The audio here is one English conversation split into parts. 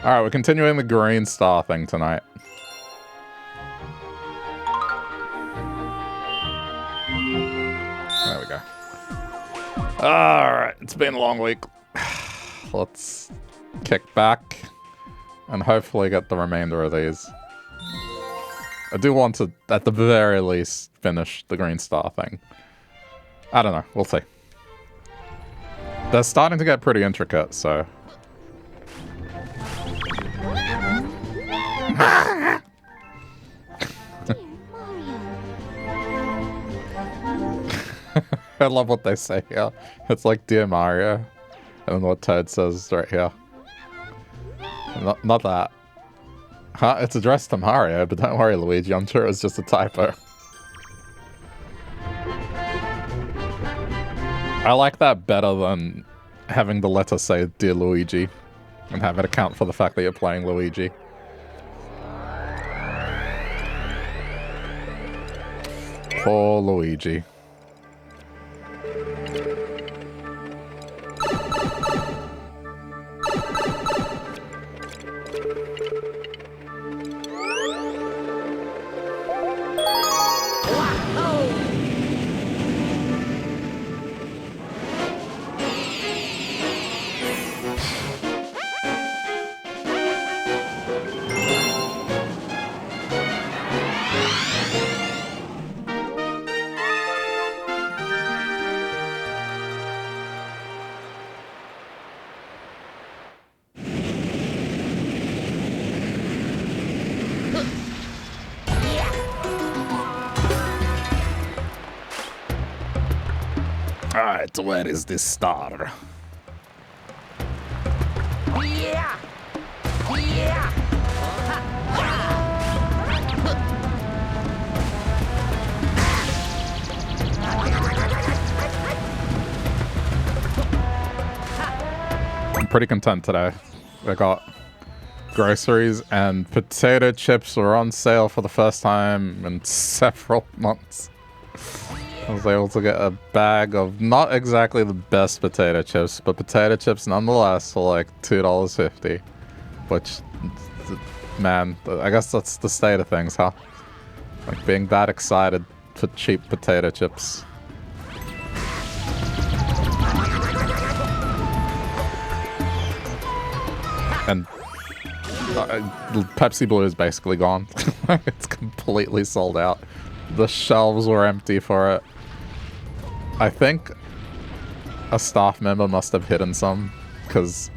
Alright, we're continuing the green star thing tonight. There we go. Alright, it's been a long week. Let's kick back and hopefully get the remainder of these. I do want to, at the very least, finish the green star thing. I don't know, we'll see. They're starting to get pretty intricate, so... I love what they say here. It's like, Dear Mario. And then what Toad says right here. Not that. Huh? It's addressed to Mario, but don't worry, Luigi. I'm sure it's just a typo. I like that better than having the letter say, Dear Luigi. And have it account for the fact that you're playing Luigi. Poor Luigi. Alright, where is this star? Yeah! Yeah! I'm pretty content today. I got groceries and potato chips were on sale for the first time in several months. I was able to get a bag of not exactly the best potato chips, but potato chips nonetheless for like $2.50. Which, man, I guess that's the state of things, huh? Like being that excited for cheap potato chips. And Pepsi Blue is basically gone. It's completely sold out. The shelves were empty for it. I think a staff member must have hidden some, because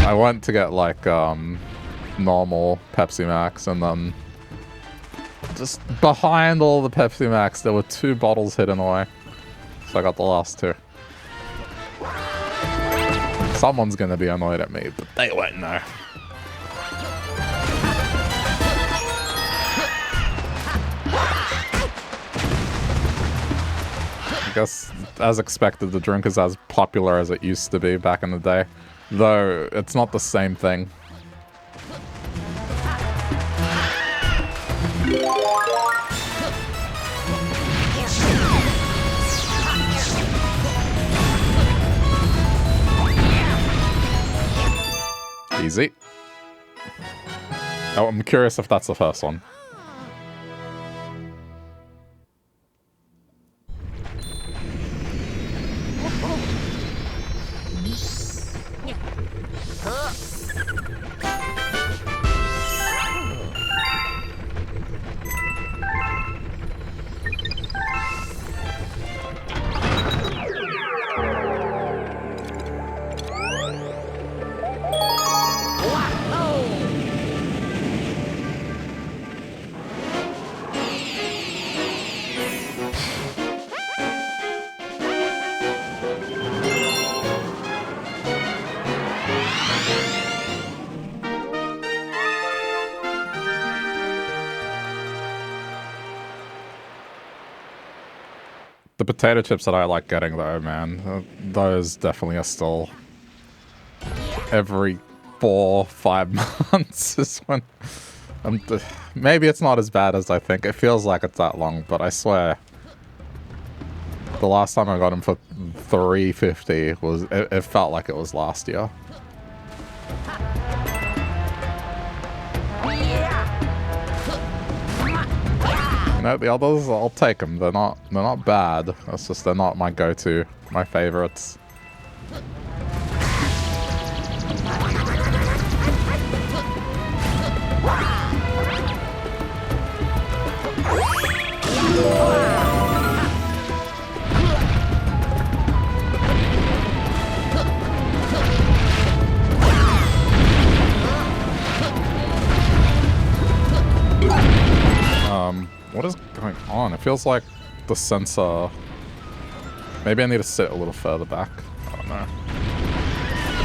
I went to get like normal Pepsi Max, and then just behind all the Pepsi Max there were 2 bottles hidden away. So I got the last 2. Someone's gonna be annoyed at me, but they won't know. I guess, as expected, the drink is as popular as it used to be back in the day. Though, it's not the same thing. Easy. Oh, I'm curious if that's the first one. The potato chips that I like getting though, man, those definitely are still every 4-5 months is when maybe it's not as bad as I think. It feels like it's that long, but I swear the last time I got them for $3.50 was it felt like it was last year. No, the others, I'll take them. They're not bad. It's just they're not my go-to, my favorites. What is going on? It feels like the sensor... Maybe I need to sit a little further back. I don't know.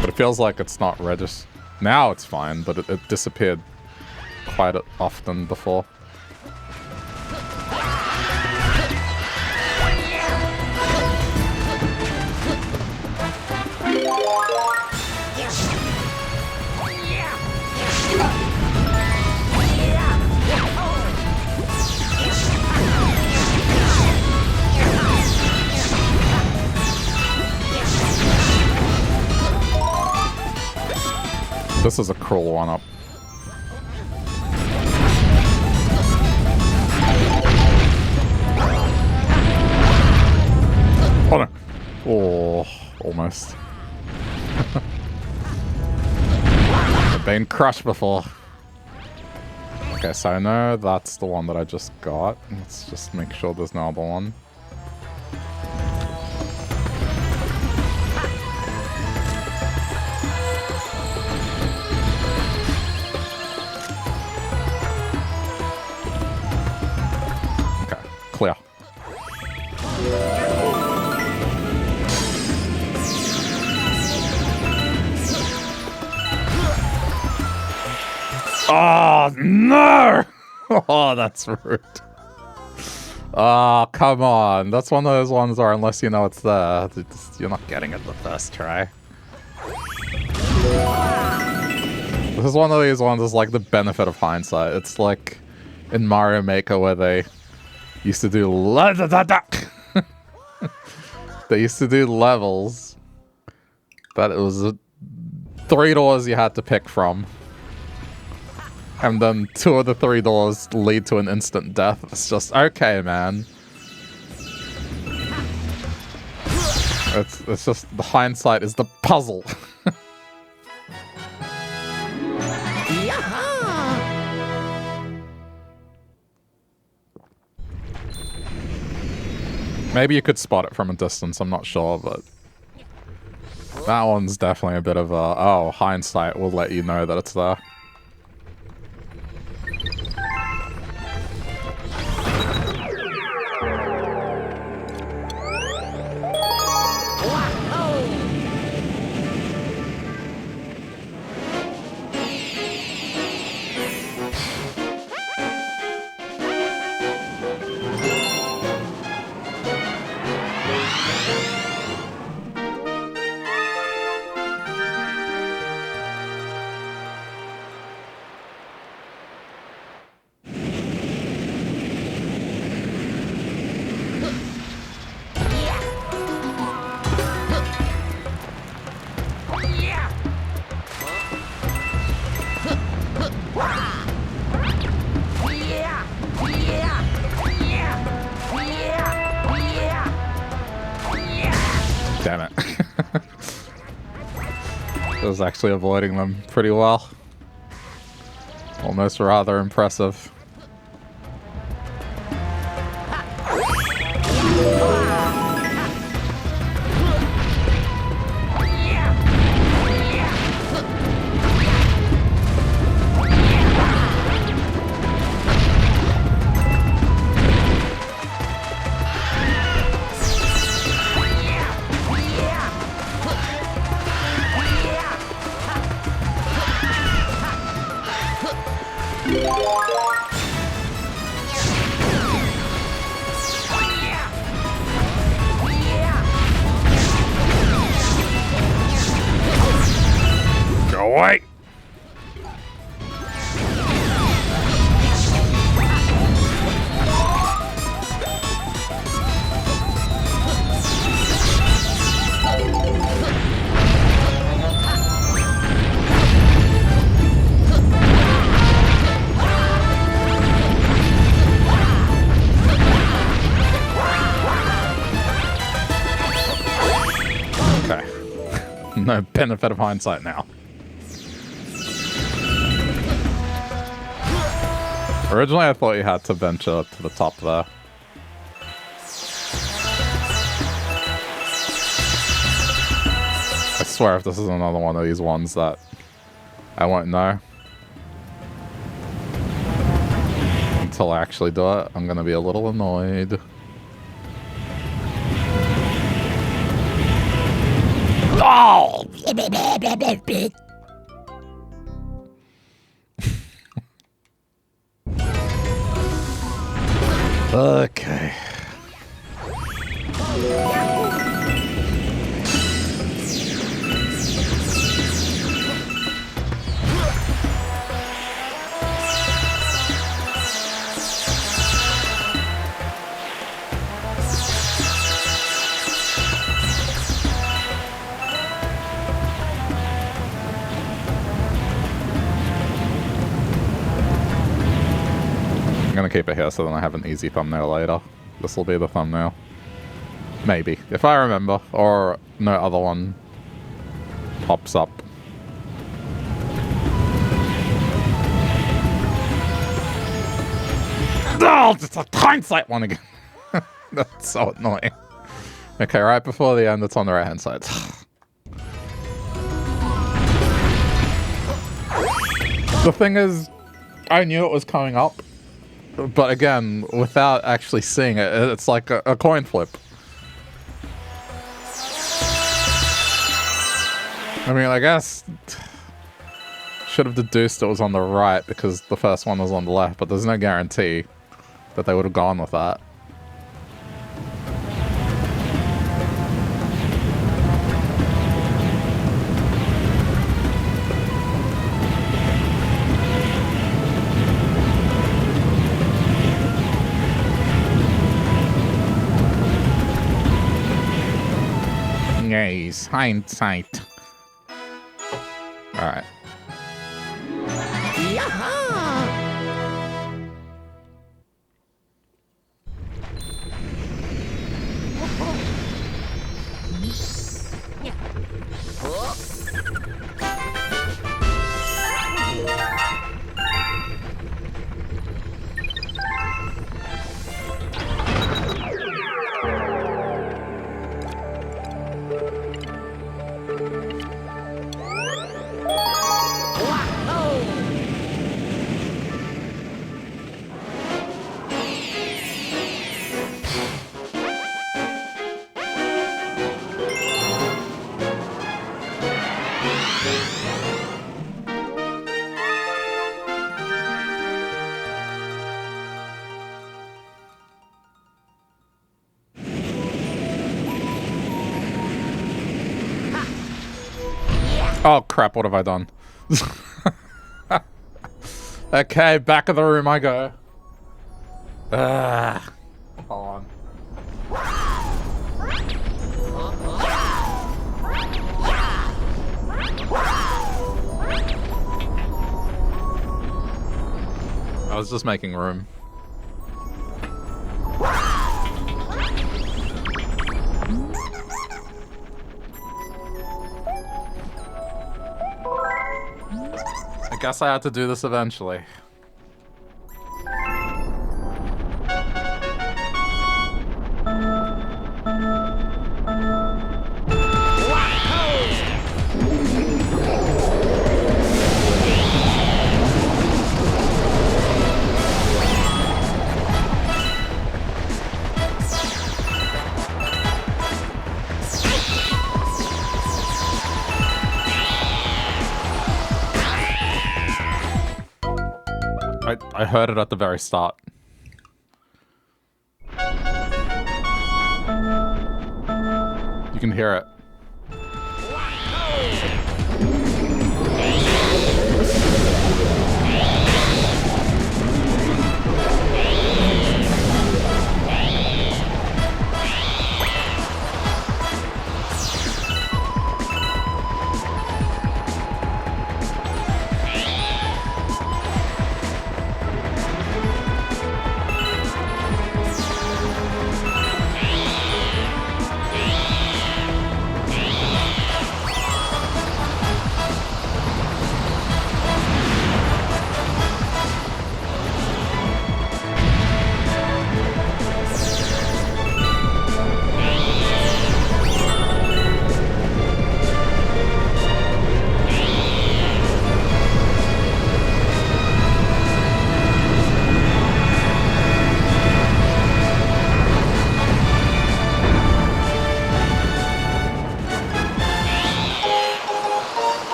But it feels like it's not registered. Now it's fine, but it disappeared quite often before. This is a cruel one-up. Oh no. Oh, almost. I've been crushed before. Okay, so I know that's the one that I just got. Let's just make sure there's no other one. Clear. Oh, no! Oh, that's rude. Oh, come on. That's one of those ones where unless you know it's there, you're not getting it the first try. This is one of these ones that's like the benefit of hindsight. It's like in Mario Maker where they used to do they used to do levels that it was 3 doors you had to pick from, and then 2 of the 3 doors lead to an instant death. It's just okay, man. It's just the hindsight is the puzzle. Maybe you could spot it from a distance, I'm not sure, but that one's definitely a bit of a, oh, hindsight will let you know that it's there. Damn it. I was actually avoiding them pretty well. Almost rather impressive. Go away! No benefit of hindsight now. Originally, I thought you had to venture to the top there. I swear if this is another one of these ones that I won't know until I actually do it, I'm gonna be a little annoyed. Oh! Okay. I'm gonna keep it here so then I have an easy thumbnail later. This will be the thumbnail. Maybe. If I remember. Or no other one pops up. Oh, it's a hindsight one again. That's so annoying. Okay, right before the end, it's on the right hand side. The thing is, I knew it was coming up. But again, without actually seeing it, it's like a coin flip. I mean, I guess should have deduced it was on the right because the first one was on the left, but there's no guarantee that they would have gone with that. Yes, hindsight. Alright. Oh crap, what have I done? Okay, back of the room I go. Hold on. I was just making room. I guess I had to do this eventually. I heard it at the very start. You can hear it.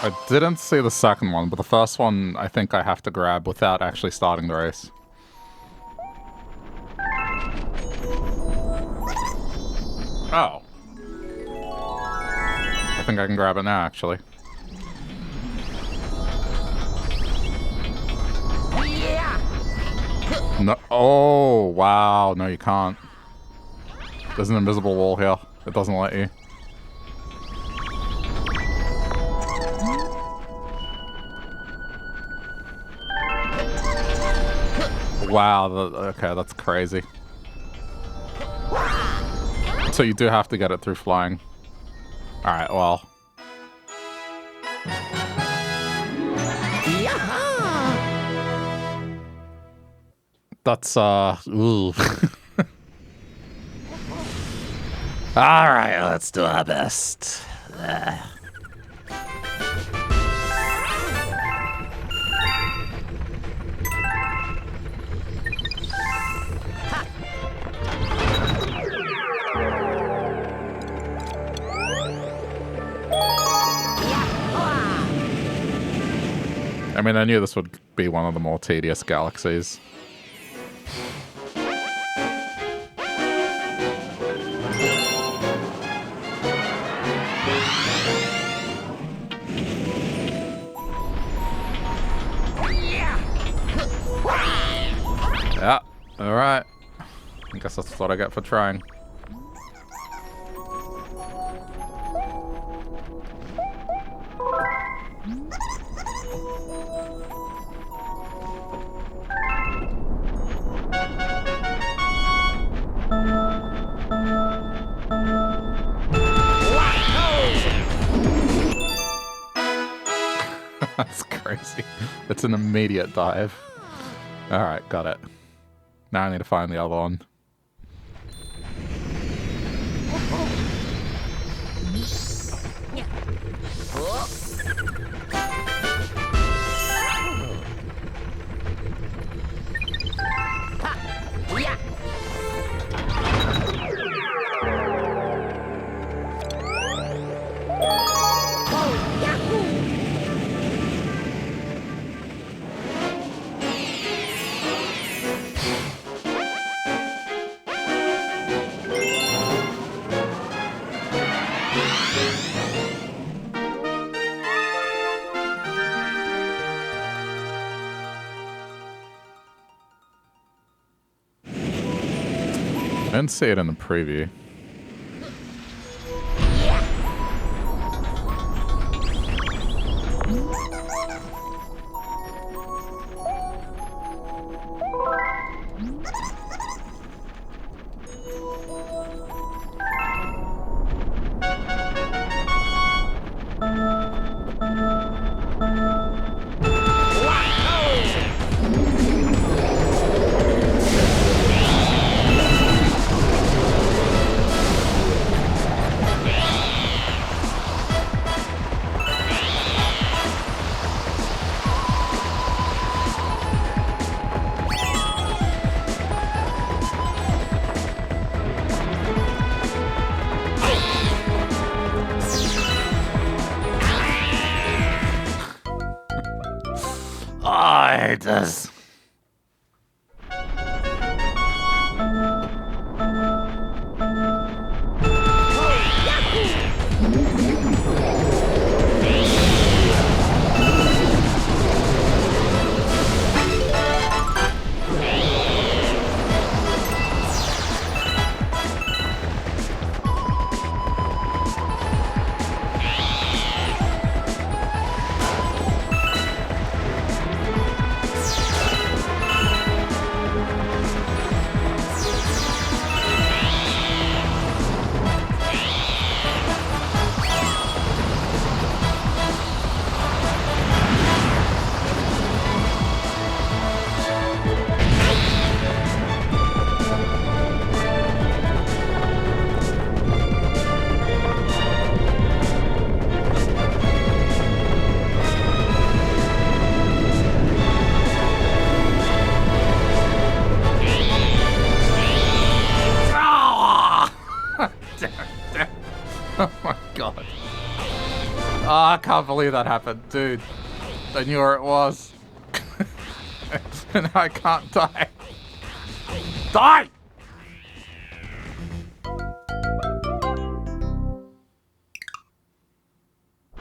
I didn't see the second one, but the first one I think I have to grab without actually starting the race. Oh. I think I can grab it now, actually. Yeah. No. Oh, wow. No, you can't. There's an invisible wall here. It doesn't let you. Wow. Okay, that's crazy. So you do have to get it through flying. Alright, well. That's, ooh. Alright, let's do our best. I mean, I knew this would be one of the more tedious galaxies. Yeah, alright. I guess that's what I get for trying. That's crazy. It's an immediate dive. Alright, got it. Now I need to find the other one. I didn't see it in the preview. This. I can't believe that happened, dude. I knew where it was. And I can't die. Die!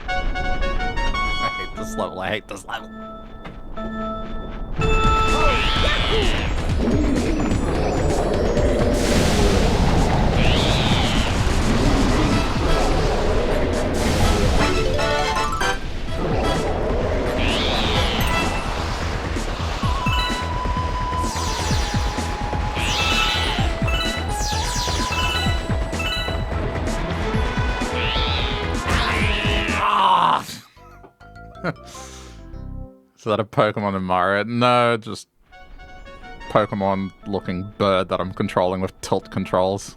I hate this level, I hate this level. Is that a Pokemon in Mario? No, just Pokemon looking bird that I'm controlling with tilt controls.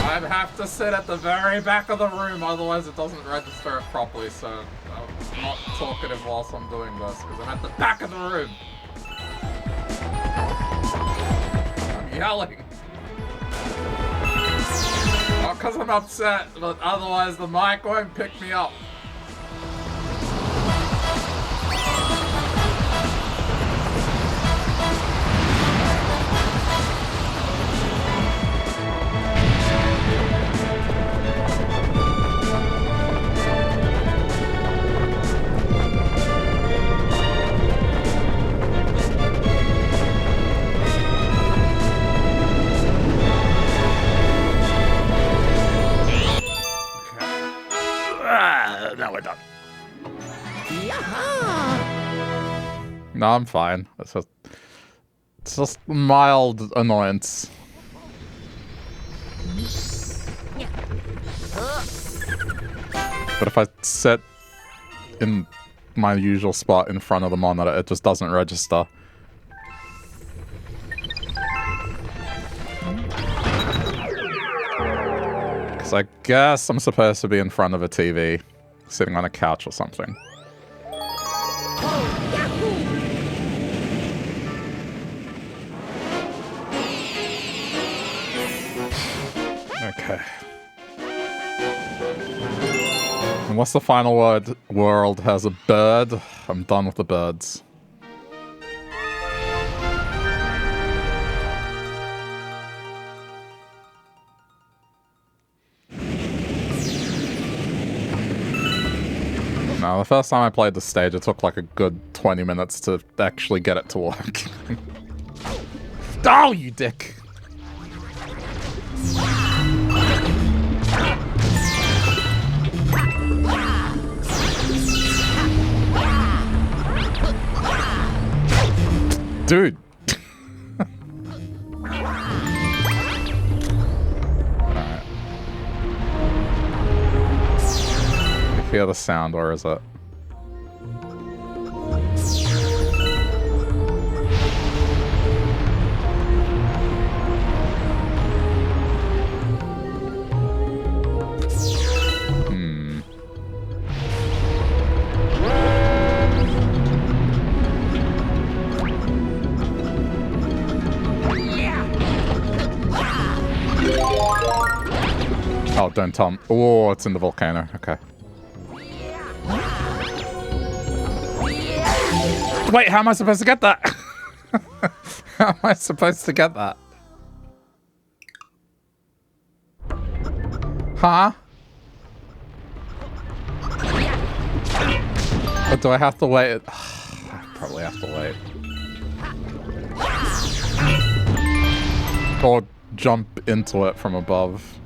I'd have to sit at the very back of the room, otherwise it doesn't register it properly, so I'm not talkative whilst I'm doing this, because I'm at the back of the room. I'm yelling. Not because I'm upset, but otherwise the mic won't pick me up. Now we're done. No, I'm fine. It's just mild annoyance. But if I sit in my usual spot in front of the monitor, it just doesn't register. Because I guess I'm supposed to be in front of a TV, sitting on a couch or something. Okay. Unless the final world has a bird, I'm done with the birds. No, the first time I played the stage, it took like a good 20 minutes to actually get it to work. Oh, you dick! Dude! Alright. You hear the sound, or is it? Oh, don't tell me. Oh, it's in the volcano. Okay. Wait, how am I supposed to get that? How am I supposed to get that? Huh? Or do I have to wait? I probably have to wait. Or jump into it from above.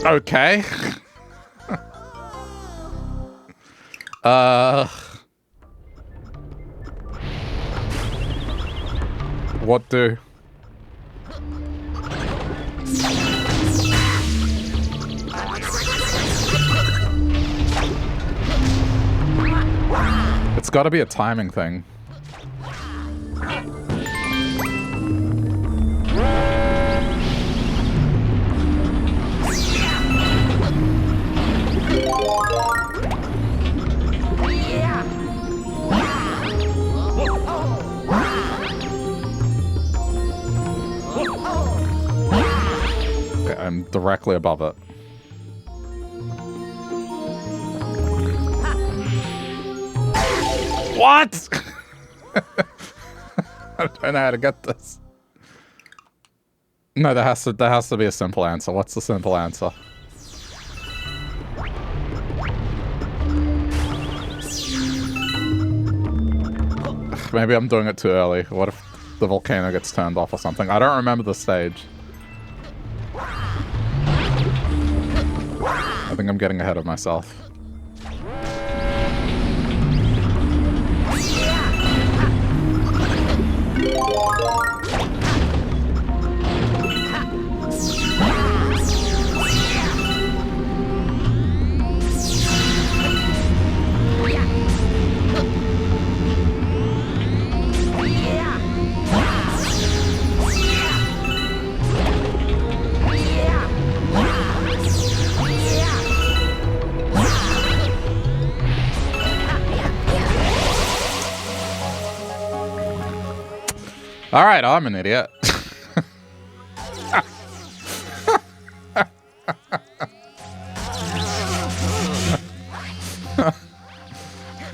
Okay. What do? got to be a timing thing. Okay, I'm directly above it. What? I don't know how to get this. No, there has to be a simple answer. What's the simple answer? Maybe I'm doing it too early. What if the volcano gets turned off or something? I don't remember the stage. I think I'm getting ahead of myself. All right, I'm an idiot.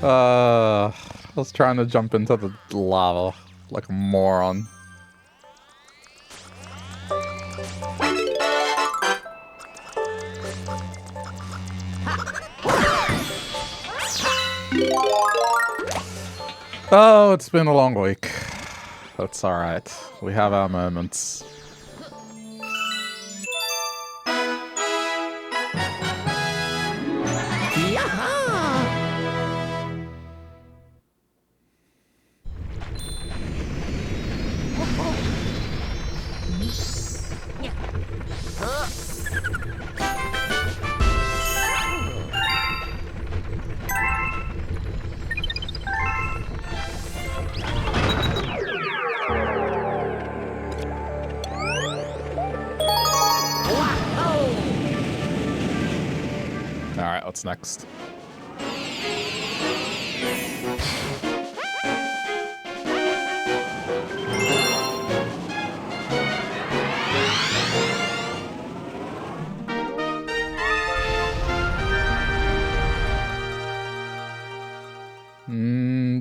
I was trying to jump into the lava like a moron. Oh, it's been a long week. That's alright. We have our moments. Alright, what's next?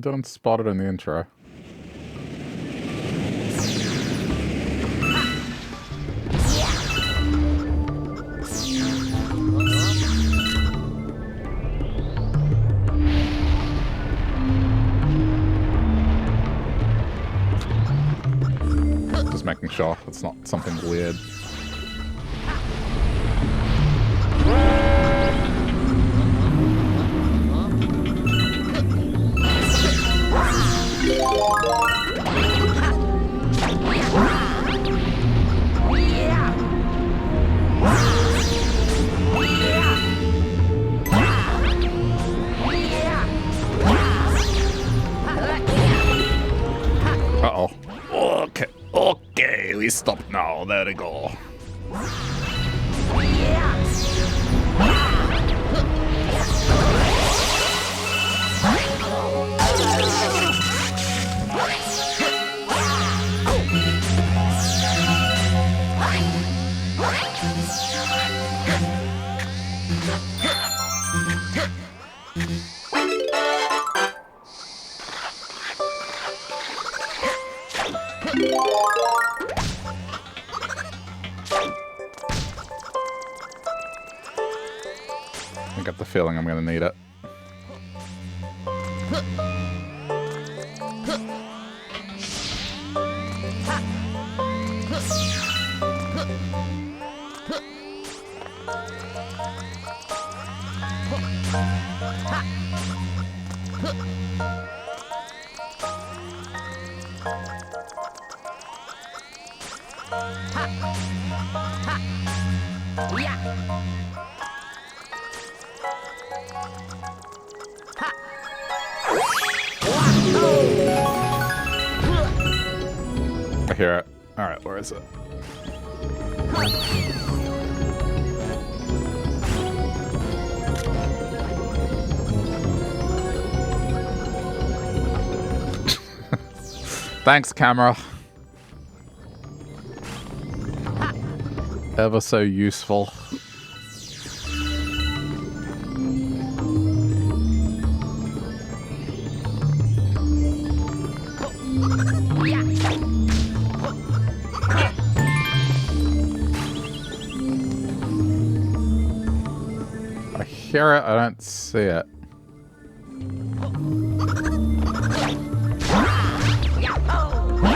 Didn't spot it in the intro. Just making sure it's not something weird. Uh-oh. Okay. Okay, we stop now. There we go. I get the feeling I'm gonna need it. hear it. Alright, where is it? Thanks, camera. Ever so useful. I hear it, I don't see it.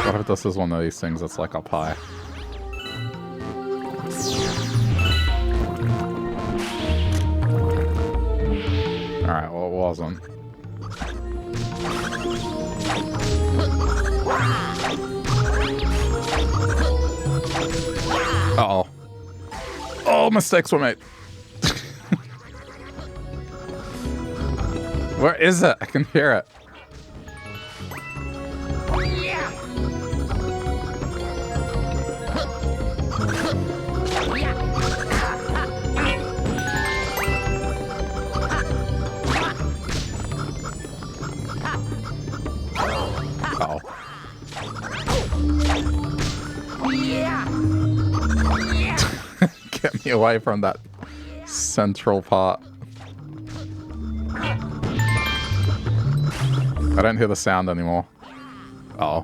What if this is one of these things that's like up high? Alright, well it wasn't. Uh-oh. Oh, mistakes were made. Where is it? I can hear it. Uh-oh. Get me away from that central part. I don't hear the sound anymore. Uh-oh.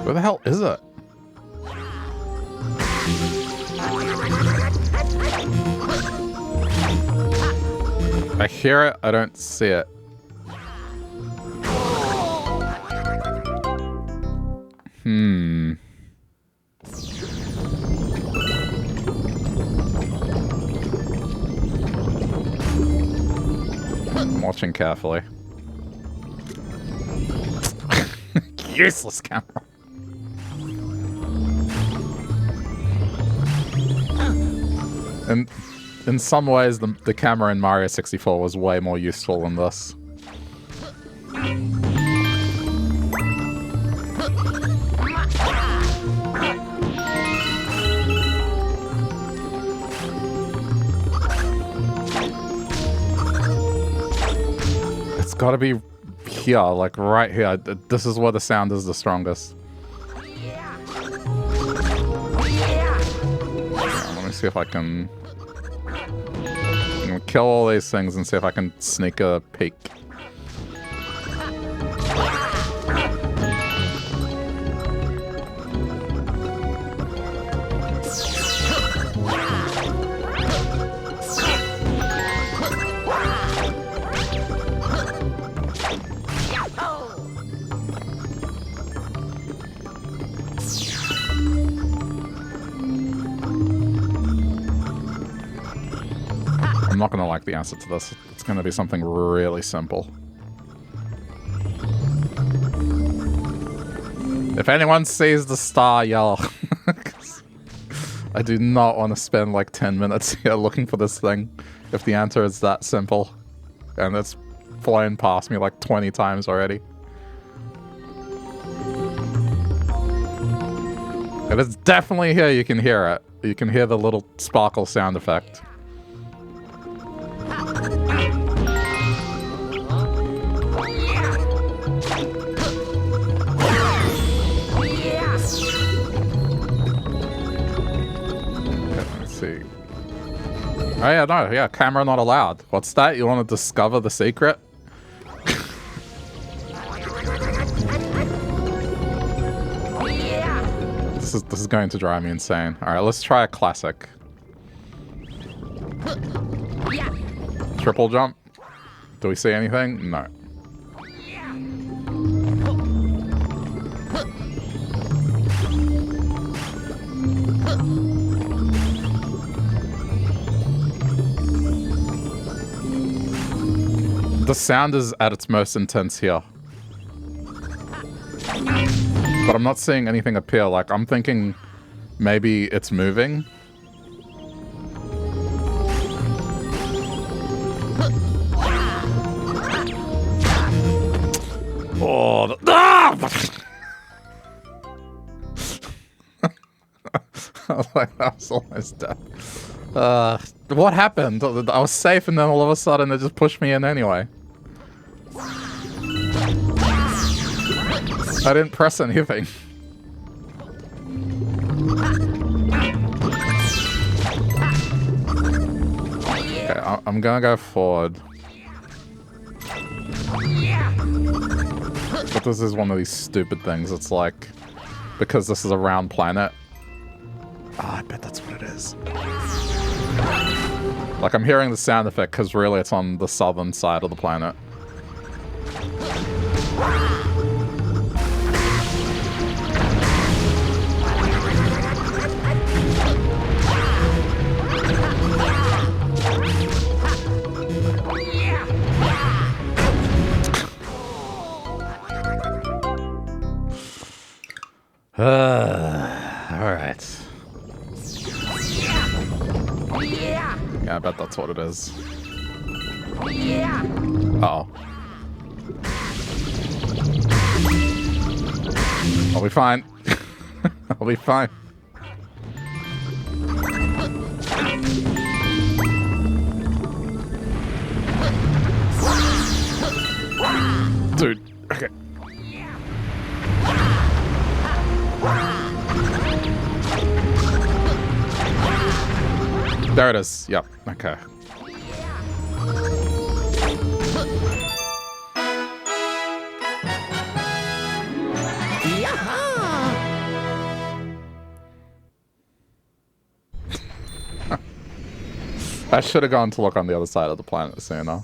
Where the hell is it? I hear it, I don't see it. I'm watching carefully. Useless camera. And in some ways, the camera in Mario 64 was way more useful than this. It's gotta be here, like right here. This is where the sound is the strongest. Let me see if I can... I'm gonna kill all these things and see if I can sneak a peek. I'm not gonna like the answer to this. It's gonna be something really simple. If anyone sees the star, yell. I do not want to spend like 10 minutes here looking for this thing if the answer is that simple. And it's flown past me like 20 times already. If it's definitely here, you can hear it. You can hear the little sparkle sound effect. Oh yeah, no, yeah, camera not allowed. What's that? You want to discover the secret? This is going to drive me insane. Alright, let's try a classic. Triple jump? Do we see anything? No. The sound is at its most intense here. But I'm not seeing anything appear. Like, I'm thinking maybe it's moving. Oh, ah! I was like, that was almost dead. What happened? I was safe and then all of a sudden it just pushed me in anyway. I didn't press anything. Okay, I'm gonna go forward. But this is one of these stupid things. It's like, because this is a round planet. I bet that's what it is. Like, I'm hearing the sound effect because really it's on the southern side of the planet. Alright. Yeah, I bet that's what it is. Uh-oh. I'll be fine. I'll be fine. Dude, okay. There it is. Yep. Okay. I should have gone to look on the other side of the planet sooner.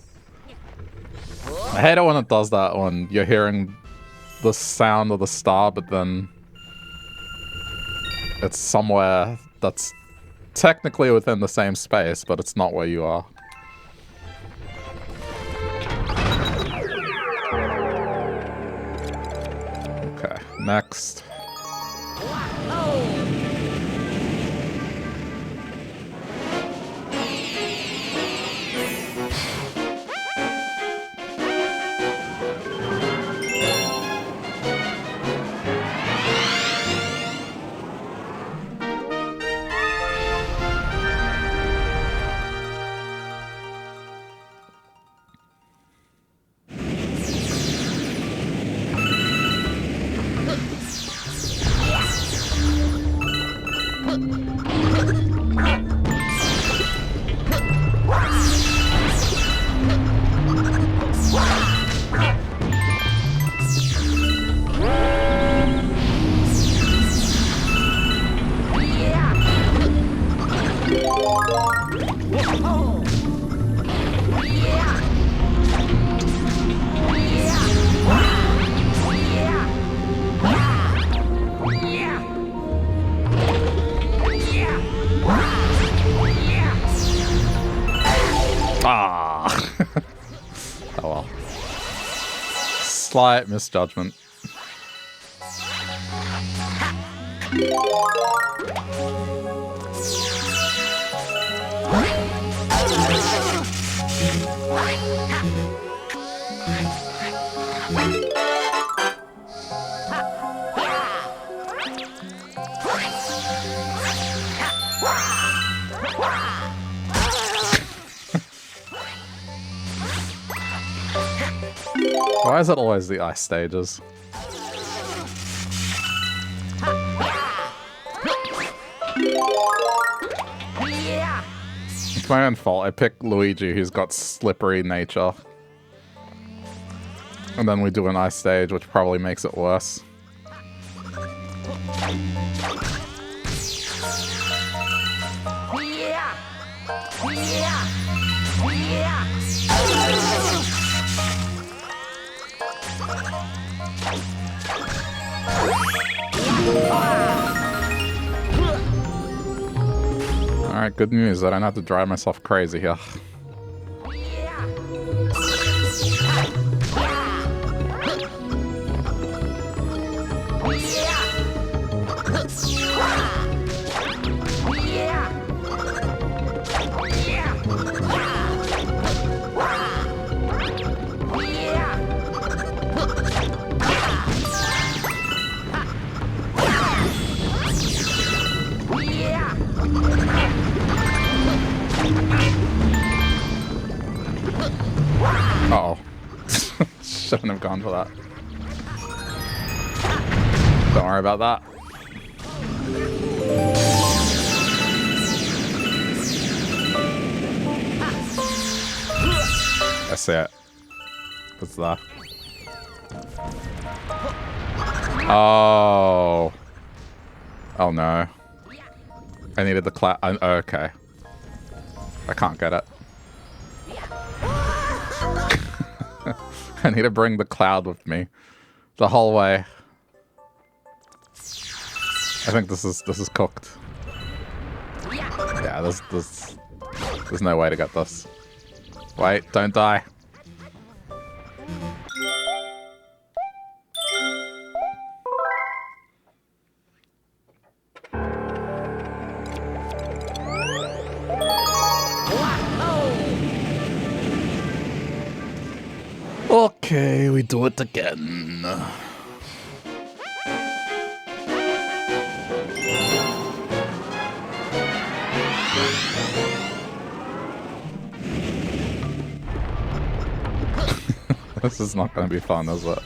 I hate it when it does that, when you're hearing the sound of the star, but then it's somewhere that's technically within the same space, but it's not where you are. Okay, next. Oh well. Slight misjudgment. Why is it always the ice stages? It's my own fault. I picked Luigi, who's got slippery nature. And then we do an ice stage, which probably makes it worse. Alright, good news. I don't have to drive myself crazy here. Shouldn't have gone for that. Don't worry about that. I see it. What's that? Oh. Oh no. I needed the cloud. Okay. I can't get it. I need to bring the cloud with me the whole way. I think this is cooked. Yeah, there's no way to get this. Wait, don't die. Okay, we do it again. This is not going to be fun, is it?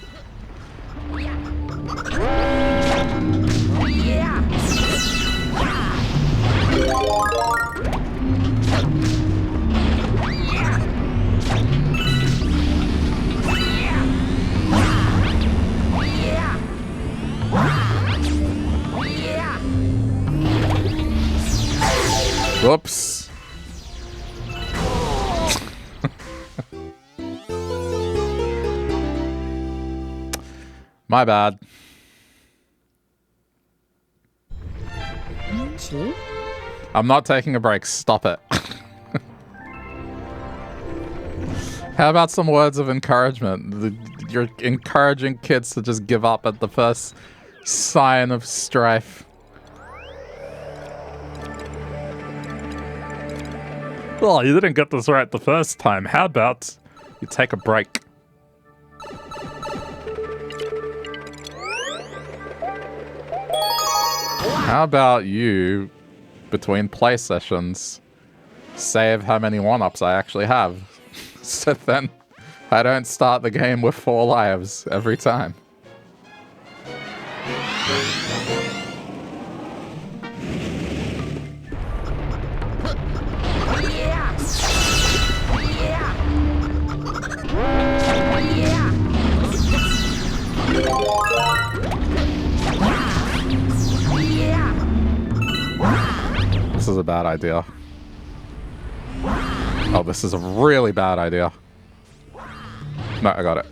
Whoops. My bad. I'm not taking a break. Stop it. How about some words of encouragement? You're encouraging kids to just give up at the first sign of strife. Well, you didn't get this right the first time. How about you take a break? How about you, between play sessions, save how many one-ups I actually have? So then I don't start the game with 4 lives every time. This is a bad idea. Oh, this is a really bad idea. No, I got it.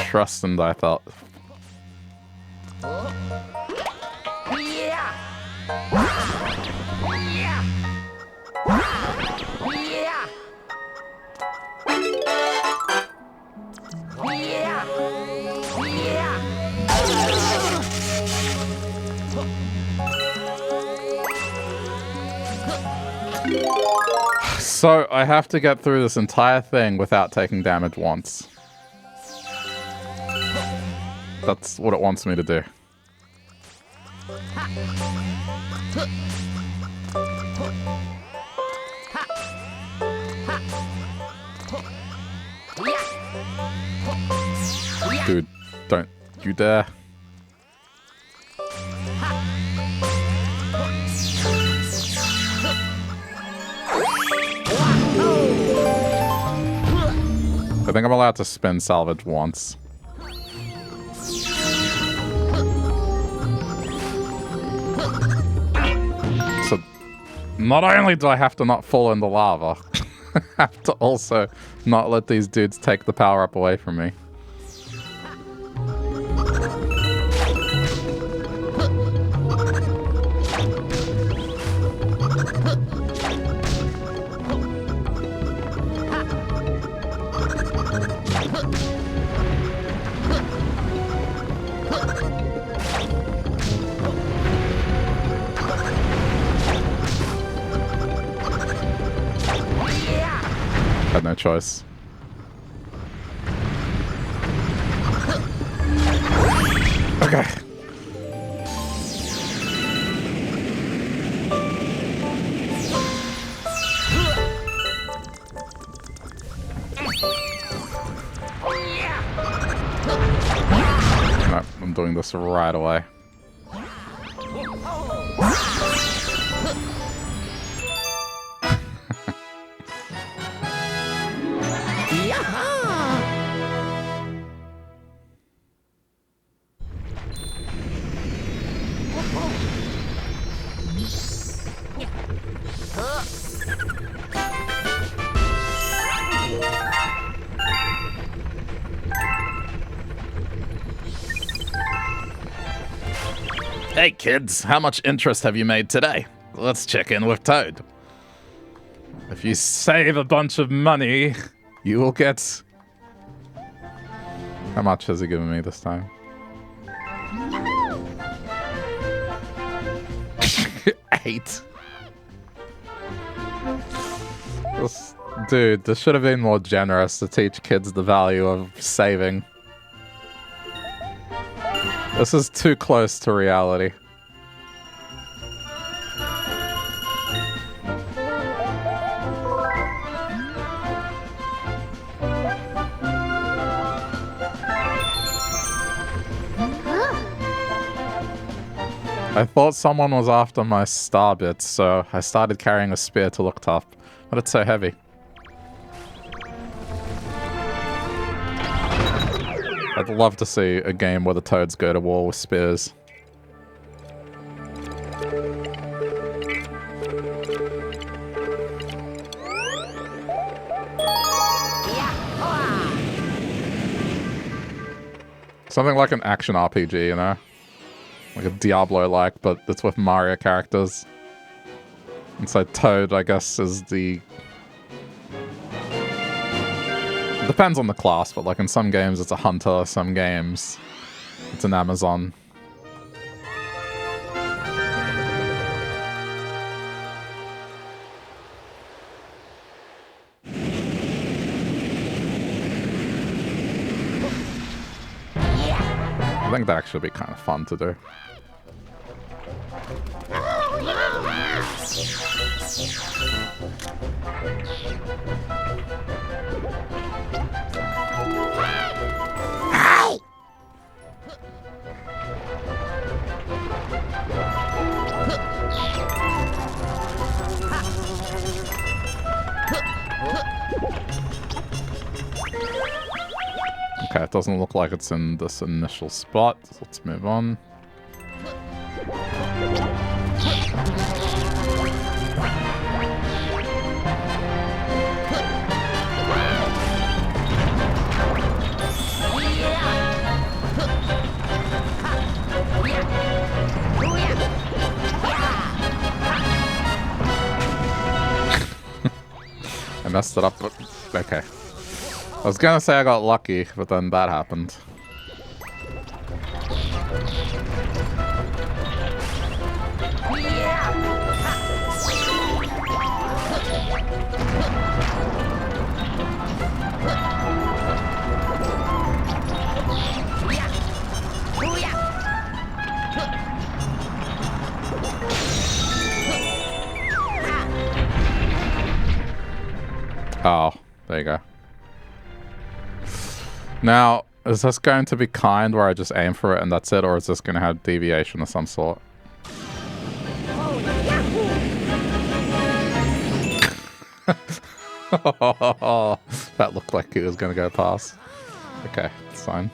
Trust and I thought. So I have to get through this entire thing without taking damage once. That's what it wants me to do. Dude, don't you dare. I think I'm allowed to spin salvage once. So, not only do I have to not fall in the lava, I have to also not let these dudes take the power up away from me. Had no choice. Okay. No, I'm doing this right away. Hey kids, how much interest have you made today? Let's check in with Toad. If you save a bunch of money, you will get... How much has he given me this time? 8. Dude, this should have been more generous to teach kids the value of saving. This is too close to reality. I thought someone was after my star bits, so I started carrying a spear to look tough, but it's so heavy. I'd love to see a game where the toads go to war with spears. Something like an action RPG, you know? Like a Diablo-like, but it's with Mario characters. And so Toad, I guess, is the... Depends on the class, but like in some games it's a hunter, some games it's an Amazon. I think that actually would be kind of fun to do. Okay, it doesn't look like it's in this initial spot. Let's move on. I messed it up, but okay. I was gonna say I got lucky, but then that happened. Oh, there you go. Now, is this going to be kind where I just aim for it and that's it, or is this going to have deviation of some sort? That looked like it was going to go past. Okay, it's fine.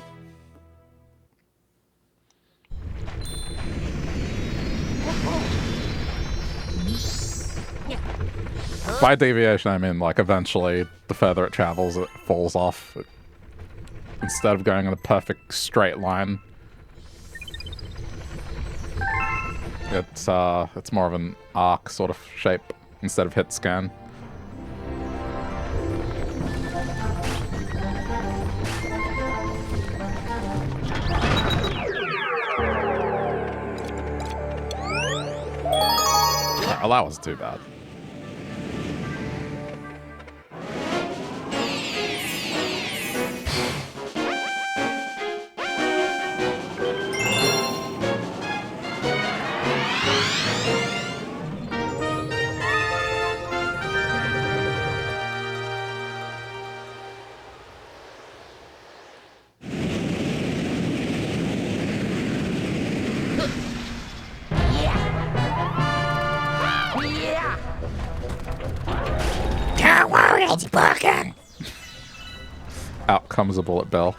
By deviation, I mean, like, eventually, the further it travels, it falls off. Instead of going in a perfect straight line. It's more of an arc sort of shape instead of hit scan. Oh, that was too bad. It's broken. Out comes a bullet bill.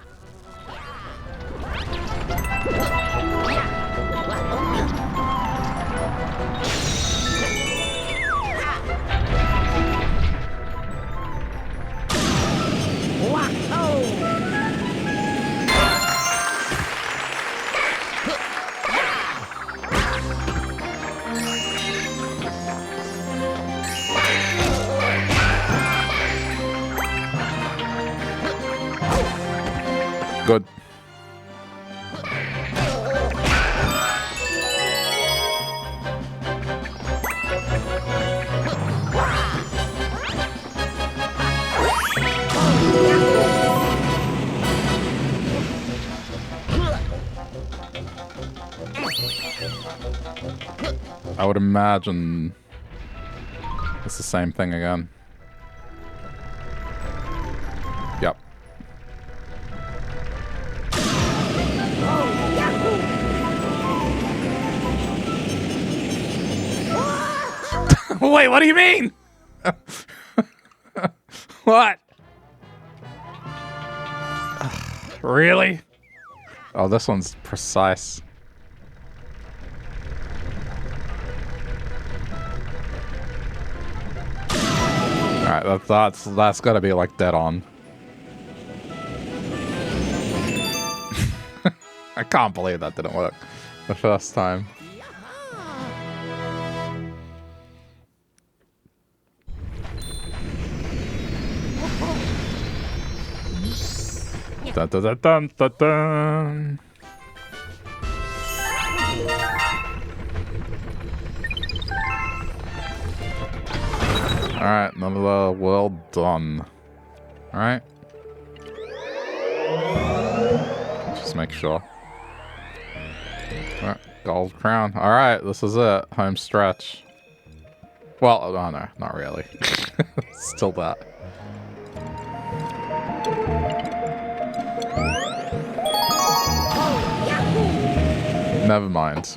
Good. I would imagine it's the same thing again. Yep. Wait, what do you mean? What? Really? Oh, this one's precise. Alright, that's gotta be like dead on. I can't believe that didn't work the first time. Dun dun dun dun dun dun. Alright, another world done. Alright. Just make sure. Alright, gold crown. Alright, this is it. Home stretch. Well, oh no, not really. Still that. Never mind.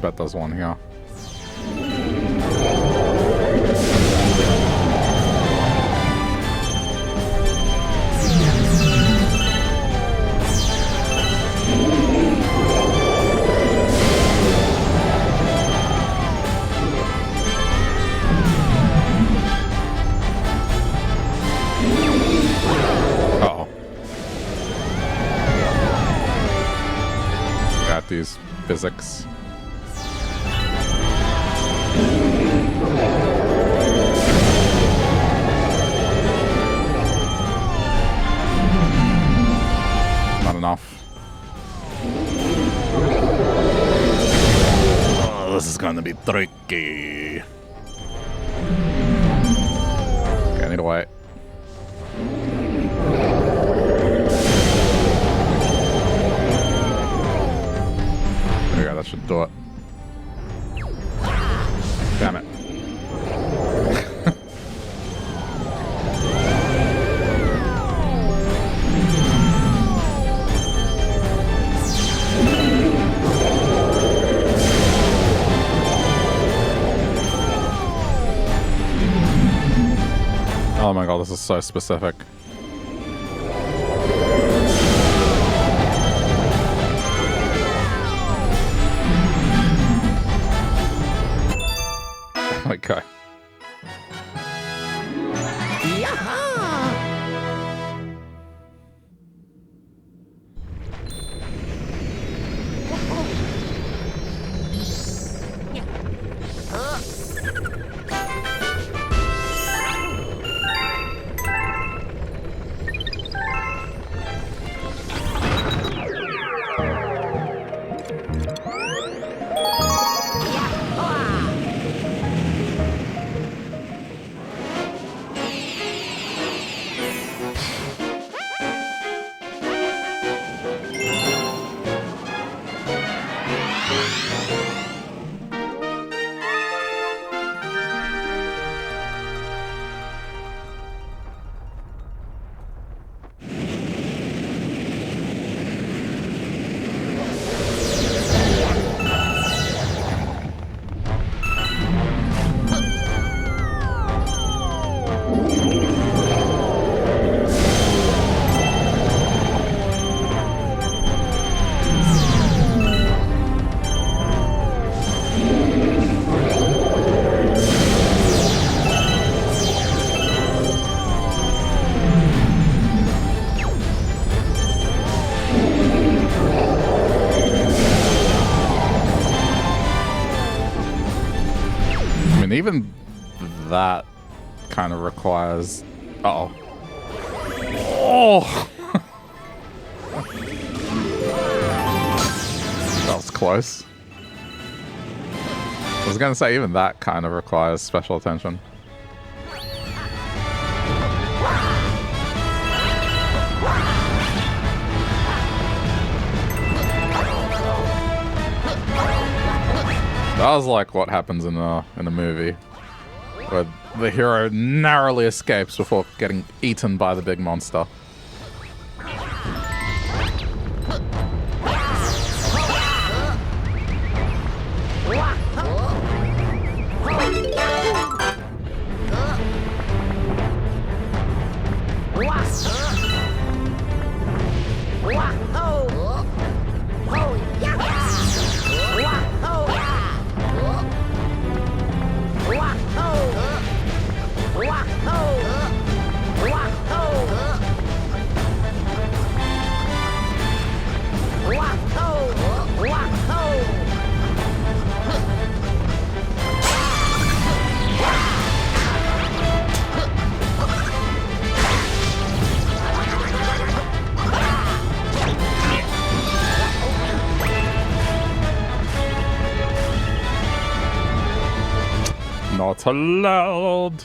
Bet there's one here. Uh-oh. Got these physics. Not enough. Oh, this is gonna be tricky. Okay, I need to wait. There we go, that should do it. Damn it. Oh my god, this is so specific. Okay. even that kind of requires... Uh-oh. Oh! That was close. I was gonna say, even that kind of requires special attention. That was like what happens in the movie, where the hero narrowly escapes before getting eaten by the big monster. Not allowed.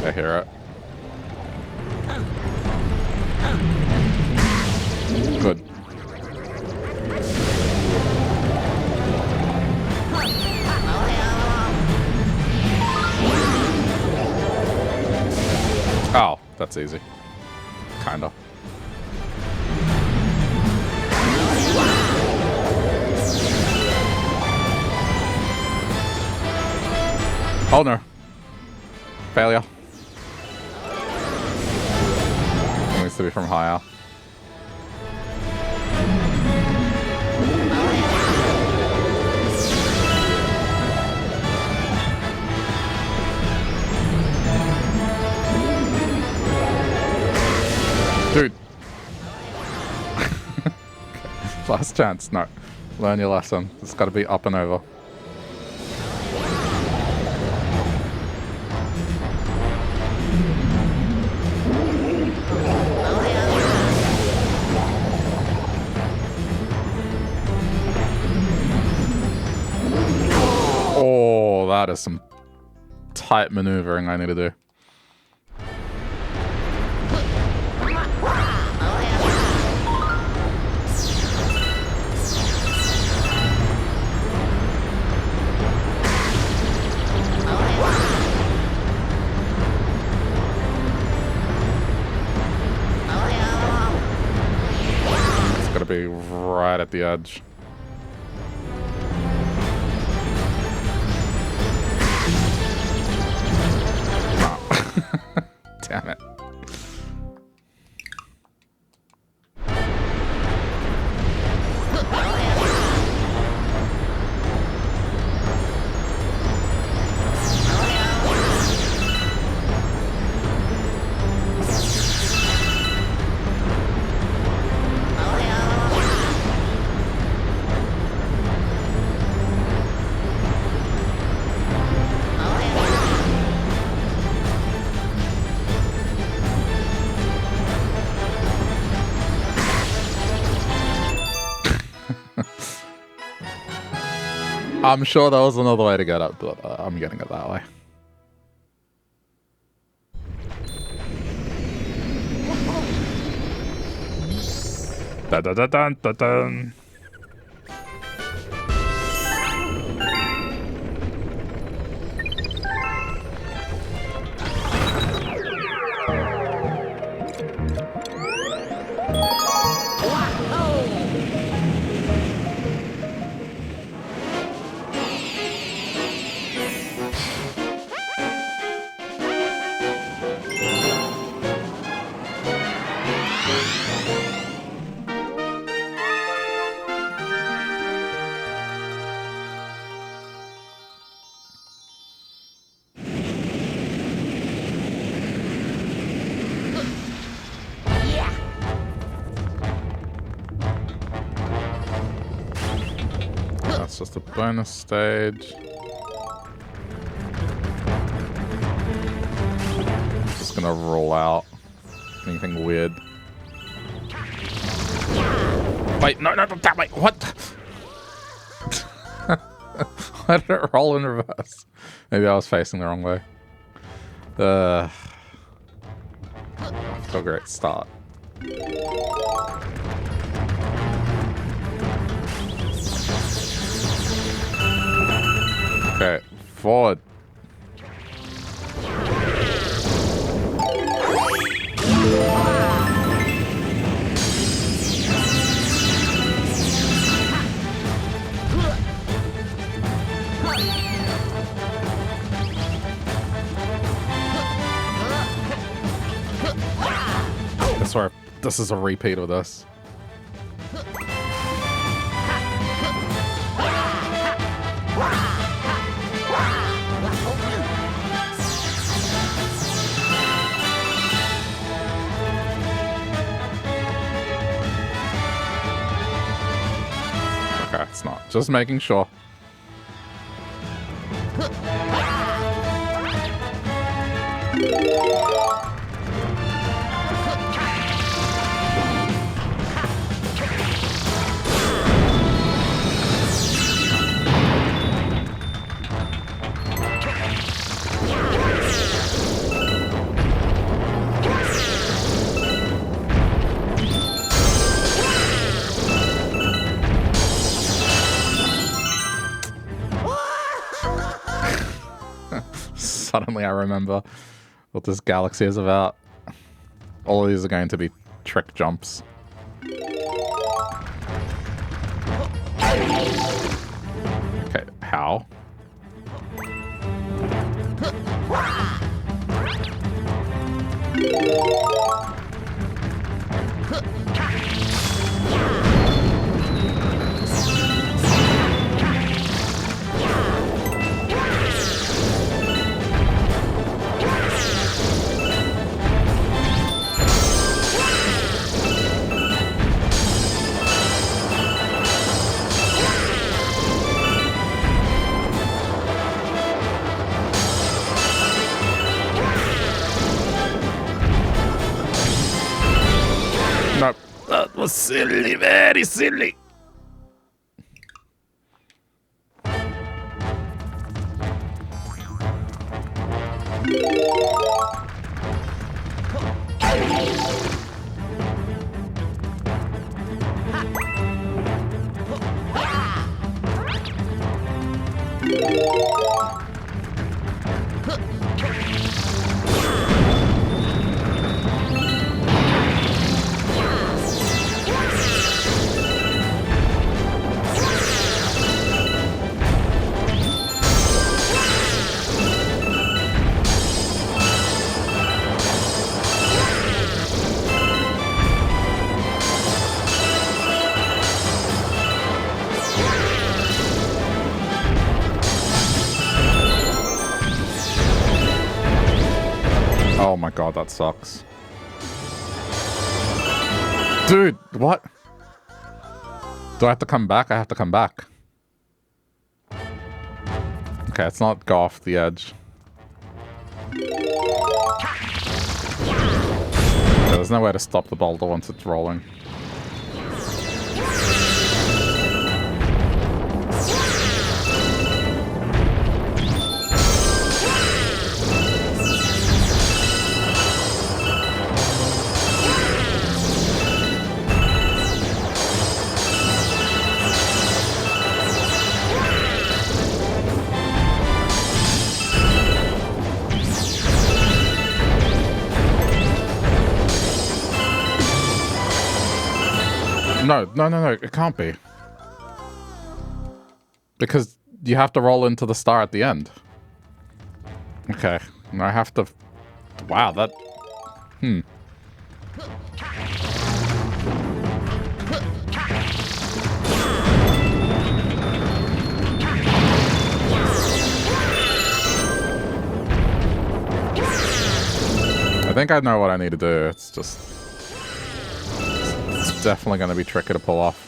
I hear it. Good. Oh, that's easy. Kinda. Oh no. Failure. It needs to be from higher. Dude. Last chance. No. Learn your lesson. It's got to be up and over. Oh, that is some tight maneuvering I need to do. It's gotta be right at the edge. Damn it. I'm sure there was another way to get up, but I'm getting it that way. Dun dun dun dun dun dun. that's just a bonus stage. Just gonna roll out anything weird. Wait, no, that way. What? Why did it roll in reverse? Maybe I was facing the wrong way. Off to a great start. Okay, forward. I swear, this is a repeat of this. Okay, it's not. Just making sure. Suddenly I remember what this galaxy is about. All of these are going to be trick jumps. Okay, how? No, that was silly, very silly. Oh my god, that sucks. Dude, what? Do I have to come back? I have to come back. Okay, let's not go off the edge. Yeah, there's no way to stop the boulder once it's rolling. No, it can't be. Because you have to roll into the star at the end. Okay, I have to... Wow, that... I think I know what I need to do. It's just... It's definitely going to be tricky to pull off.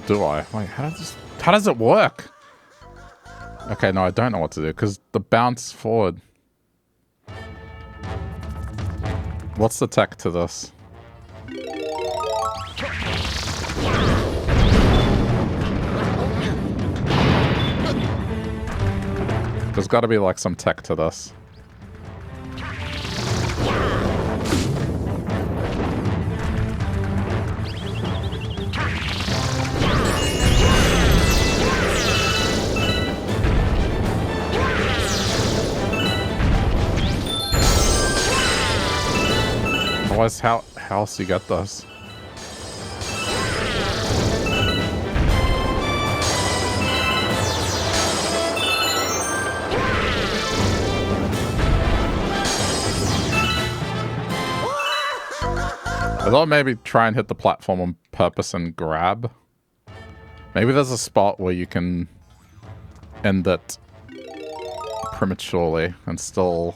do I? Wait, how does it work? Okay, no, I don't know what to do because the bounce forward. What's the tech to this? There's got to be like some tech to this. Otherwise, how else you get this? I thought maybe try and hit the platform on purpose and grab. Maybe there's a spot where you can end it prematurely and still...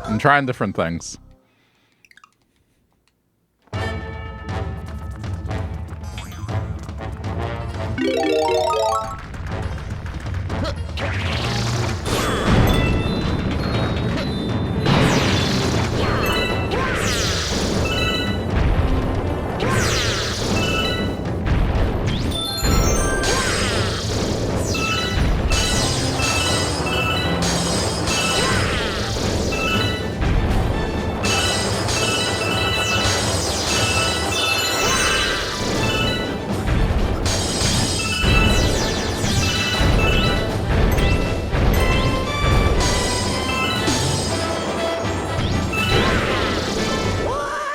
I'm trying different things.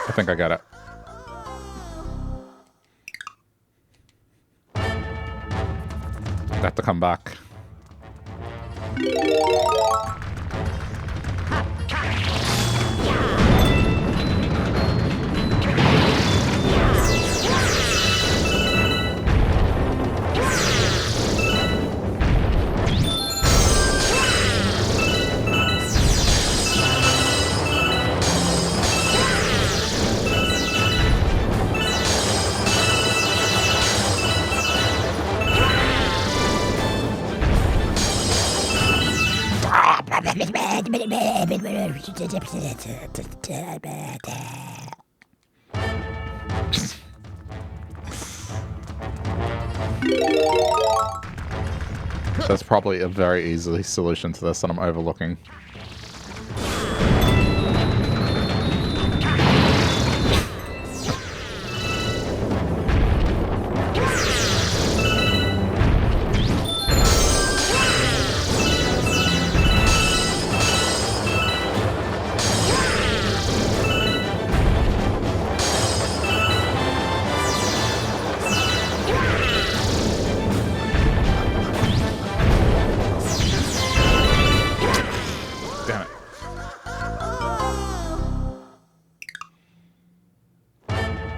I think I got it. Got to come back. There's probably a very easy solution to this that I'm overlooking.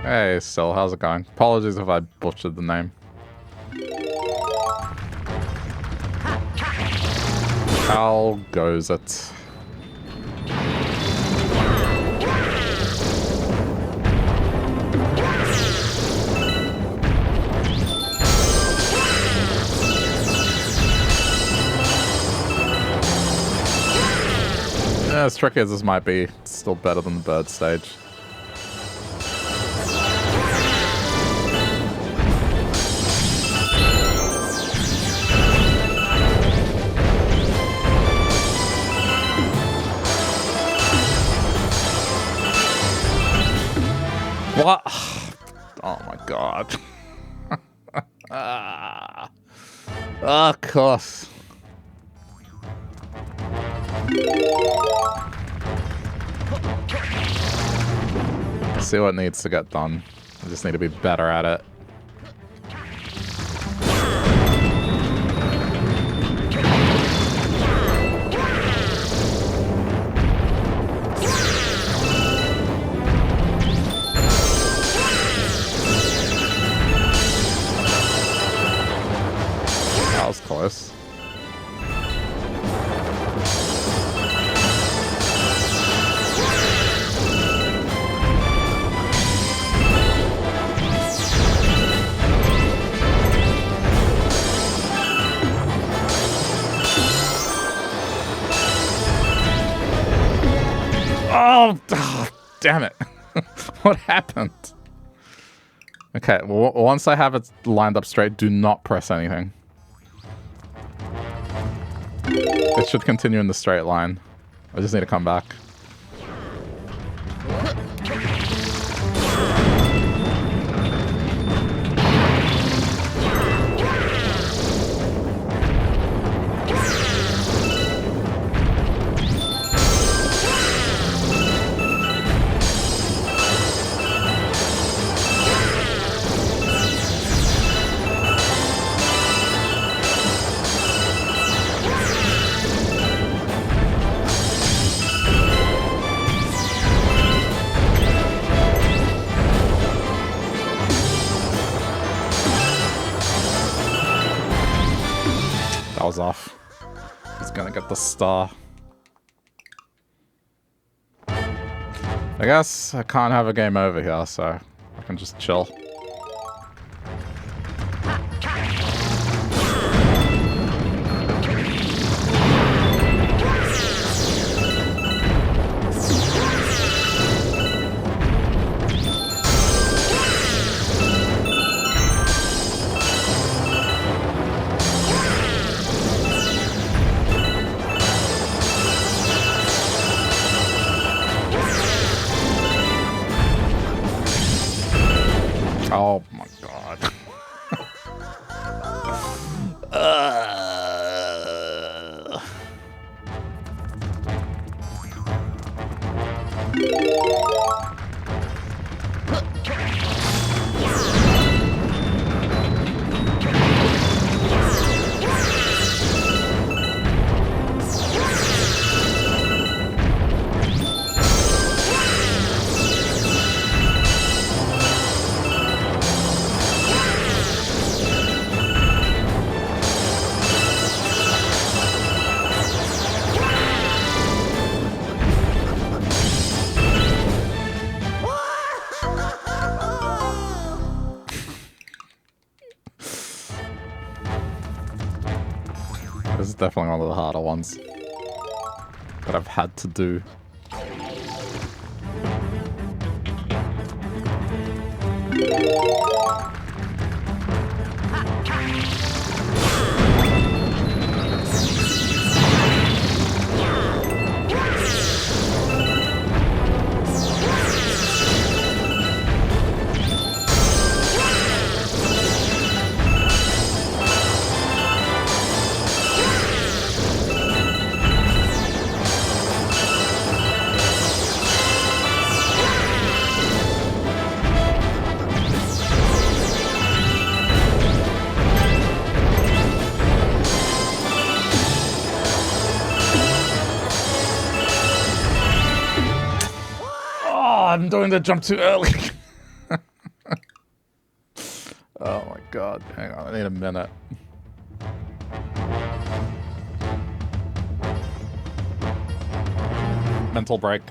Hey, Sil, how's it going? Apologies if I butchered the name. How goes it? Yeah, as tricky as this might be, it's still better than the bird stage. What? Oh my god. Of course. See what needs to get done. I just need to be better at it. That was close. Oh, damn it. What happened? Okay, well, once I have it lined up straight, do not press anything. It should continue in the straight line. I just need to come back. That was off. He's gonna get the star. I guess I can't have a game over here, so I can just chill. Oh my god. This is definitely one of the harder ones that I've had to do. I'm doing the jump too early. Oh my god. Hang on, I need a minute. Mental break.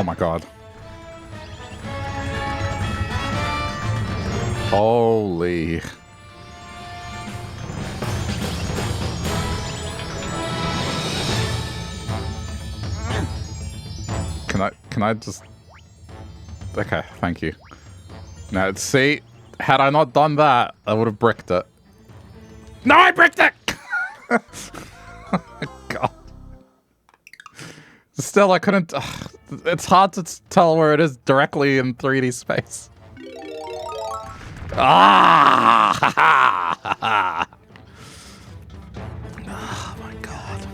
Oh my god. Holy. Can I just... Okay, thank you. Now, see, had I not done that, I would have bricked it. No, I bricked it! Oh my god. Still, I couldn't... it's hard to tell where it is directly in 3D space. Ah! Oh my god.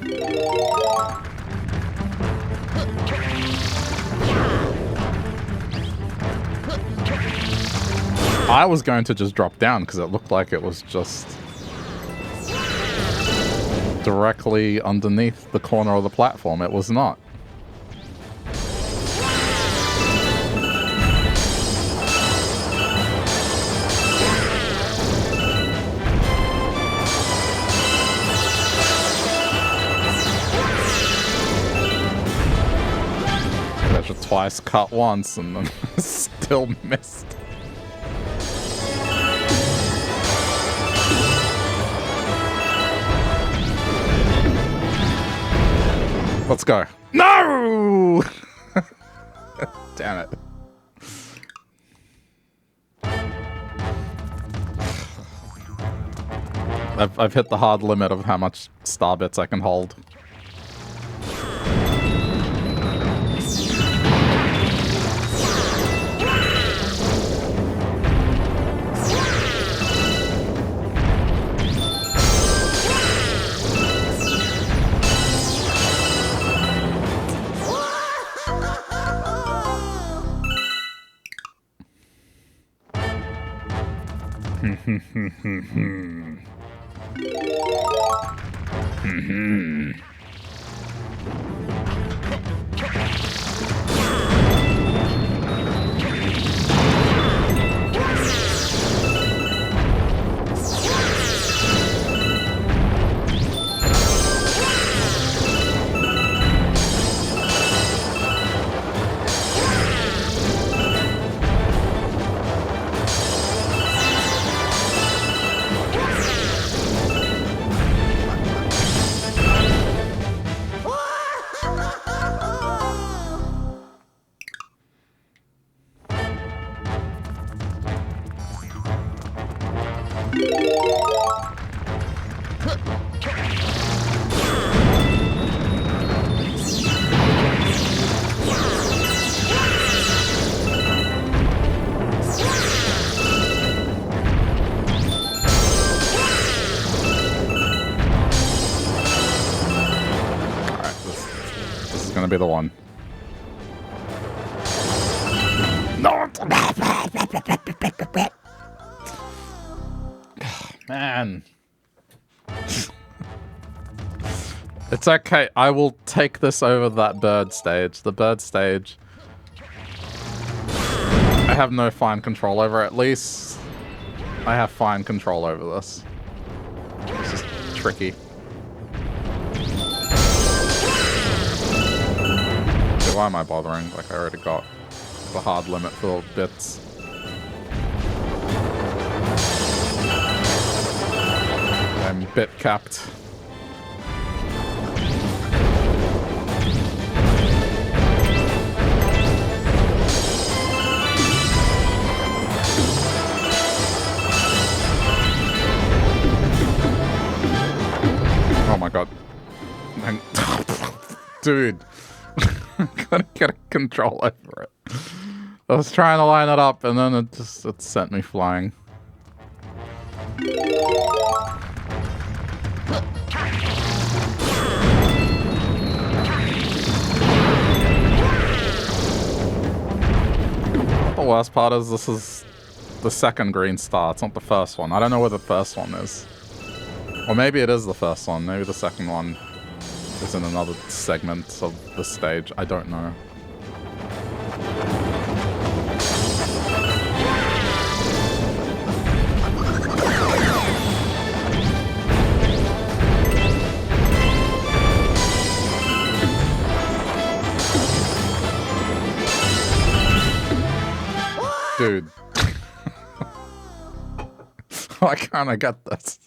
I was going to just drop down because it looked like it was just directly underneath the corner of the platform. It was not. Measure twice, cut once, and then still missed. Let's go. No! Damn it. I've hit the hard limit of how much star bits I can hold. Be the one. No, man. It's okay. I will take this over that bird stage. The bird stage, I have no fine control over. At least I have fine control over this. It's just tricky. Why am I bothering? Like, I already got the hard limit for bits. I'm bit capped. Oh my god. Dude. Gotta get a control over it. I was trying to line it up and then it sent me flying. The worst part is this is the second green star. It's not the first one. I don't know where the first one is. Or maybe it is the first one. Maybe the second one is in another segment of the stage. I don't know. Dude. Why can't I get this?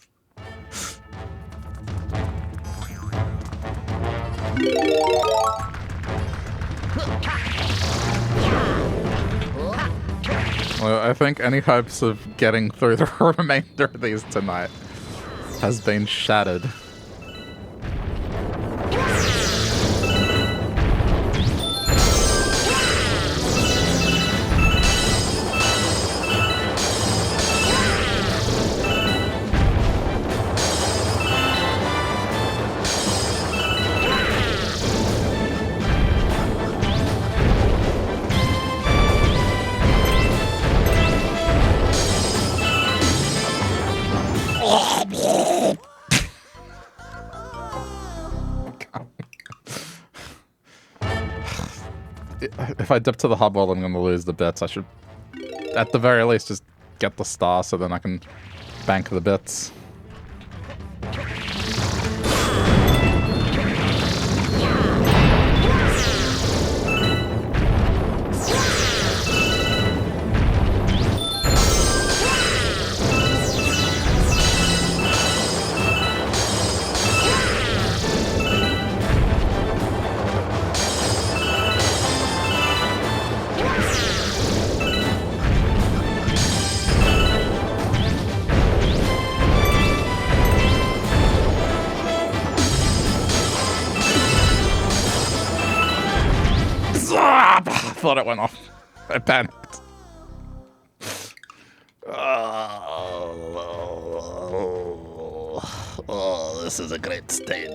Well, I think any hopes of getting through the remainder of these tonight has been shattered. If I dip to the hub, well, I'm going to lose the bits. I should, at the very least, just get the star so then I can bank the bits. I thought it went off. I panicked. Oh, this is a great stage.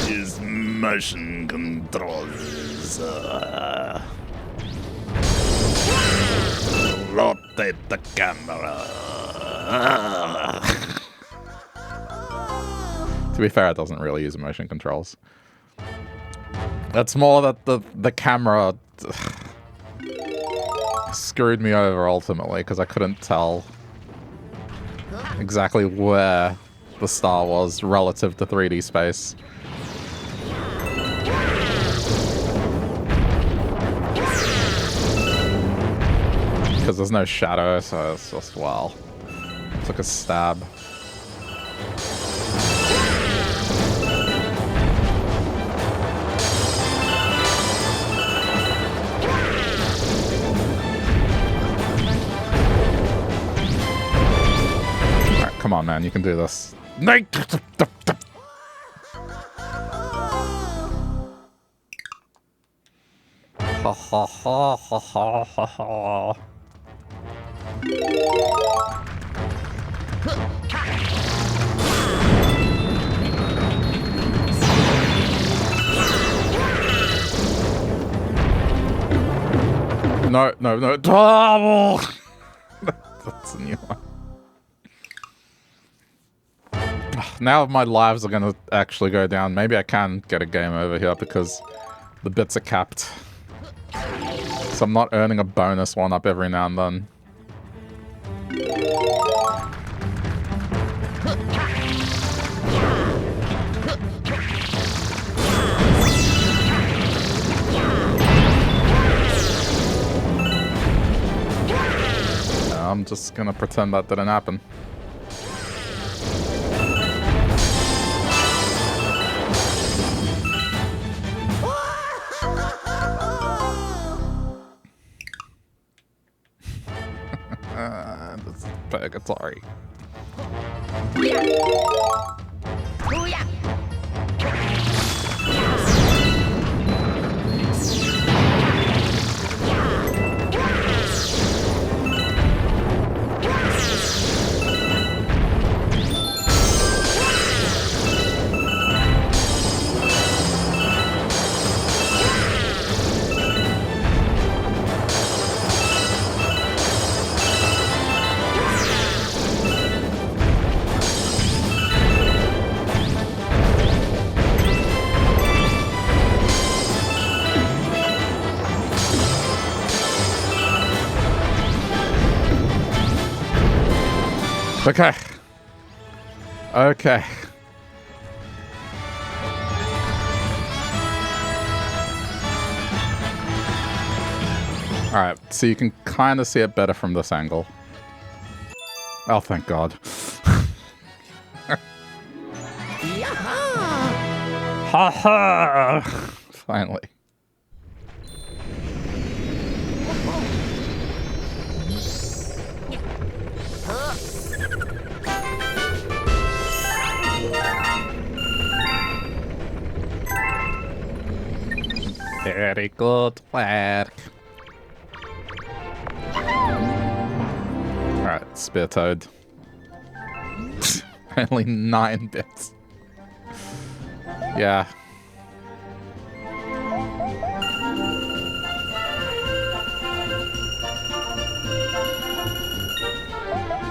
His motion controls. Rotate the camera. To be fair, it doesn't really use motion controls. It's more that the camera screwed me over ultimately because I couldn't tell exactly where the star was relative to 3D space. Because there's no shadow, so it's just, well, took a stab. Alright, come on, man, you can do this. Ha ha ha ha ha ha ha. No, no, no. Oh! That's a new one. Now my lives are gonna actually go down. Maybe I can get a game over here because the bits are capped. So I'm not earning a bonus one up every now and then. I'm just gonna pretend that didn't happen. This is purgatory. Okay. Okay. Alright, so you can kind of see it better from this angle. Oh, thank God. Ha ha! Finally. Very good work. Alright, Spear Toad. Only 9 bits. Yeah.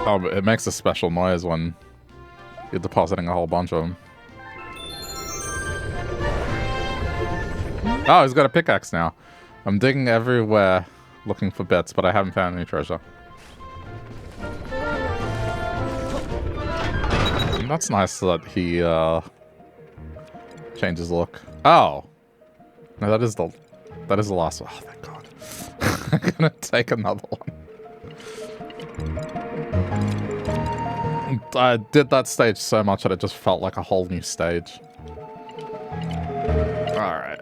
Oh, but it makes a special noise when you're depositing a whole bunch of them. Oh, he's got a pickaxe now. I'm digging everywhere looking for bits, but I haven't found any treasure. And that's nice that he changes look. Oh. No, that is the last one. Oh, thank God. I'm gonna take another one. I did that stage so much that it just felt like a whole new stage. Alright.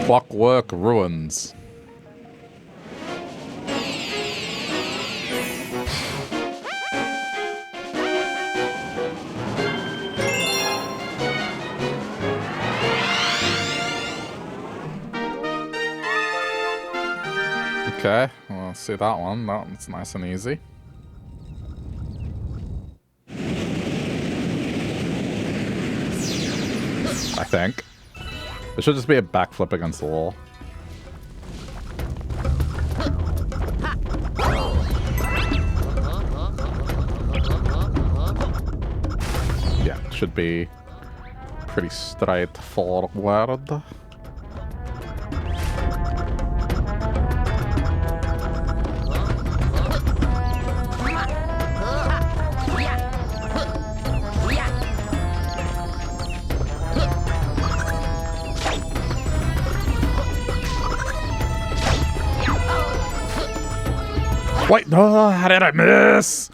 Clockwork Ruins. Okay, well, let's see that one. That one's nice and easy. I think. It should just be a backflip against the wall. Yeah, it should be pretty straightforward. Wait, no, how did I miss?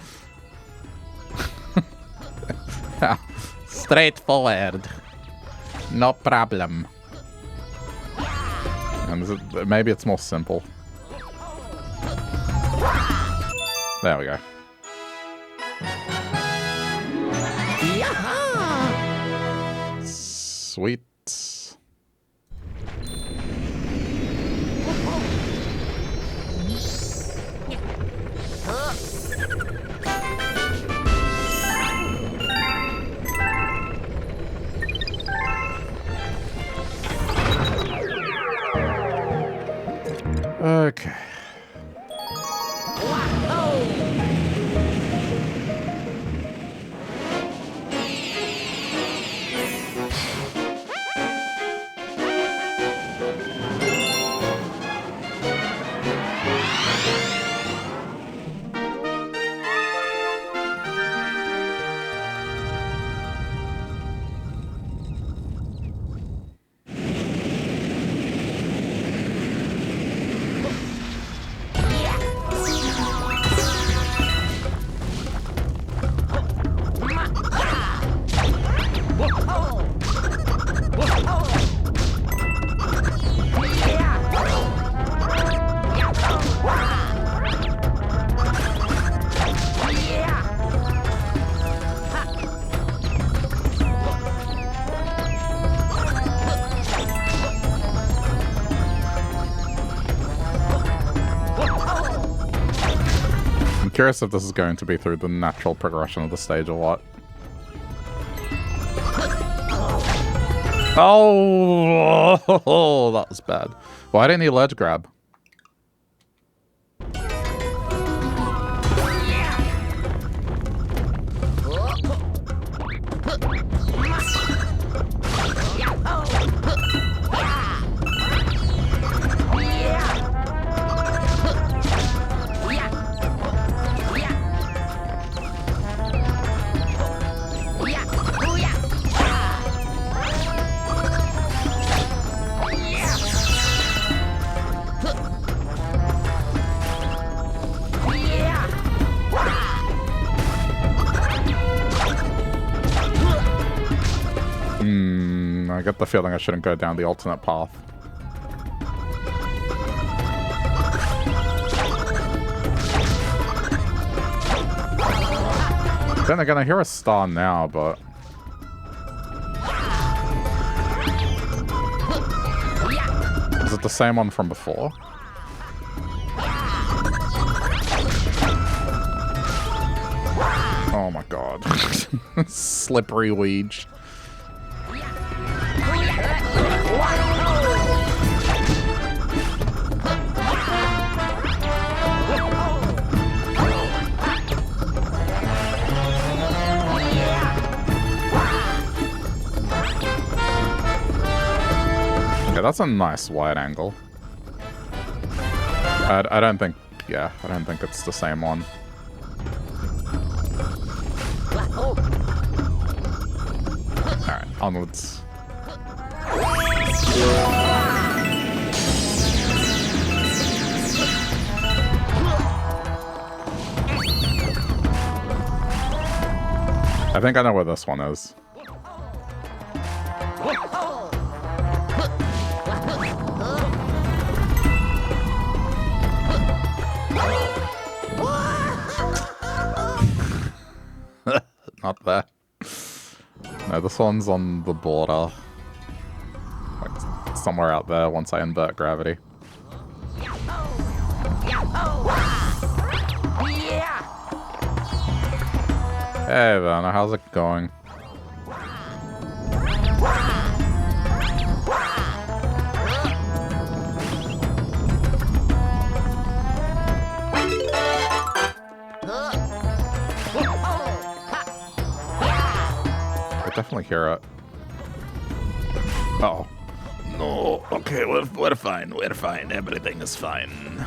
Straightforward. No problem. And maybe it's more simple. There we go. Sweet. Okay. Curious if this is going to be through the natural progression of the stage or what. Oh, that was bad. Why didn't he ledge grab? get the feeling I shouldn't go down the alternate path. Then again, I hear a star now, but... Is it the same one from before? Oh my god. Slippery weege. Okay, that's a nice wide angle. I don't think... Yeah, I don't think it's the same one. Alright, onwards. I think I know where this one is. Not there. No, this one's on the border. Like, somewhere out there once I invert gravity. Hey, Werner, how's it going? I definitely hear it. Uh oh. No. Okay, we're fine. We're fine. Everything is fine.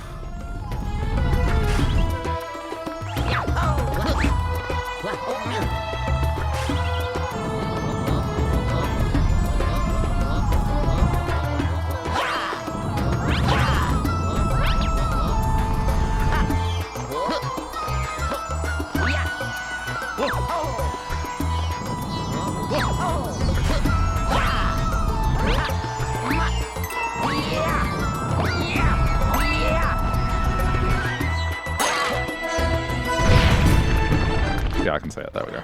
Yeah, I can say it. There we go.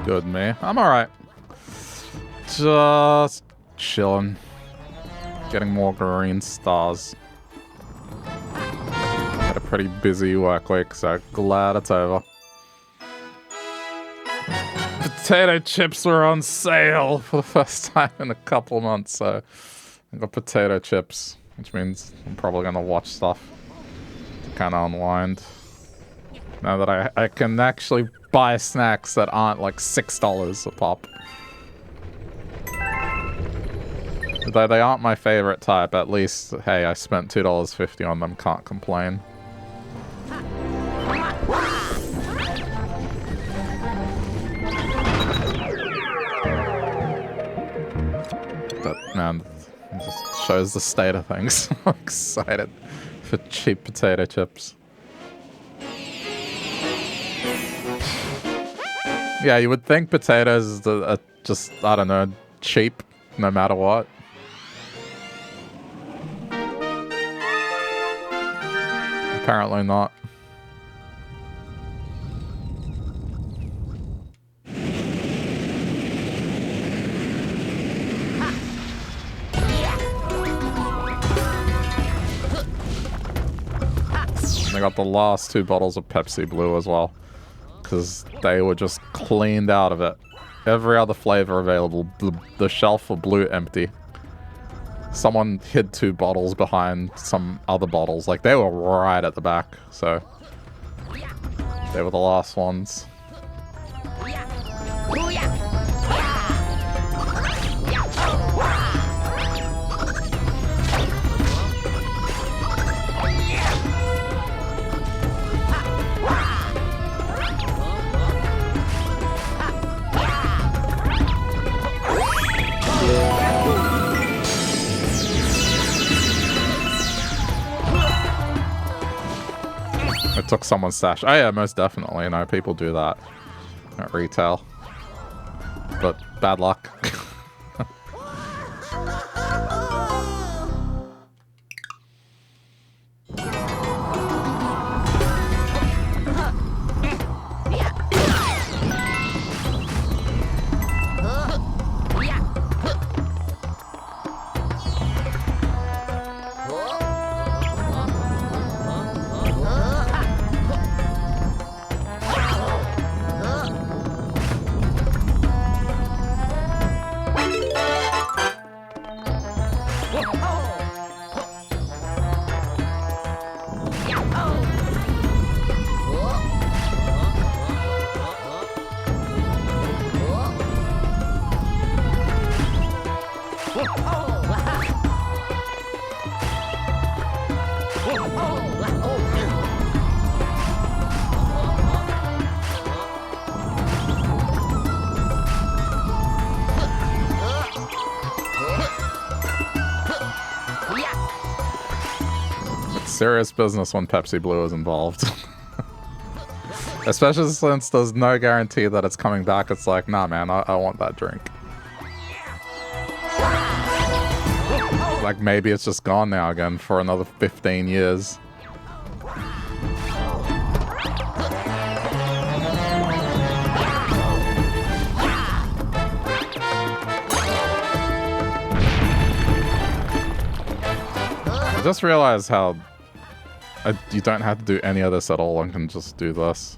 Good me. I'm alright. Just chilling. Getting more green stars. Had a pretty busy work week, so glad it's over. Potato chips were on sale for the first time in a couple months, so I got potato chips, which means I'm probably gonna watch stuff to kind of unwind. Now that I can actually buy snacks that aren't like $6 a pop. Though they aren't my favorite type, at least, hey, I spent $2.50 on them, can't complain. But man, it just shows the state of things. I'm excited for cheap potato chips. Yeah, you would think potatoes are just, I don't know, cheap no matter what. Apparently not. And I got the last 2 bottles of Pepsi Blue as well, because they were just cleaned out of it. Every other flavor available, the shelf for Blue empty. Someone hid 2 bottles behind some other bottles. Like, they were right at the back, so they were the last ones. It took someone's stash. Oh yeah, most definitely. You know, people do that at retail. But bad luck. Serious business when Pepsi Blue is involved. Especially since there's no guarantee that it's coming back. It's like, nah, man, I want that drink. Like, maybe it's just gone now again for another 15 years. I just realized how you don't have to do any of this at all and can just do this.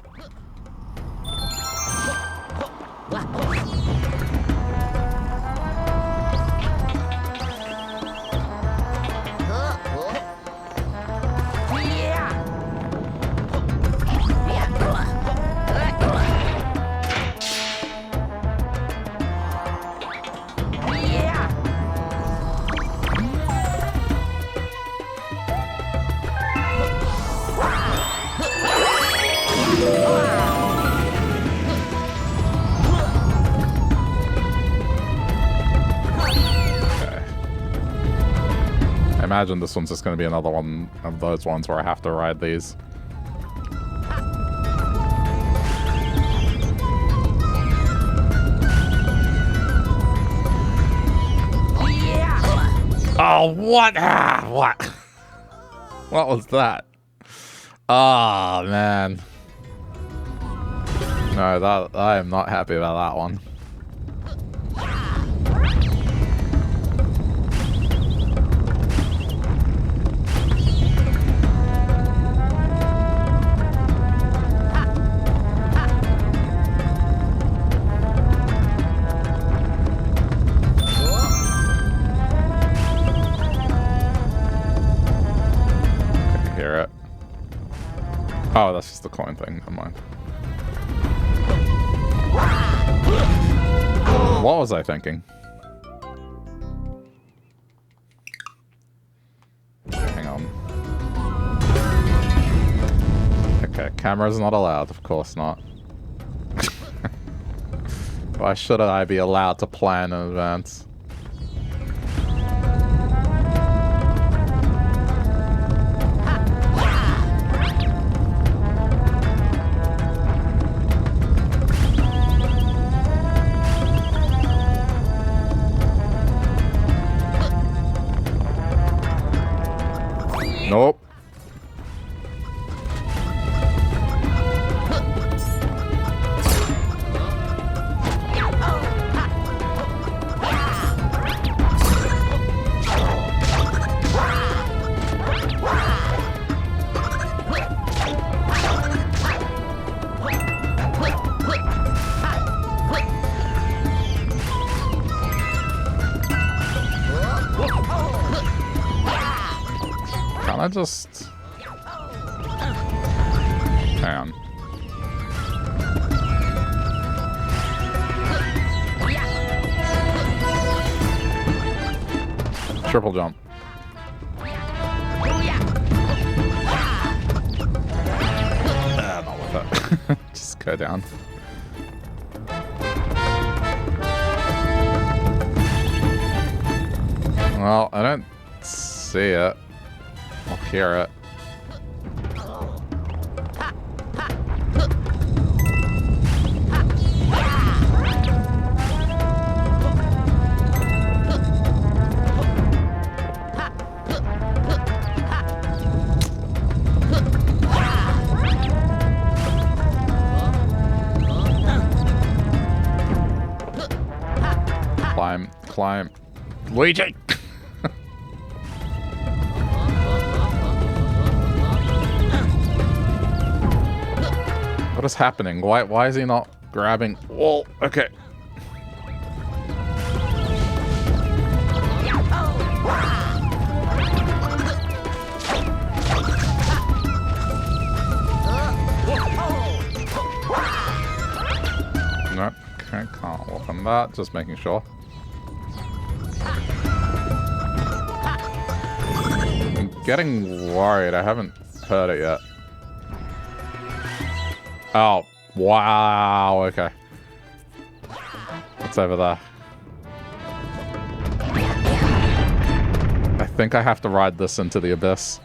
I imagine this one's just going to be another one of those ones where I have to ride these. Oh, what? Ah, what? What was that? Oh, man. No, that I am not happy about that one. Oh, that's just the coin thing. Never mind. What was I thinking? Hang on. Okay, camera's not allowed. Of course not. Why should I be allowed to plan in advance? Nope. I just... Hang on. Triple jump. Not with it. Just go down. Well, I don't see it. I'll hear it. Climb, climb. Luigi! What is happening? Why is he not grabbing? Whoa, okay. Welcome that, just making sure. I'm getting worried, I haven't heard it yet. Oh, wow, okay. What's over there? I think I have to ride this into the abyss.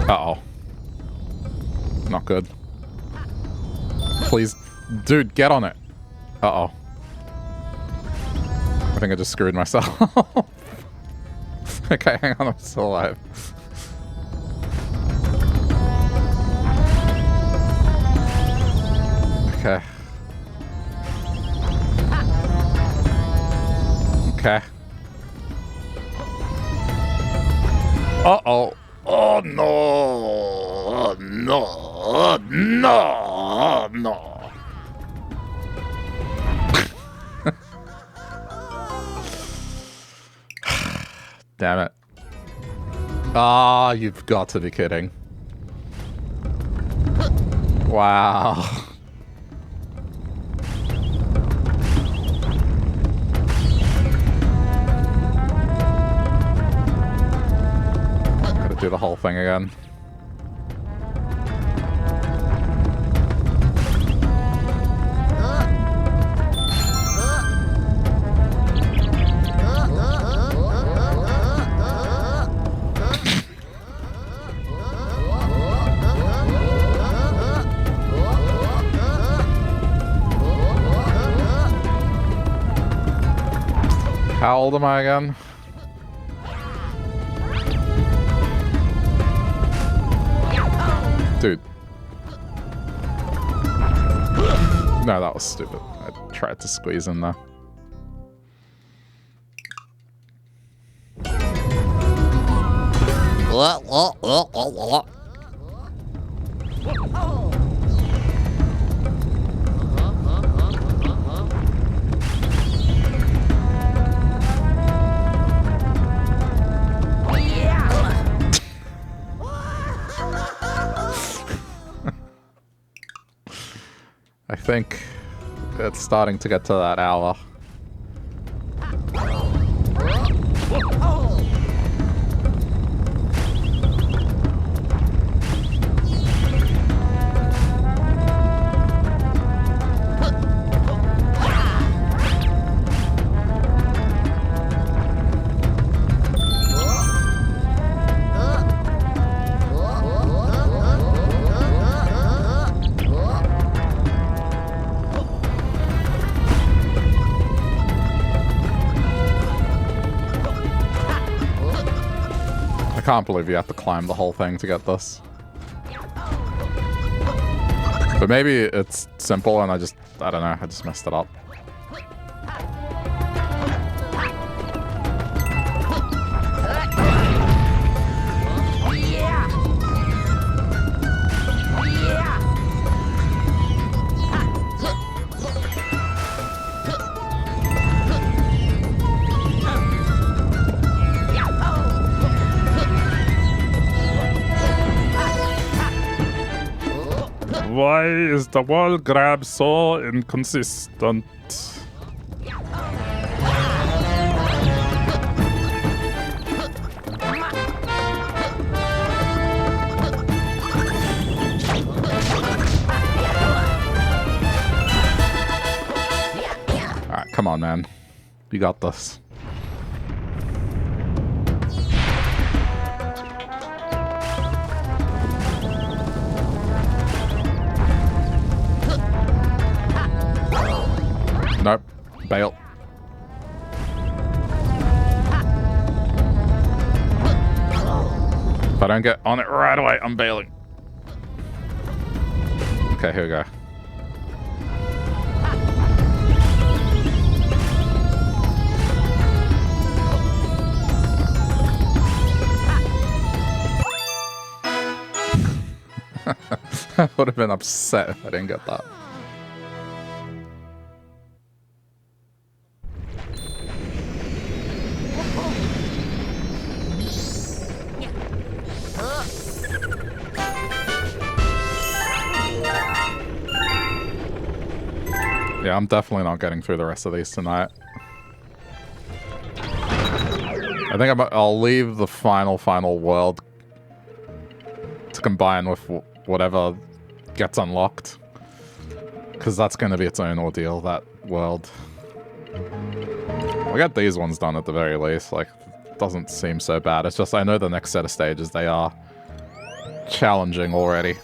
Uh-oh. Not good. Please. Dude, get on it. Uh-oh. I think I just screwed myself. Okay, hang on, I'm still alive. Okay. Okay. Uh-oh. Oh, no. Oh, no. Oh, no. No. Damn it. Ah, you've got to be kidding. Wow. Gotta do the whole thing again. How old am I again? Dude. No, that was stupid. I tried to squeeze in there. I think it's starting to get to that hour. I can't believe you have to climb the whole thing to get this. But maybe it's simple and I don't know, I just messed it up. Why is the wall grab so inconsistent? Alright, come on, man. You got this. Nope. Bail. If I don't get on it right away, I'm bailing. Okay, here we go. I would have been upset if I didn't get that. Yeah, I'm definitely not getting through the rest of these tonight. I think I'll leave the final world to combine with whatever gets unlocked. Because that's going to be its own ordeal, that world. We'll get these ones done at the very least. Like, it doesn't seem so bad. It's just I know the next set of stages, they are challenging already.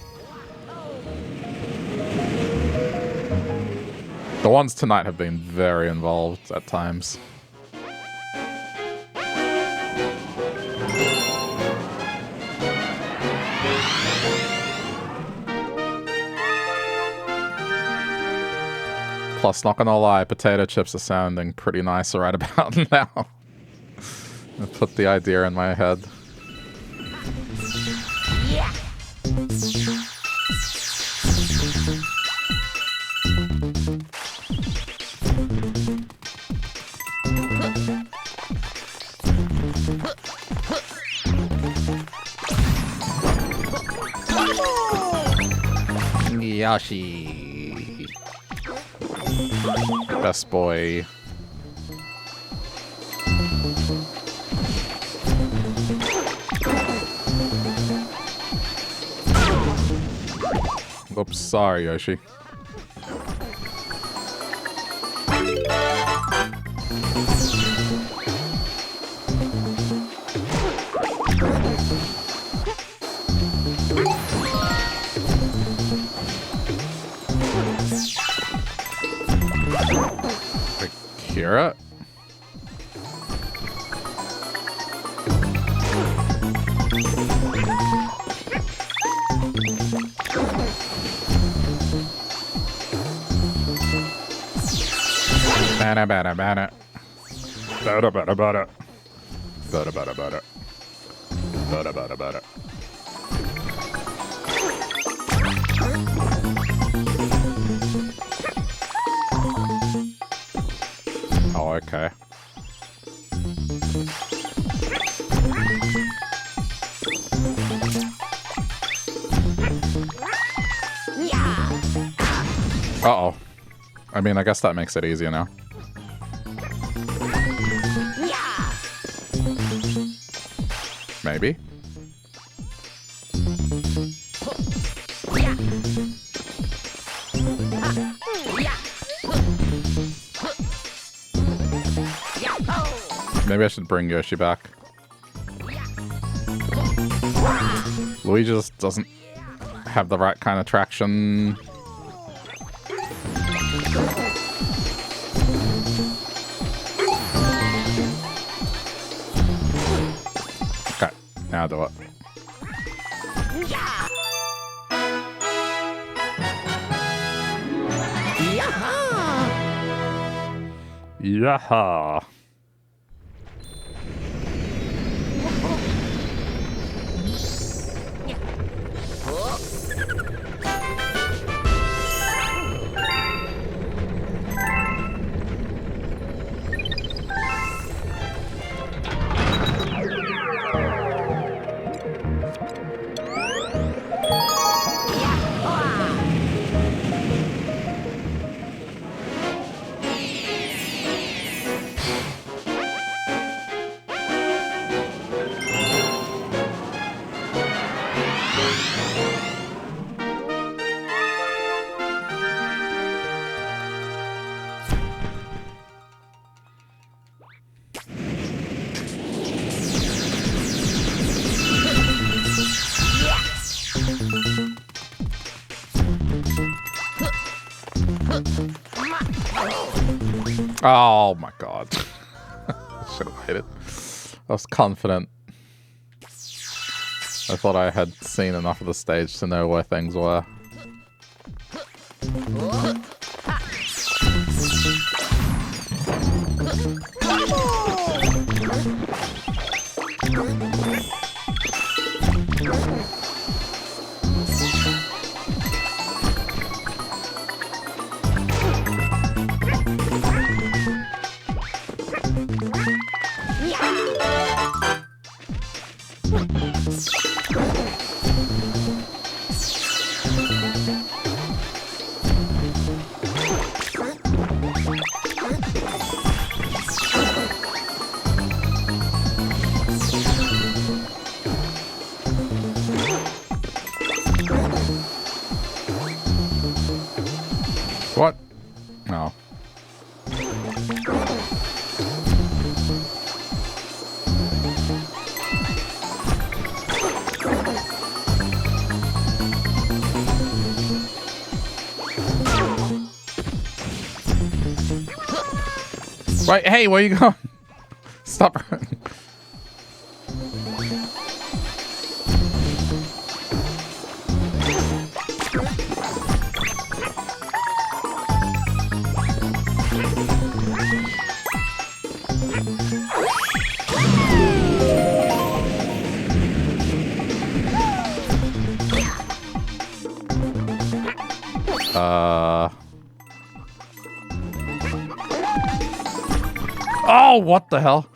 The ones tonight have been very involved at times. Plus, not gonna lie, potato chips are sounding pretty nice right about now. I put the idea in my head. Yeah. Yoshi. Best boy. Oops, sorry, Yoshi. Akira? Bada bada bada. Bada bada bada. Bada bada bada. Bada bada bada. Oh, okay. Uh-oh. I mean, I guess that makes it easier now. Maybe. Maybe I should bring Yoshi back. Luigi just doesn't have the right kind of traction. Okay, now do it. Yaha! Oh my god. I should have hit it. I was confident. I thought I had seen enough of the stage to know where things were. No. Wait, hey, where you going? Stop. Oh, what the hell?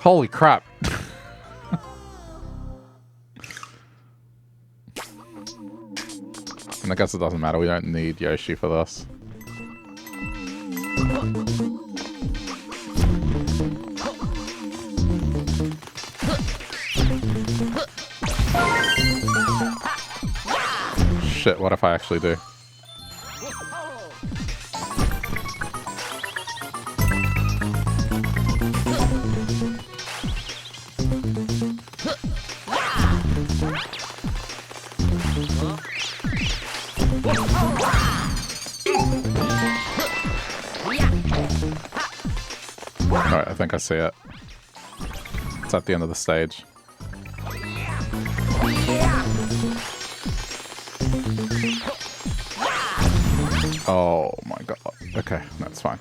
Holy crap. And I guess it doesn't matter. We don't need Yoshi for this. Shit, what if I actually do? Alright, I think I see it. It's at the end of the stage. Oh my god. Okay, that's fine.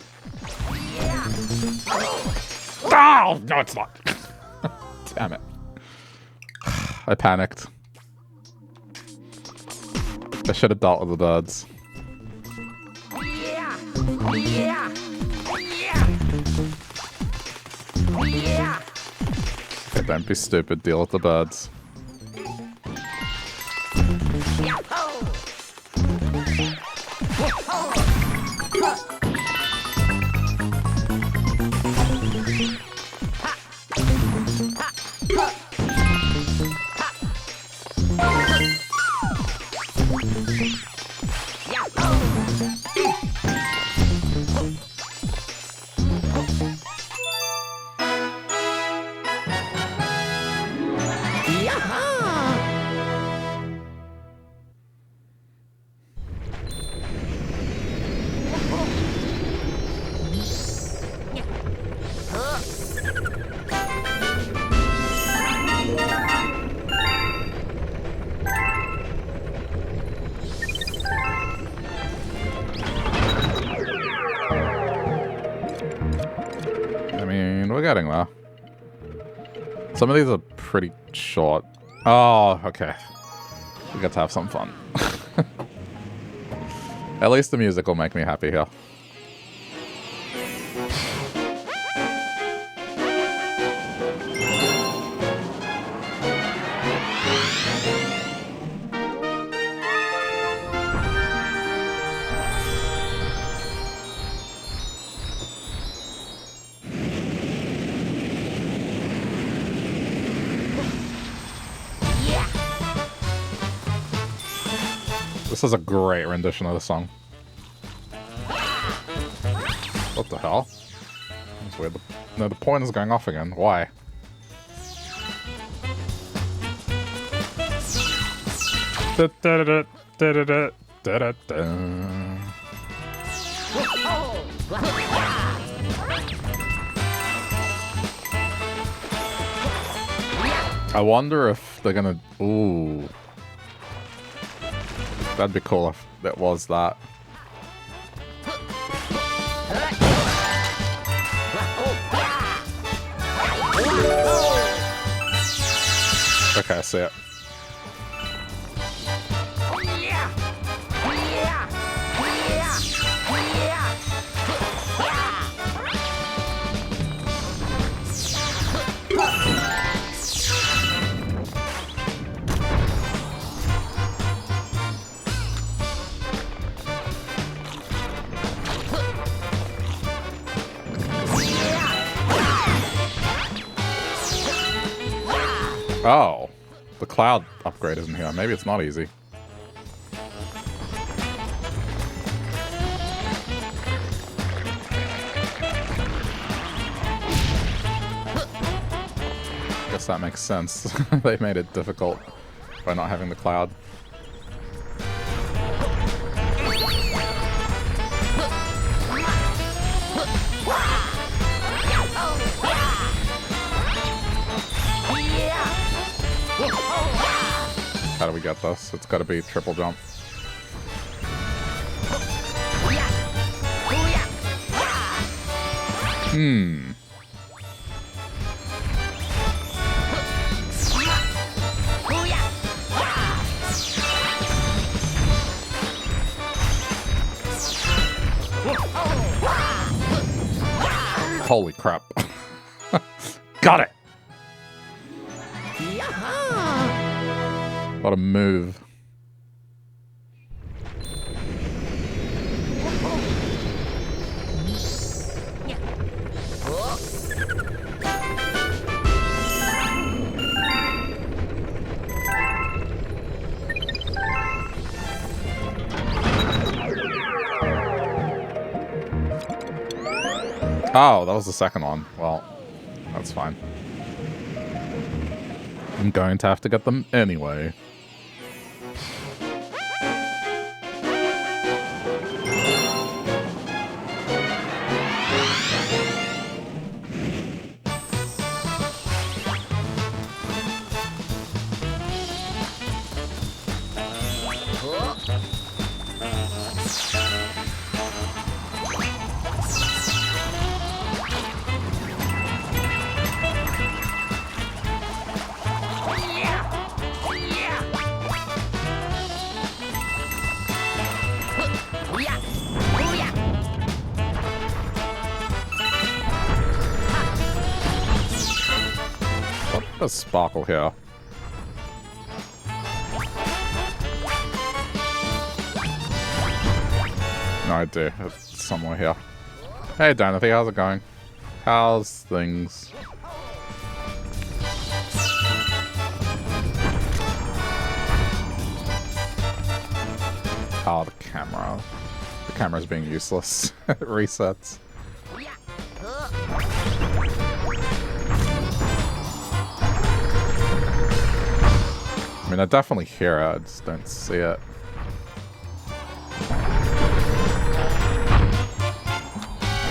Oh, no, it's not. Damn it. I panicked. I should have dealt with the birds. Okay, don't be stupid. Deal with the birds. Getting there. Some of these are pretty short. Oh, okay. We get to have some fun. At least the music will make me happy here. This is a great rendition of the song. What the hell? That's weird. No, the point is going off again. Why? I wonder if they're gonna... Ooh. That'd be cool if it was that. Okay, I see it. Oh, the cloud upgrade isn't here. Maybe it's not easy. guess that makes sense. They made it difficult by not having the cloud. How do we get this? It's got to be triple jump. Holy crap. Got it! What a move. Oh, that was the second one. Well, that's fine. I'm going to have to get them anyway. A sparkle here. No idea. It's somewhere here. Hey, Danathy, how's it going? How's things? Oh, the camera. The camera's being useless. It resets. I mean, I definitely hear it, I just don't see it.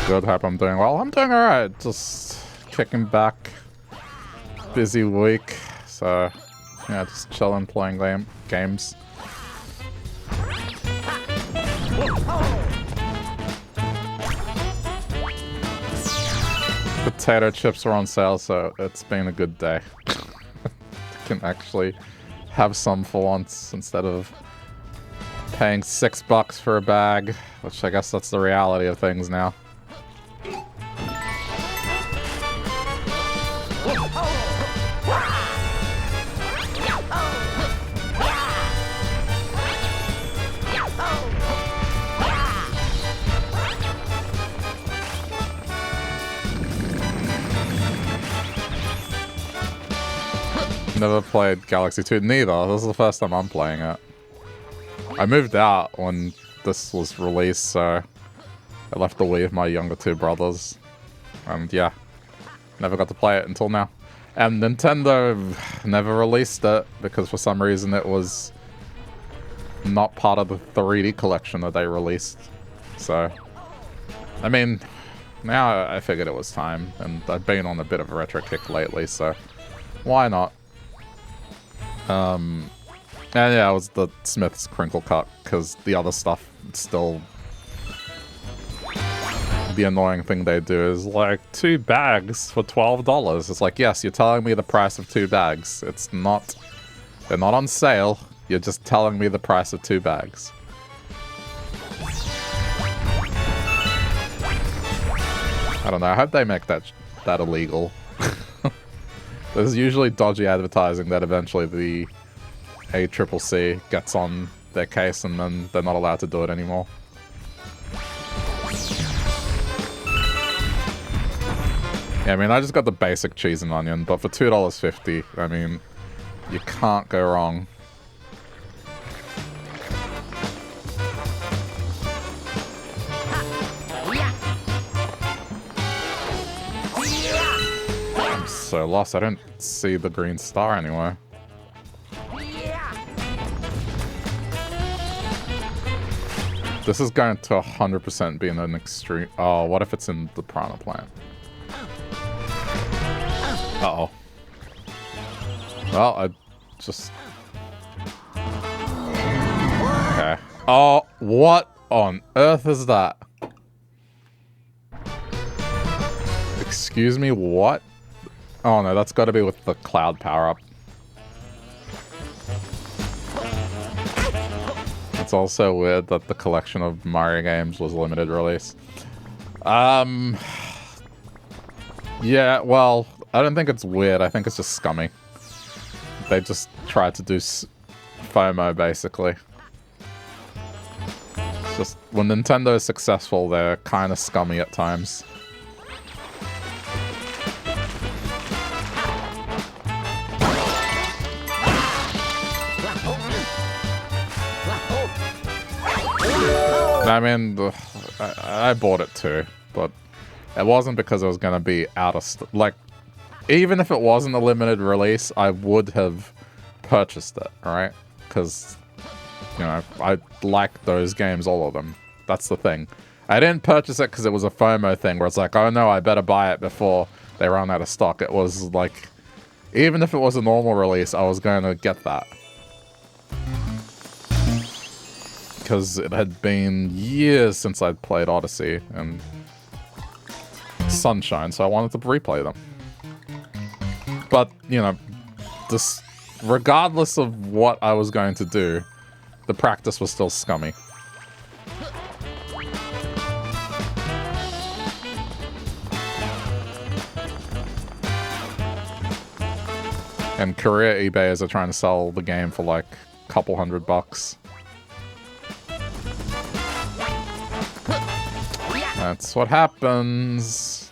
Good, hope I'm doing well. I'm doing alright, just kicking back. Busy week, so yeah, just chilling, playing games. Potato chips are on sale, so it's been a good day. Can actually have some for once instead of paying $6 for a bag, which I guess that's the reality of things now. Never played Galaxy 2, neither. This is the first time I'm playing it. I moved out when this was released, so I left the Wii with my younger two brothers. And yeah, never got to play it until now. And Nintendo never released it because for some reason it was not part of the 3D collection that they released. So, I mean, now I figured it was time, and I've been on a bit of a retro kick lately, so why not? And yeah, it was the Smith's crinkle cut, because the other stuff still... The annoying thing they do is like, 2 bags for $12. It's like, yes, you're telling me the price of 2 bags. It's not... They're not on sale. You're just telling me the price of 2 bags. I don't know, I hope they make that illegal. There's usually dodgy advertising that eventually the ACCC gets on their case and then they're not allowed to do it anymore. Yeah, I mean, I just got the basic cheese and onion, but for $2.50, I mean, you can't go wrong. so lost. I don't see the green star anywhere. This is going to 100% be in an extreme... Oh, what if it's in the piranha plant? Uh-oh. Well, I just... Okay. Oh, what on earth is that? Excuse me, what? Oh no, that's got to be with the cloud power-up. It's also weird that the collection of Mario games was limited release. Yeah, well, I don't think it's weird. I think it's just scummy. They just tried to do FOMO, basically. It's just, when Nintendo is successful, they're kind of scummy at times. I mean, I bought it too, but it wasn't because it was going to be out of... Like, even if it wasn't a limited release, I would have purchased it, alright? Because, you know, I like those games, all of them. That's the thing. I didn't purchase it because it was a FOMO thing where it's like, oh no, I better buy it before they run out of stock. It was like, even if it was a normal release, I was going to get that. Because it had been years since I'd played Odyssey and Sunshine, so I wanted to replay them. But, you know, this, regardless of what I was going to do, the practice was still scummy. And Korea eBayers are trying to sell the game for like a couple $100. That's what happens.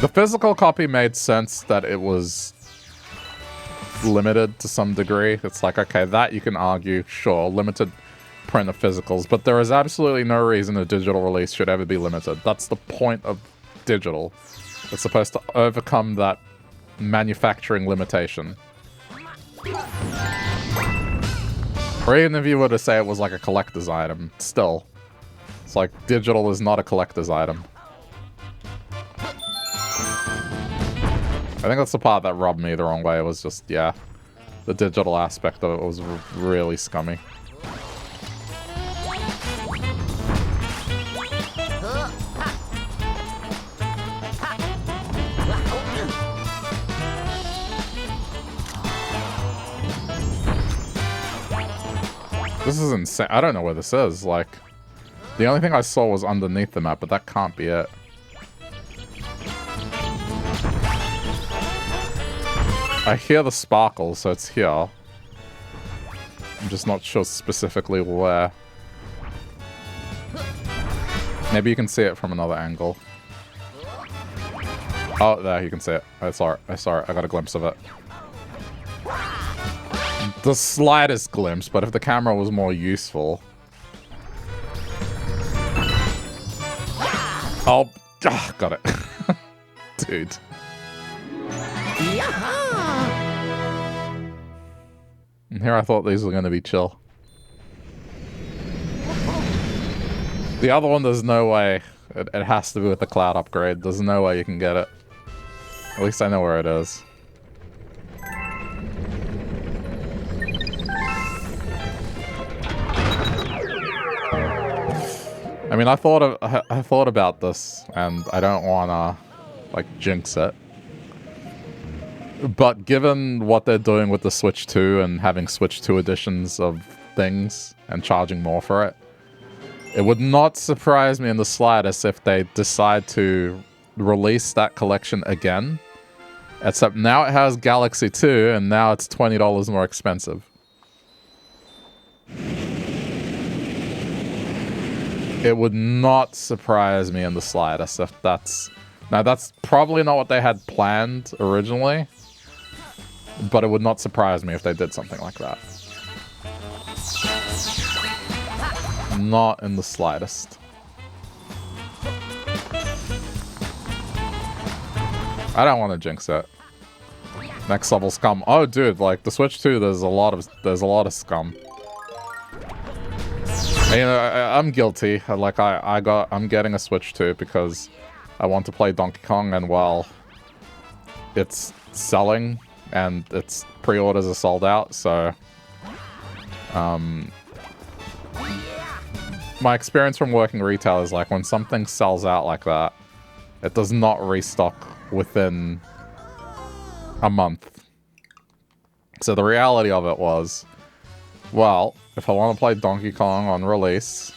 The physical copy made sense that it was limited to some degree. It's like, okay, that you can argue, sure, limited print of physicals, but there is absolutely no reason a digital release should ever be limited. That's the point of digital. It's supposed to overcome that manufacturing limitation. Or even if you were to say it was like a collector's item, still. It's like, digital is not a collector's item. I think that's the part that rubbed me the wrong way. It was just, yeah, the digital aspect of it was really scummy. This is insane. I don't know where this is. Like, the only thing I saw was underneath the map, but that can't be it. I hear the sparkle, so it's here. I'm just not sure specifically where. Maybe you can see it from another angle. Oh, there, you can see it. I saw it. I saw it. I got a glimpse of it. The slightest glimpse, but if the camera was more useful... Oh, got it. Dude. And here I thought these were going to be chill. The other one, there's no way. It has to be with the cloud upgrade. There's no way you can get it. At least I know where it is. I mean, I thought about this, and I don't wanna, like, jinx it. But given what they're doing with the Switch 2 and having Switch 2 editions of things and charging more for it, it would not surprise me in the slightest if they decide to release that collection again. Except now it has Galaxy 2, and now it's $20 more expensive. It would not surprise me in the slightest if that's... Now, that's probably not what they had planned originally, but it would not surprise me if they did something like that. Not in the slightest. I don't want to jinx it. Next level scum. Oh, dude, like the Switch 2, there's a lot of scum. You know, I'm guilty. Like I'm getting a Switch 2 because I want to play Donkey Kong, and well, it's selling and its pre-orders are sold out, so my experience from working retail is like when something sells out like that, it does not restock within a month. So the reality of it was, well, if I want to play Donkey Kong on release,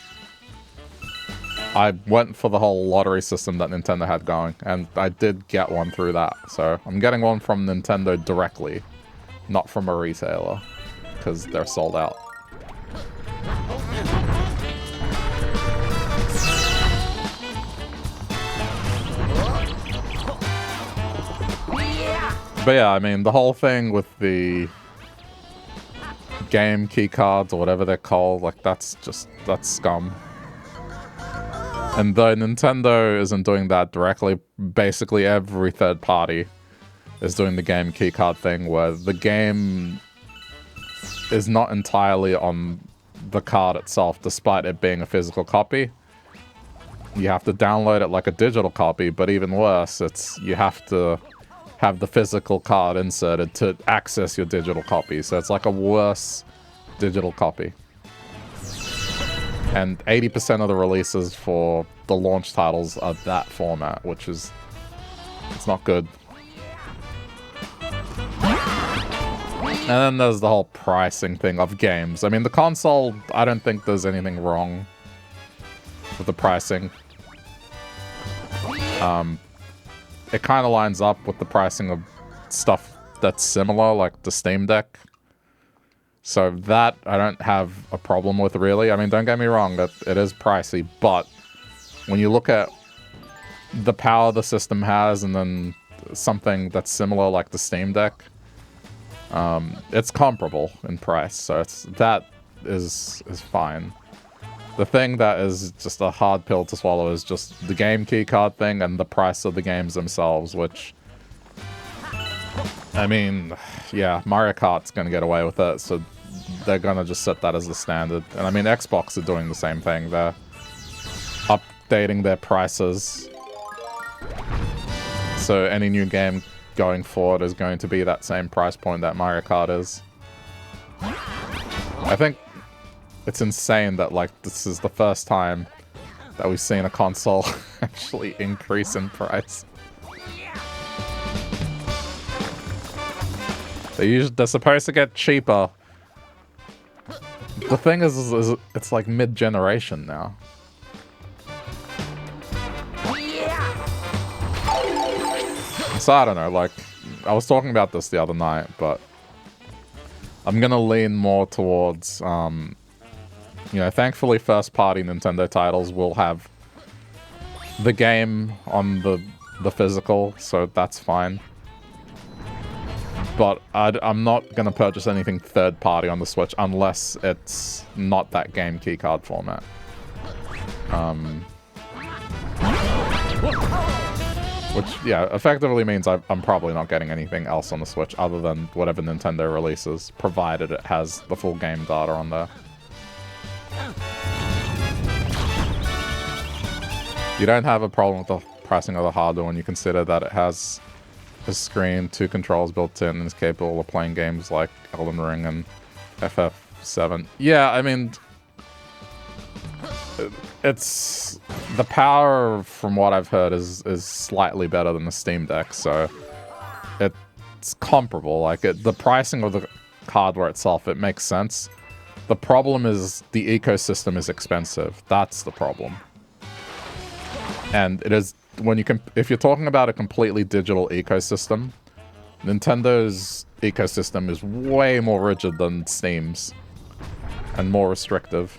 I went for the whole lottery system that Nintendo had going, and I did get one through that. So I'm getting one from Nintendo directly, not from a retailer, because they're sold out. But yeah, I mean, the whole thing with the game key cards or whatever they're called, like that's scum. And though Nintendo isn't doing that directly, basically every third party is doing the game keycard thing where the game is not entirely on the card itself, despite it being a physical copy. You have to download it like a digital copy, but even worse, you have to have the physical card inserted to access your digital copy. So it's like a worse digital copy. And 80% of the releases for the launch titles are that format, which is... it's not good. And then there's the whole pricing thing of games. I mean, the console, I don't think there's anything wrong with the pricing. It kind of lines up with the pricing of stuff that's similar, like the Steam Deck. So that I don't have a problem with, really. I mean, don't get me wrong, that it is pricey, but when you look at the power the system has and then something that's similar like the Steam Deck, it's comparable in price, so that is fine. The thing that is just a hard pill to swallow is just the game keycard thing and the price of the games themselves, which... I mean, yeah, Mario Kart's gonna get away with it, so they're gonna just set that as the standard. And I mean, Xbox are doing the same thing. They're updating their prices. So any new game going forward is going to be that same price point that Mario Kart is. I think it's insane that, like, this is the first time that we've seen a console actually increase in price. They're supposed to get cheaper. The thing is it's like mid-generation now. So I don't know, like, I was talking about this the other night, but I'm gonna lean more towards, you know, thankfully first-party Nintendo titles will have the game on the physical, so that's fine. But I'm not going to purchase anything third-party on the Switch unless it's not that game keycard format. Which, yeah, effectively means I'm probably not getting anything else on the Switch other than whatever Nintendo releases, provided it has the full game data on there. You don't have a problem with the pricing of the hardware when you consider that it has a screen, 2 controls built in, and is capable of playing games like Elden Ring and FF7. Yeah, I mean, it's... the power, from what I've heard, is slightly better than the Steam Deck, so it's comparable. Like, the pricing of the hardware itself, it makes sense. The problem is the ecosystem is expensive. That's the problem. And it is... when you if you're talking about a completely digital ecosystem, Nintendo's ecosystem is way more rigid than Steam's and more restrictive.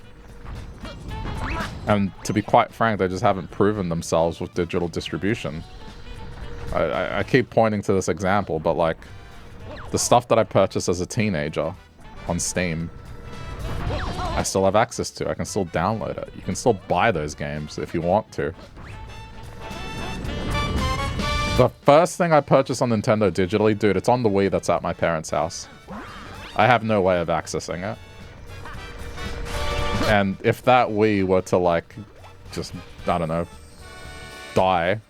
And to be quite frank, they just haven't proven themselves with digital distribution. I keep pointing to this example, but like the stuff that I purchased as a teenager on Steam, I still have access to. I can still download it. You can still buy those games if you want to. The first thing I purchased on Nintendo digitally, dude, it's on the Wii that's at my parents' house. I have no way of accessing it. And if that Wii were to, like, just, I don't know, die,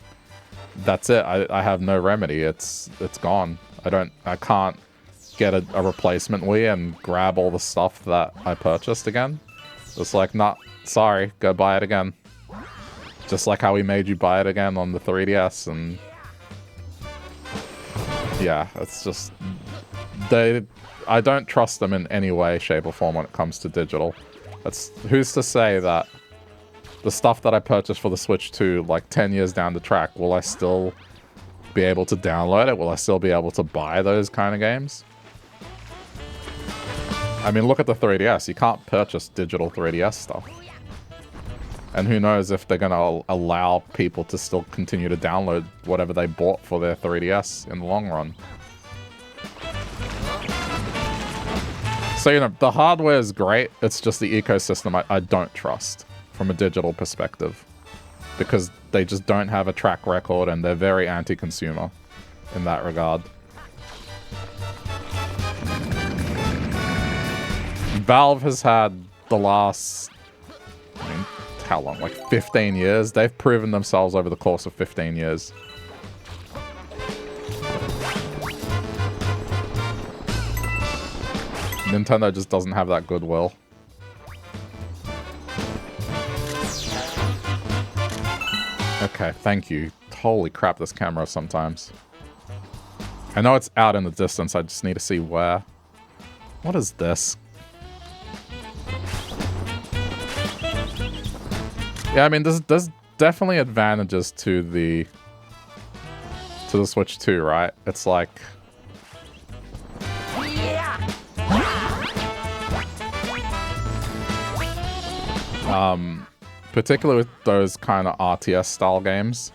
that's it. I have no remedy. It's gone. I can't get a replacement Wii and grab all the stuff that I purchased again. It's like, nah, sorry, go buy it again. Just like how we made you buy it again on the 3DS, and yeah, it's just I don't trust them in any way, shape, or form when it comes to digital. Who's to say that the stuff that I purchased for the Switch 2, like 10 years down the track, will I still be able to download it? Will I still be able to buy those kind of games? I mean, look at the 3DS. You can't purchase digital 3DS stuff. And who knows if they're going to allow people to still continue to download whatever they bought for their 3DS in the long run. So, you know, the hardware is great. It's just the ecosystem I don't trust from a digital perspective. Because they just don't have a track record and they're very anti-consumer in that regard. Valve has had the last, I mean, how long? Like 15 years? They've proven themselves over the course of 15 years. Nintendo just doesn't have that goodwill. Okay, thank you. Holy crap, this camera sometimes. I know it's out in the distance, I just need to see where. What is this? Yeah, I mean, there's definitely advantages to the Switch 2, right? It's like... particularly with those kind of RTS style games.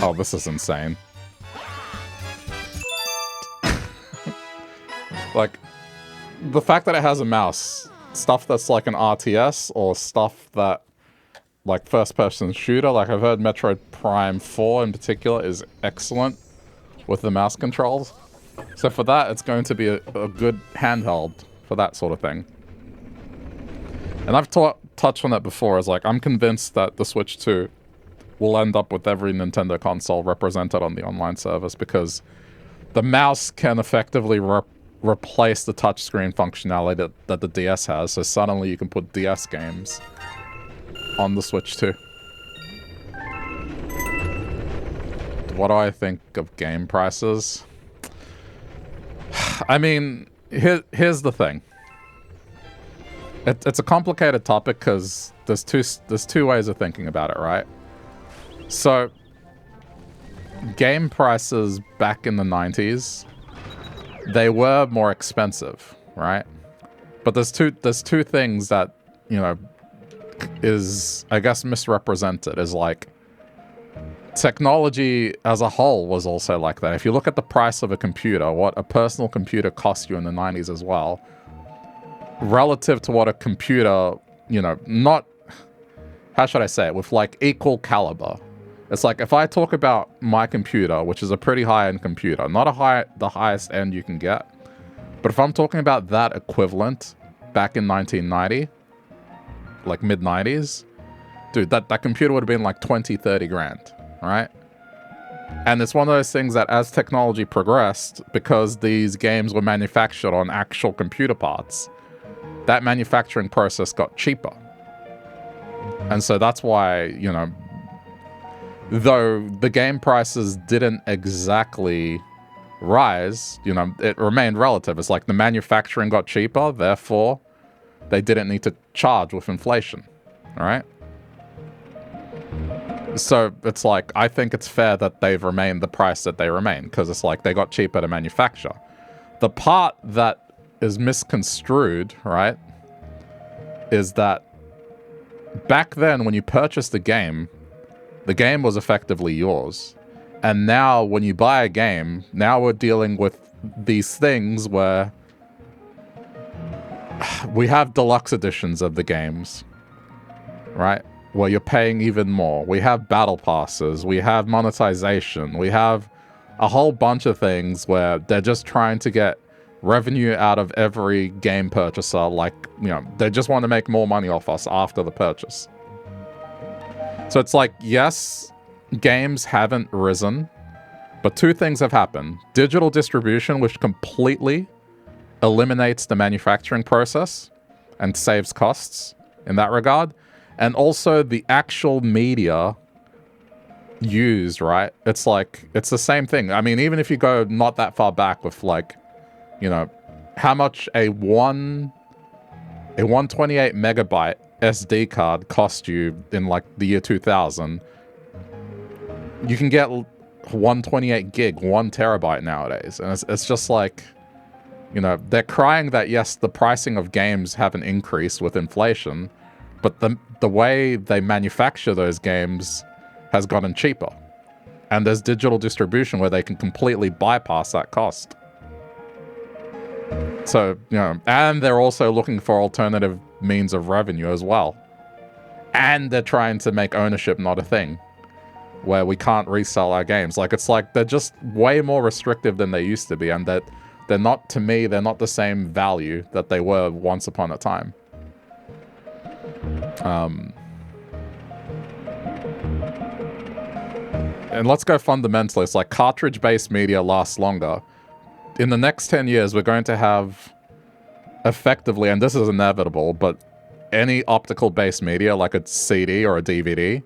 Oh, this is insane. Like, the fact that it has a mouse, stuff that's like an RTS or stuff that, like, first-person shooter, like I've heard Metroid Prime 4 in particular is excellent with the mouse controls. So for that, it's going to be a good handheld for that sort of thing. And I've touched on that before, as like, I'm convinced that the Switch 2 will end up with every Nintendo console represented on the online service, because the mouse can effectively replace the touchscreen functionality that the DS has, so suddenly you can put DS games on the Switch 2. What do I think of game prices? I mean, here's the thing. It's a complicated topic because there's two ways of thinking about it, right? So, game prices back in the 90s, they were more expensive, right? But there's two things that, you know, is, I guess, misrepresented. Is like, technology as a whole was also like that. If you look at the price of a computer, what a personal computer cost you in the 90s as well, relative to what a computer, you know, not, how should I say it, with like equal caliber. It's like, if I talk about my computer, which is a pretty high-end computer, not the highest end you can get, but if I'm talking about that equivalent back in 1990, like mid-90s, dude, that computer would have been like 20, 30 grand, right? And it's one of those things that as technology progressed, because these games were manufactured on actual computer parts, that manufacturing process got cheaper. And so that's why, you know, though the game prices didn't exactly rise, you know, it remained relative. It's like the manufacturing got cheaper, therefore they didn't need to charge with inflation, all right? So it's like, I think it's fair that they've remained the price that they remain, because it's like they got cheaper to manufacture. The part that is misconstrued, right, is that back then when you purchased the game was effectively yours. And now when you buy a game, now we're dealing with these things where we have deluxe editions of the games, right? where you're paying even more. We have battle passes, we have monetization, we have a whole bunch of things where they're just trying to get revenue out of every game purchaser. Like, you know, they just want to make more money off us after the purchase. So it's like, yes, games haven't risen, but two things have happened. Digital distribution, which completely eliminates the manufacturing process and saves costs in that regard. And also the actual media used, right? It's like, it's the same thing. I mean, even if you go not that far back with like, you know, how much a 128 megabyte SD card cost you in like the year 2000, you can get 128 gig, 1 terabyte nowadays. And it's just like, you know, they're crying that, yes, the pricing of games haven't increased with inflation, but the way they manufacture those games has gotten cheaper. And there's digital distribution where they can completely bypass that cost. So, you know, and they're also looking for alternative means of revenue as well. And they're trying to make ownership not a thing, where we can't resell our games. Like, it's like they're just way more restrictive than they used to be, and that they're not, to me, they're not the same value that they were once upon a time. And let's go fundamentally. It's like cartridge-based media lasts longer. In the next 10 years, we're going to have effectively, and this is inevitable, but any optical-based media, like a CD or a DVD,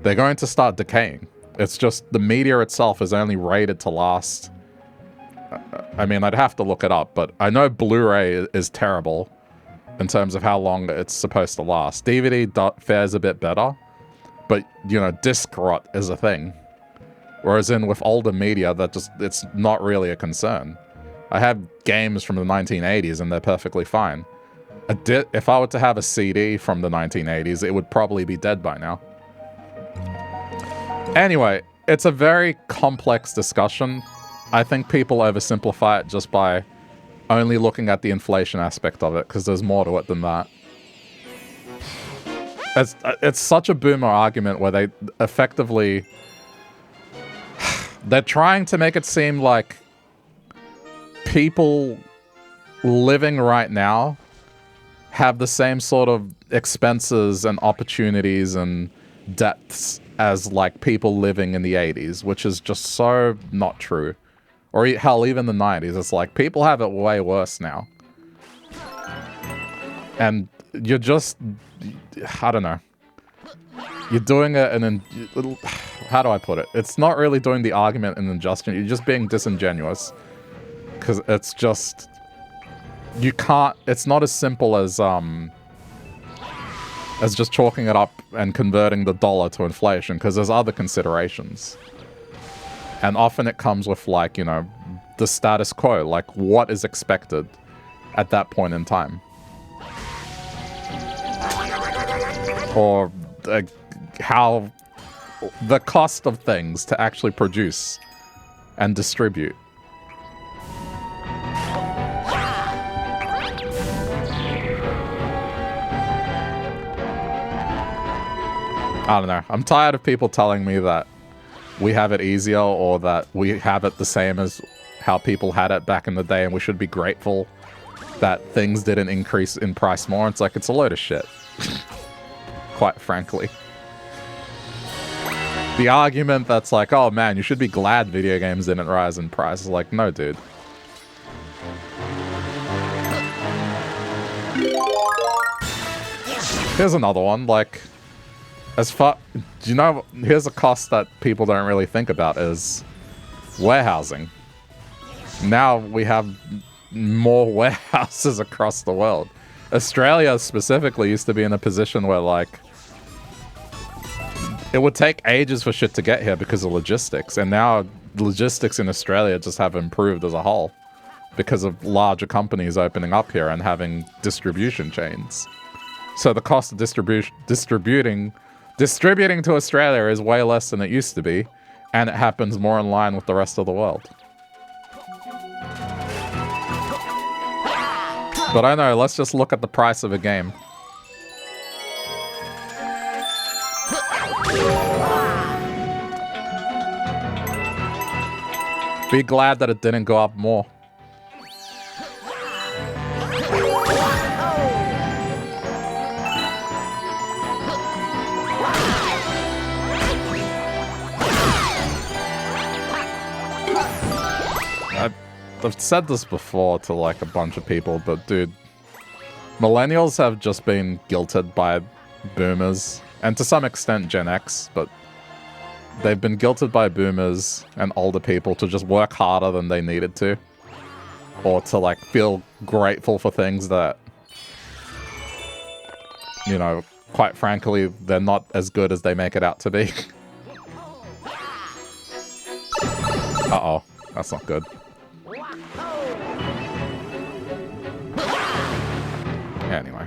they're going to start decaying. It's just the media itself is only rated to last. I mean, I'd have to look it up, but I know Blu-ray is terrible in terms of how long it's supposed to last. DVD fares a bit better, but, you know, disc rot is a thing. Whereas with older media, it's not really a concern. I have games from the 1980s and they're perfectly fine. If I were to have a CD from the 1980s, it would probably be dead by now. Anyway, it's a very complex discussion. I think people oversimplify it just by only looking at the inflation aspect of it, because there's more to it than that. It's such a boomer argument where they effectively... They're trying to make it seem like people living right now have the same sort of expenses and opportunities and depths as like people living in the 80s, which is just so not true. Or hell, even the 90s. It's like people have it way worse now. And you're just, I don't know. You're doing it and then, how do I put it? It's not really doing the argument an injustice. You're just being disingenuous. Because it's just, you can't, it's not as simple as just chalking it up and converting the dollar to inflation, because there's other considerations. And often it comes with, like, you know, the status quo, like what is expected at that point in time. Or how the cost of things to actually produce and distribute. I don't know. I'm tired of people telling me that we have it easier or that we have it the same as how people had it back in the day and we should be grateful that things didn't increase in price more. It's like, it's a load of shit. Quite frankly. The argument that's like, oh man, you should be glad video games didn't rise in price. Is like, no, dude. Here's another one, like, as far, do you know, here's a cost that people don't really think about is warehousing. Now we have more warehouses across the world. Australia specifically used to be in a position where, like, it would take ages for shit to get here because of logistics. And now logistics in Australia just have improved as a whole because of larger companies opening up here and having distribution chains. So the cost of distributing to Australia is way less than it used to be, and it happens more in line with the rest of the world. But I know, let's just look at the price of a game. Be glad that it didn't go up more. I've said this before to like a bunch of people, but dude, millennials have just been guilted by boomers, and to some extent Gen X, but they've been guilted by boomers and older people to just work harder than they needed to. Or to like feel grateful for things that, you know, quite frankly, they're not as good as they make it out to be. Uh-oh, that's not good. Anyway.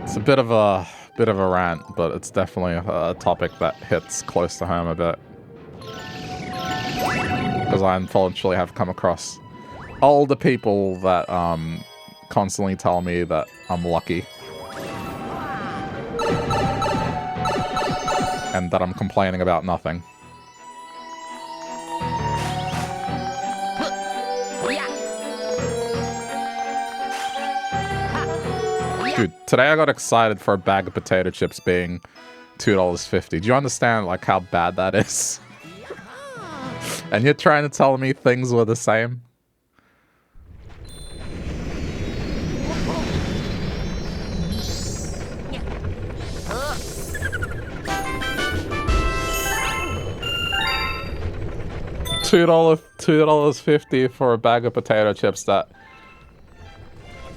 It's a bit of a rant, but it's definitely a topic that hits close to home a bit. Because I unfortunately have come across older people that constantly tell me that I'm lucky. And that I'm complaining about nothing. Dude, today I got excited for a bag of potato chips being $2.50. Do you understand like how bad that is? And you're trying to tell me things were the same? $2.50 for a bag of potato chips that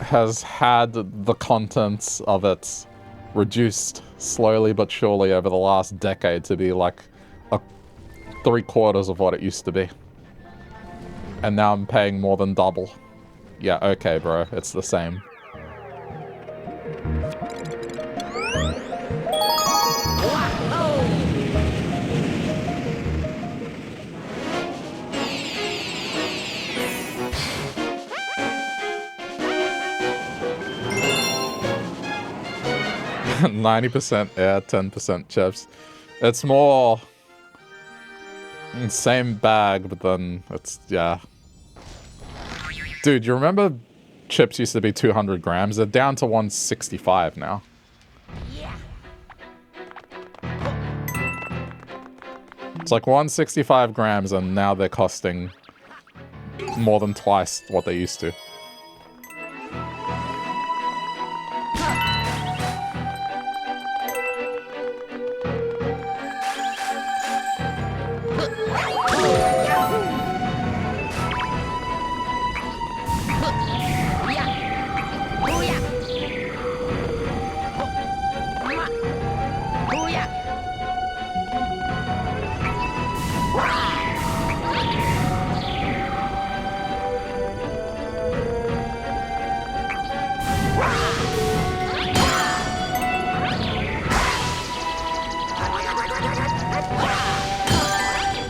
has had the contents of it reduced slowly but surely over the last decade to be like a 3/4 of what it used to be. And now I'm paying more than double. Yeah, okay, bro. It's the same. %, yeah, 10% chips. It's more same bag, but then it's, yeah. Dude, you remember chips used to be 200 grams? They're down to 165 now. It's like 165 grams and now they're costing more than twice what they used to.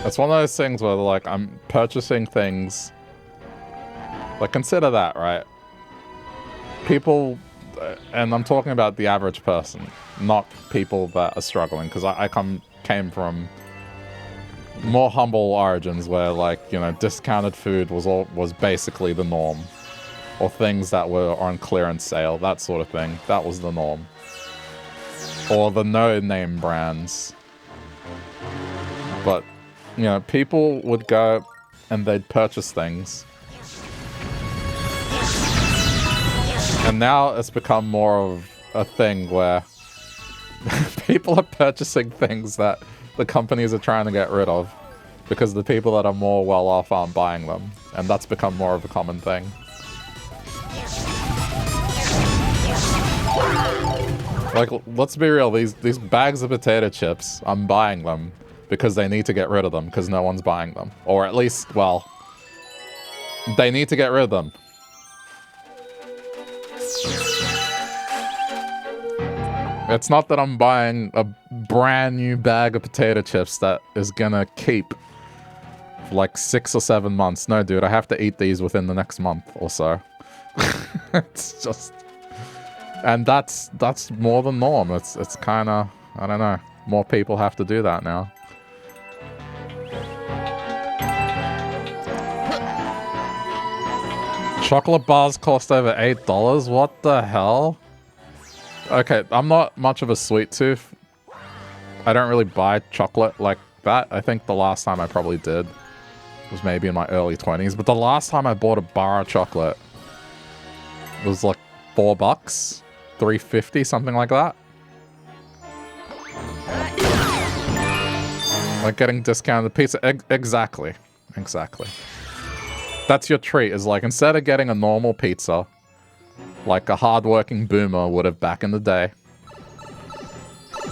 It's one of those things where, like, I'm purchasing things. Like, consider that, right? People, and I'm talking about the average person, not people that are struggling, because I came from more humble origins where, like, you know, discounted food was basically the norm. Or things that were on clearance sale, that sort of thing. That was the norm. Or the no-name brands. But, you know, people would go and they'd purchase things. And now it's become more of a thing where people are purchasing things that the companies are trying to get rid of because the people that are more well off aren't buying them. And that's become more of a common thing. Like, let's be real, these bags of potato chips, I'm buying them because they need to get rid of them because no one's buying them. Or at least, well, they need to get rid of them. It's not that I'm buying a brand new bag of potato chips that is gonna keep for like 6 or 7 months. No, dude, I have to eat these within the next month or so. It's just... And that's more than norm. It's kind of, I don't know. More people have to do that now. Chocolate bars cost over $8? What the hell? Okay, I'm not much of a sweet tooth. I don't really buy chocolate like that. I think the last time I probably did was maybe in my early 20s. But the last time I bought a bar of chocolate was like $4, $3.50, something like that. Like getting discounted pizza. Exactly. That's your treat, is like, instead of getting a normal pizza, like a hardworking boomer would have back in the day,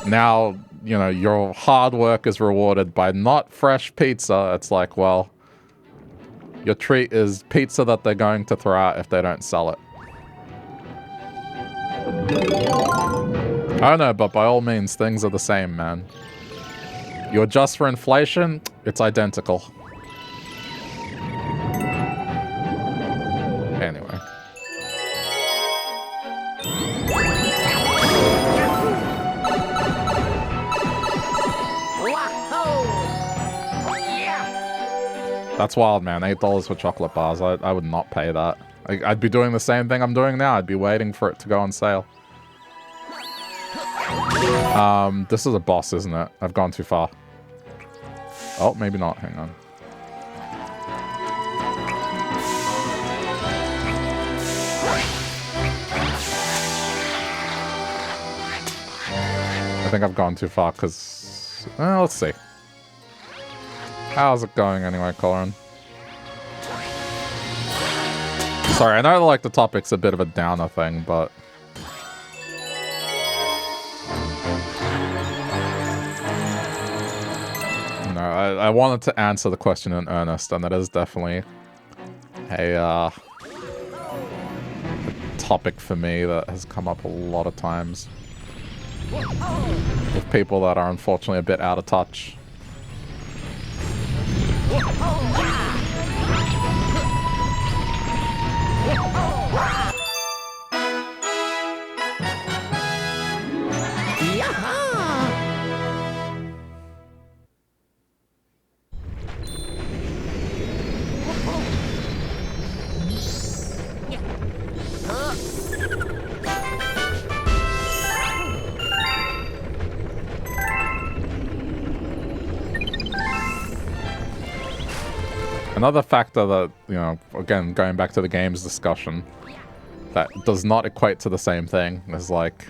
now, you know, your hard work is rewarded by not fresh pizza. It's like, well, your treat is pizza that they're going to throw out if they don't sell it. I don't know, but by all means, things are the same, man. You adjust for inflation, it's identical. Anyway. That's wild, man. $8 for chocolate bars. I would not pay that. I'd be doing the same thing I'm doing now. I'd be waiting for it to go on sale. This is a boss, isn't it? I've gone too far. Oh, maybe not. Hang on. I think I've gone too far because... let's see. How's it going anyway, Colin? Sorry, I know like the topic's a bit of a downer thing, but... No, I wanted to answer the question in earnest, and it is definitely a topic for me that has come up a lot of times. With people that are unfortunately a bit out of touch. Another factor that, you know, again, going back to the games discussion, that does not equate to the same thing is like...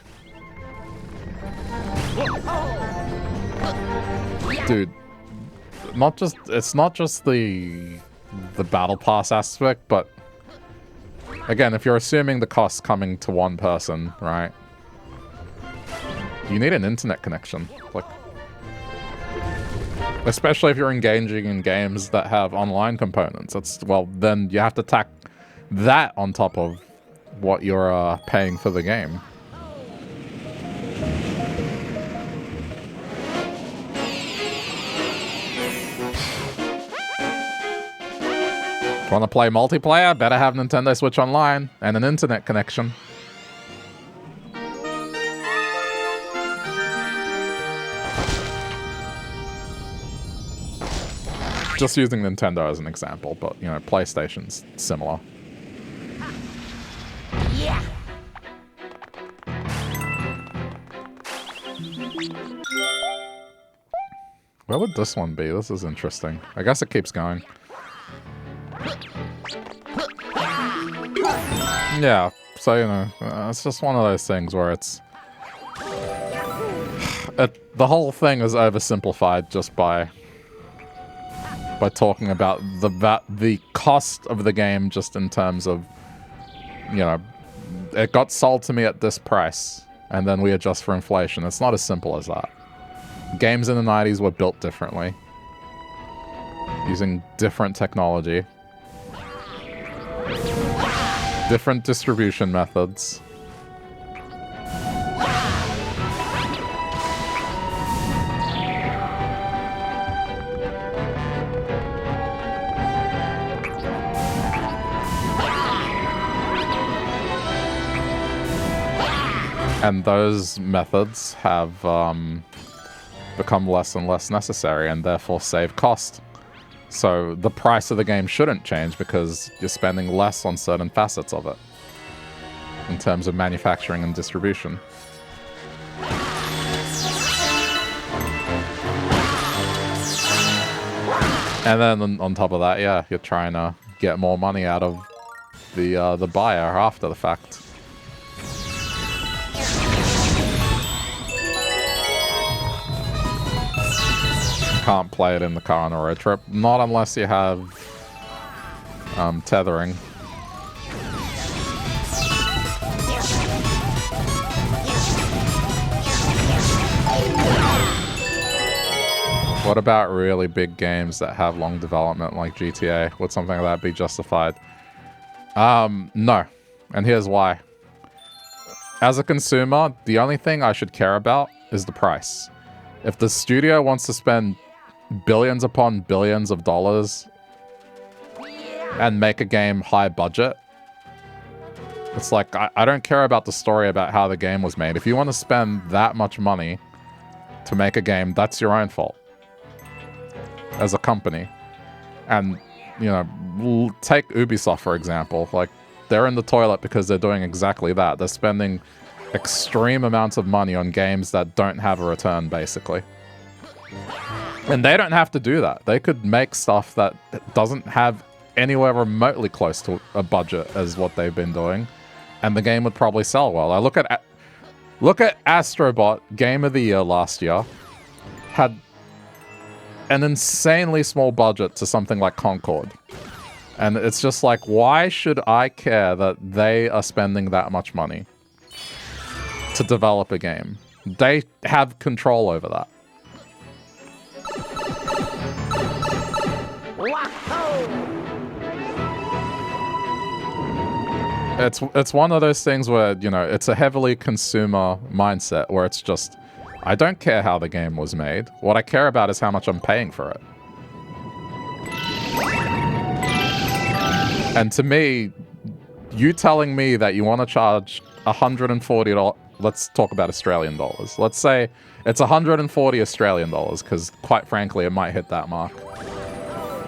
Dude, it's not just the battle pass aspect, but again, if you're assuming the cost coming to one person, right? You need an internet connection. Like, especially if you're engaging in games that have online components. Well, then you have to tack that on top of what you're paying for the game. If you want to play multiplayer, better have Nintendo Switch Online and an internet connection. Just using Nintendo as an example, but, you know, PlayStation's similar. Yeah. Where would this one be? This is interesting. I guess it keeps going. Yeah, so, you know, it's just one of those things where it's... the whole thing is oversimplified just by talking about the cost of the game, just in terms of, you know, it got sold to me at this price, and then we adjust for inflation. It's not as simple as that. Games in the 90s were built differently, using different technology, different distribution methods. And those methods have become less and less necessary and therefore save cost. So the price of the game shouldn't change because you're spending less on certain facets of it in terms of manufacturing and distribution. And then on top of that, yeah, you're trying to get more money out of the buyer after the fact. Can't play it in the car on a road trip, not unless you have tethering. What about really big games that have long development like GTA? Would something like that be justified? No. And here's why. As a consumer, the only thing I should care about is the price. If the studio wants to spend billions upon billions of dollars and make a game high budget, it's like, I don't care about the story about how the game was made. If you want to spend that much money to make a game, that's your own fault as a company. And, you know, take Ubisoft, for example. Like, they're in the toilet because they're doing exactly that. They're spending extreme amounts of money on games that don't have a return, basically. And they don't have to do that. They could make stuff that doesn't have anywhere remotely close to a budget as what they've been doing, and the game would probably sell well. I look at Astrobot, Game of the Year last year, had an insanely small budget to something like Concord. And it's just like, why should I care that they are spending that much money to develop a game? They have control over that. It's one of those things where, you know, it's a heavily consumer mindset where it's just, I don't care how the game was made. What I care about is how much I'm paying for it. And to me, you telling me that you want to charge $140, let's talk about Australian dollars. Let's say it's 140 Australian dollars, because quite frankly, it might hit that mark.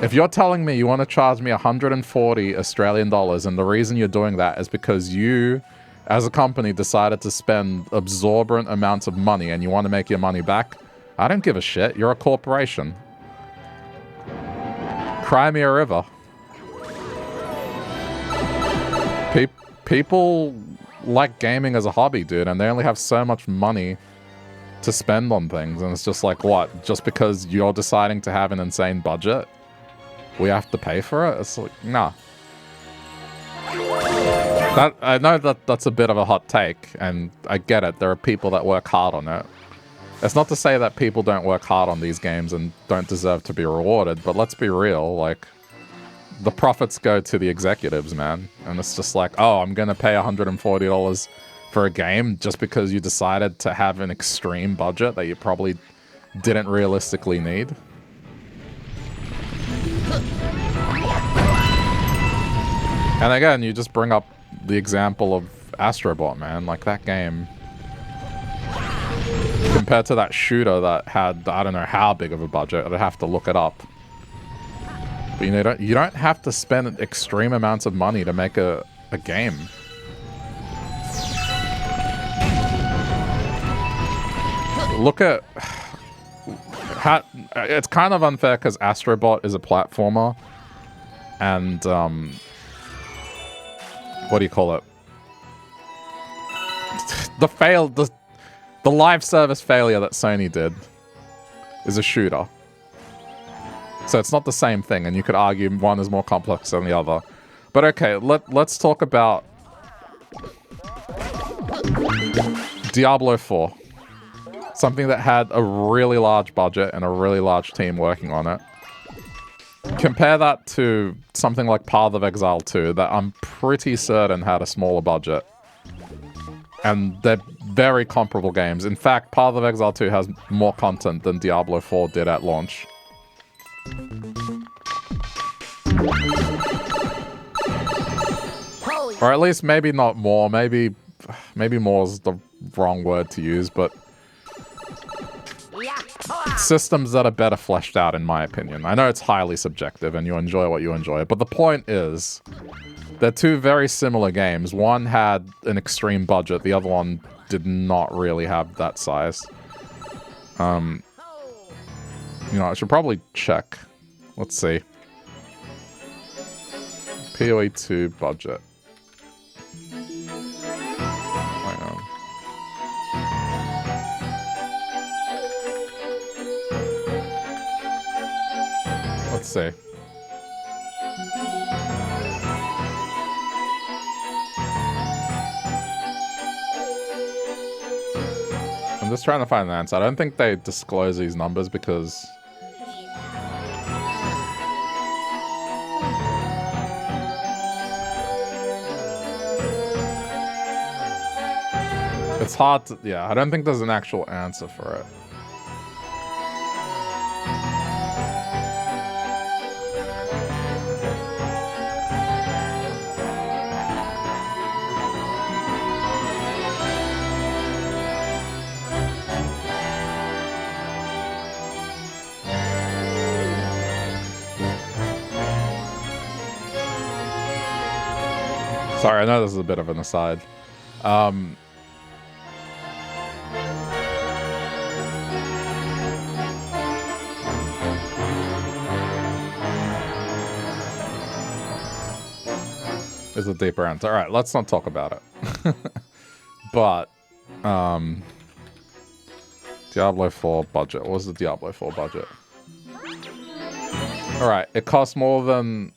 If you're telling me you want to charge me 140 Australian dollars, and the reason you're doing that is because you, as a company, decided to spend absorbent amounts of money and you want to make your money back, I don't give a shit. You're a corporation. Cry me a river. People like gaming as a hobby, dude, and they only have so much money to spend on things, and it's just like, what? Just because you're deciding to have an insane budget, we have to pay for it? It's like, nah. I know that that's a bit of a hot take, and I get it. There are people that work hard on it. It's not to say that people don't work hard on these games and don't deserve to be rewarded, but let's be real, like, the profits go to the executives, man. And it's just like, oh, I'm going to pay $140 for a game just because you decided to have an extreme budget that you probably didn't realistically need. And again, you just bring up the example of Astrobot, man. Like, that game, compared to that shooter that had, I don't know how big of a budget, I'd have to look it up. But you don't have to spend extreme amounts of money to make a game. Look at how, it's kind of unfair because Astrobot is a platformer, and what do you call it? The live service failure that Sony did is a shooter. So it's not the same thing, and you could argue one is more complex than the other. But okay, let's talk about Diablo 4. Something that had a really large budget and a really large team working on it. Compare that to something like Path of Exile 2 that I'm pretty certain had a smaller budget. And they're very comparable games. In fact, Path of Exile 2 has more content than Diablo 4 did at launch. Or at least maybe not more, maybe more is the wrong word to use, but Yeah. systems that are better fleshed out, in my opinion. I know it's highly subjective and you enjoy what you enjoy, but the point is, they're two very similar games. One had an extreme budget, the other one did not really have that size. You know, I should probably check. Let's see. PoE 2 budget. Hang on. Let's see. I'm just trying to find an answer. I don't think they disclose these numbers because it's hard to, yeah, I don't think there's an actual answer for it. Sorry, I know this is a bit of an aside. There's a deeper answer. Alright, let's not talk about it. But, Diablo 4 budget. What was the Diablo 4 budget? Alright, it costs more than...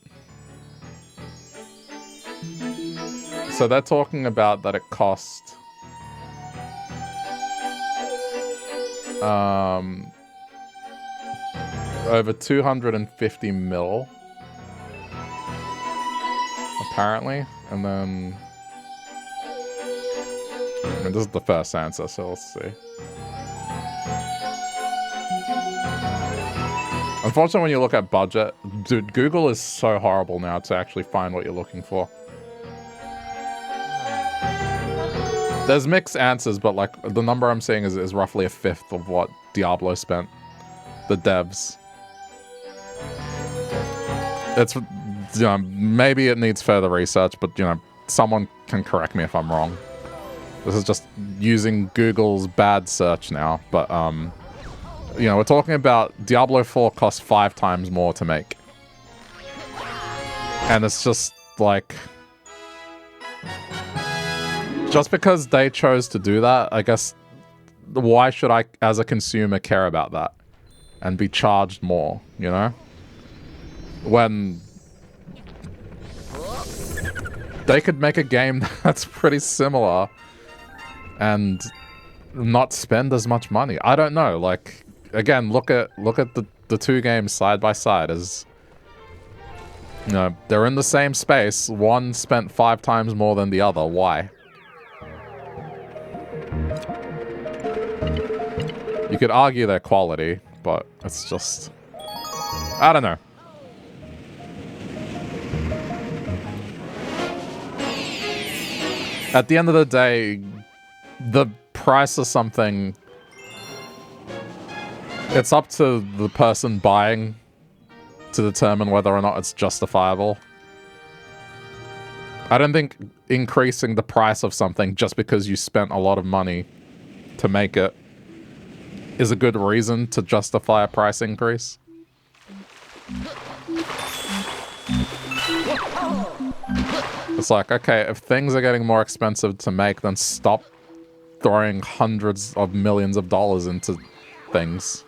So they're talking about that it cost... over 250 mil. Apparently. And then... I mean, this is the first answer, so let's see. Unfortunately, when you look at budget... Dude, Google is so horrible now to actually find what you're looking for. There's mixed answers, but like the number I'm seeing is roughly a fifth of what Diablo spent. The devs. It's, you know, maybe it needs further research, but you know, someone can correct me if I'm wrong. This is just using Google's bad search now, but you know, we're talking about Diablo 4 costs 5 times more to make. And it's just like... Just because they chose to do that, I guess, why should I, as a consumer, care about that? And be charged more, you know? When... They could make a game that's pretty similar and not spend as much money. I don't know, like, again, look at the two games side by side as... You know, they're in the same space. One spent 5 times more than the other. Why? You could argue their quality, but it's just... I don't know. At the end of the day, the price of something... It's up to the person buying to determine whether or not it's justifiable. I don't think increasing the price of something just because you spent a lot of money to make it is a good reason to justify a price increase. It's like, okay, if things are getting more expensive to make, then stop throwing hundreds of millions of dollars into things.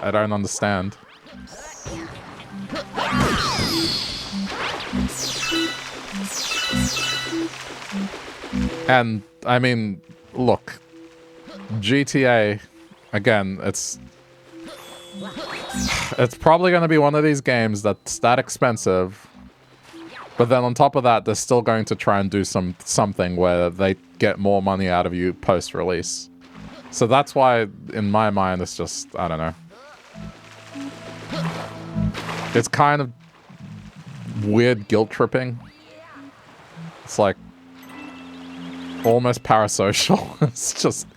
I don't understand. And, I mean, look, GTA, again, it's probably going to be one of these games that's that expensive, but then on top of that, they're still going to try and do something where they get more money out of you post-release. So that's why, in my mind, it's just, I don't know. It's kind of weird guilt tripping. It's like, almost parasocial. It's just,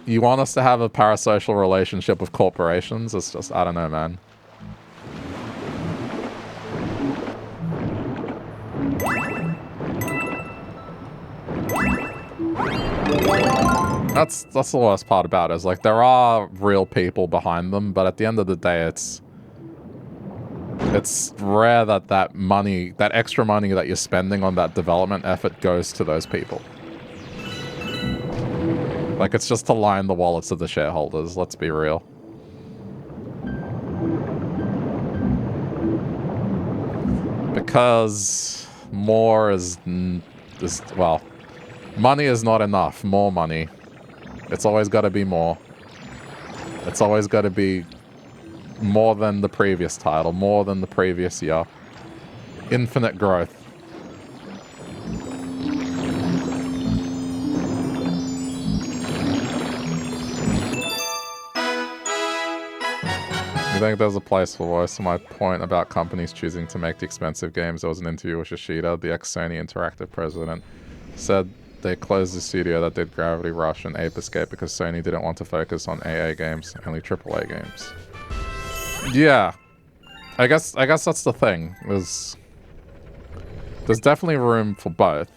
you want us to have a parasocial relationship with corporations? It's just, I don't know, man. That's the worst part about it, is like there are real people behind them, but at the end of the day, it's rare that that money, that extra money that you're spending on that development effort goes to those people. Like, it's just to line the wallets of the shareholders, let's be real. Because more is well, money is not enough. More money. It's always got to be more. It's always got to be more than the previous title, more than the previous year. Infinite growth. You think there's a place for voice? My point about companies choosing to make the expensive games. There was an interview with Yoshida, the ex-Sony Interactive president, said they closed the studio that did Gravity Rush and Ape Escape because Sony didn't want to focus on AA games, only AAA games. Yeah, I guess that's the thing. There's definitely room for both.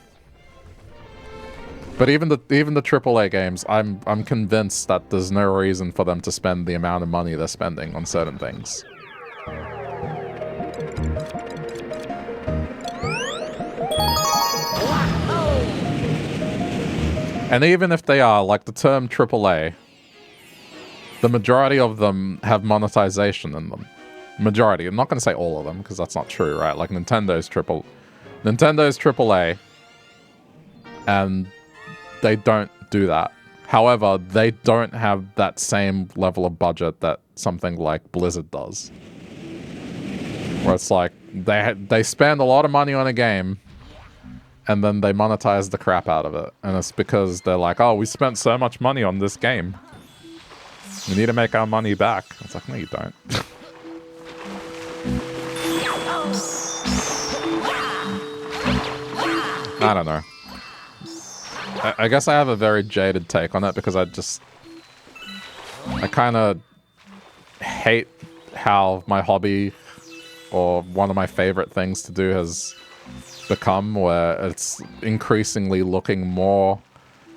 But even the AAA games, I'm convinced that there's no reason for them to spend the amount of money they're spending on certain things. And even if they are, like the term AAA, the majority of them have monetization in them. Majority. I'm not going to say all of them, because that's not true, right? Like Nintendo's AAA, and they don't do that. However, they don't have that same level of budget that something like Blizzard does. Where it's like, they spend a lot of money on a game, and then they monetize the crap out of it. And it's because they're like, oh, we spent so much money on this game. We need to make our money back. It's like, no, you don't. I don't know. I guess I have a very jaded take on it because I kind of hate how my hobby, or one of my favorite things to do, has become, where it's increasingly looking more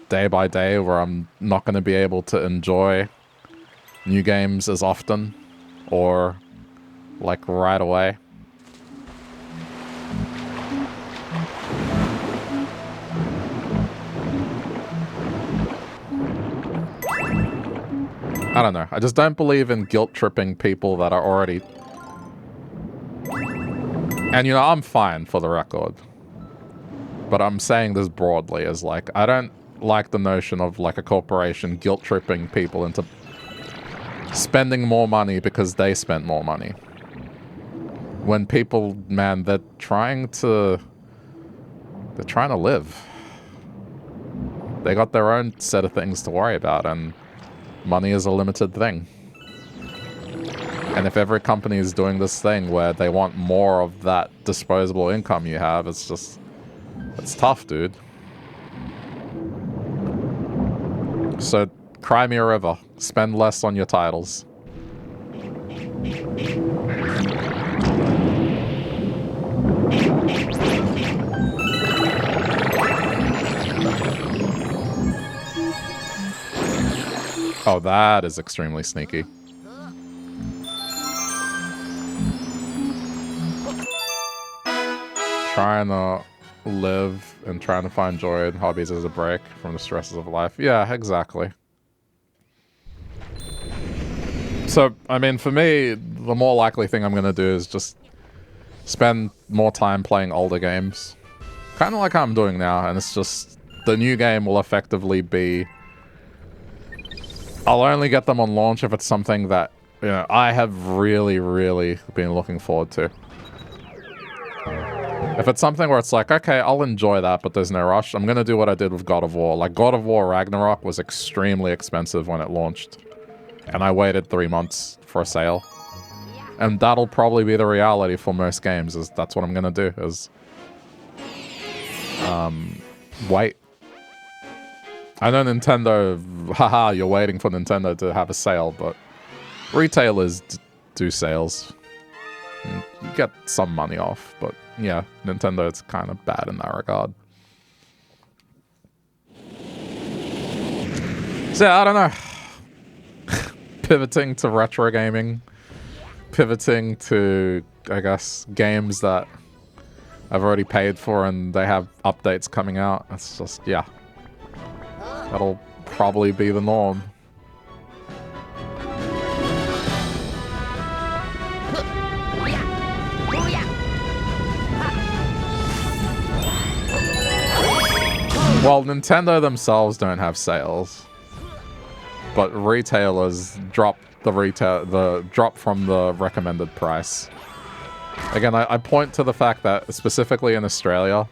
day by day where I'm not going to be able to enjoy new games as often, or like right away. I don't know. I just don't believe in guilt-tripping people that are already... And, you know, I'm fine, for the record. But I'm saying this broadly, as like, I don't like the notion of like a corporation guilt-tripping people into spending more money because they spent more money. When people, man, they're trying to live. They got their own set of things to worry about, and money is a limited thing. And if every company is doing this thing where they want more of that disposable income you have, it's just, it's tough, dude. So, cry me a river. Spend less on your titles. Oh, that is extremely sneaky. Trying to live and trying to find joy in hobbies as a break from the stresses of life. Yeah, exactly. So, I mean, for me, the more likely thing I'm going to do is just spend more time playing older games. Kind of like how I'm doing now, and it's just, the new game will effectively be... I'll only get them on launch if it's something that, you know, I have really, really been looking forward to. If it's something where it's like, okay, I'll enjoy that, but there's no rush, I'm going to do what I did with God of War. Like, God of War Ragnarok was extremely expensive when it launched. And I waited 3 months for a sale. And that'll probably be the reality for most games, is that's what I'm going to do, is... wait. I know Nintendo, haha, you're waiting for Nintendo to have a sale, but retailers do sales. And you get some money off, but yeah, Nintendo's kind of bad in that regard. So, yeah, I don't know. Pivoting to retro gaming. Pivoting to, I guess, games that I've already paid for and they have updates coming out. It's just, yeah. That'll probably be the norm. Well, Nintendo themselves don't have sales, but retailers drop the drop from the recommended price. Again, I point to the fact that specifically in Australia,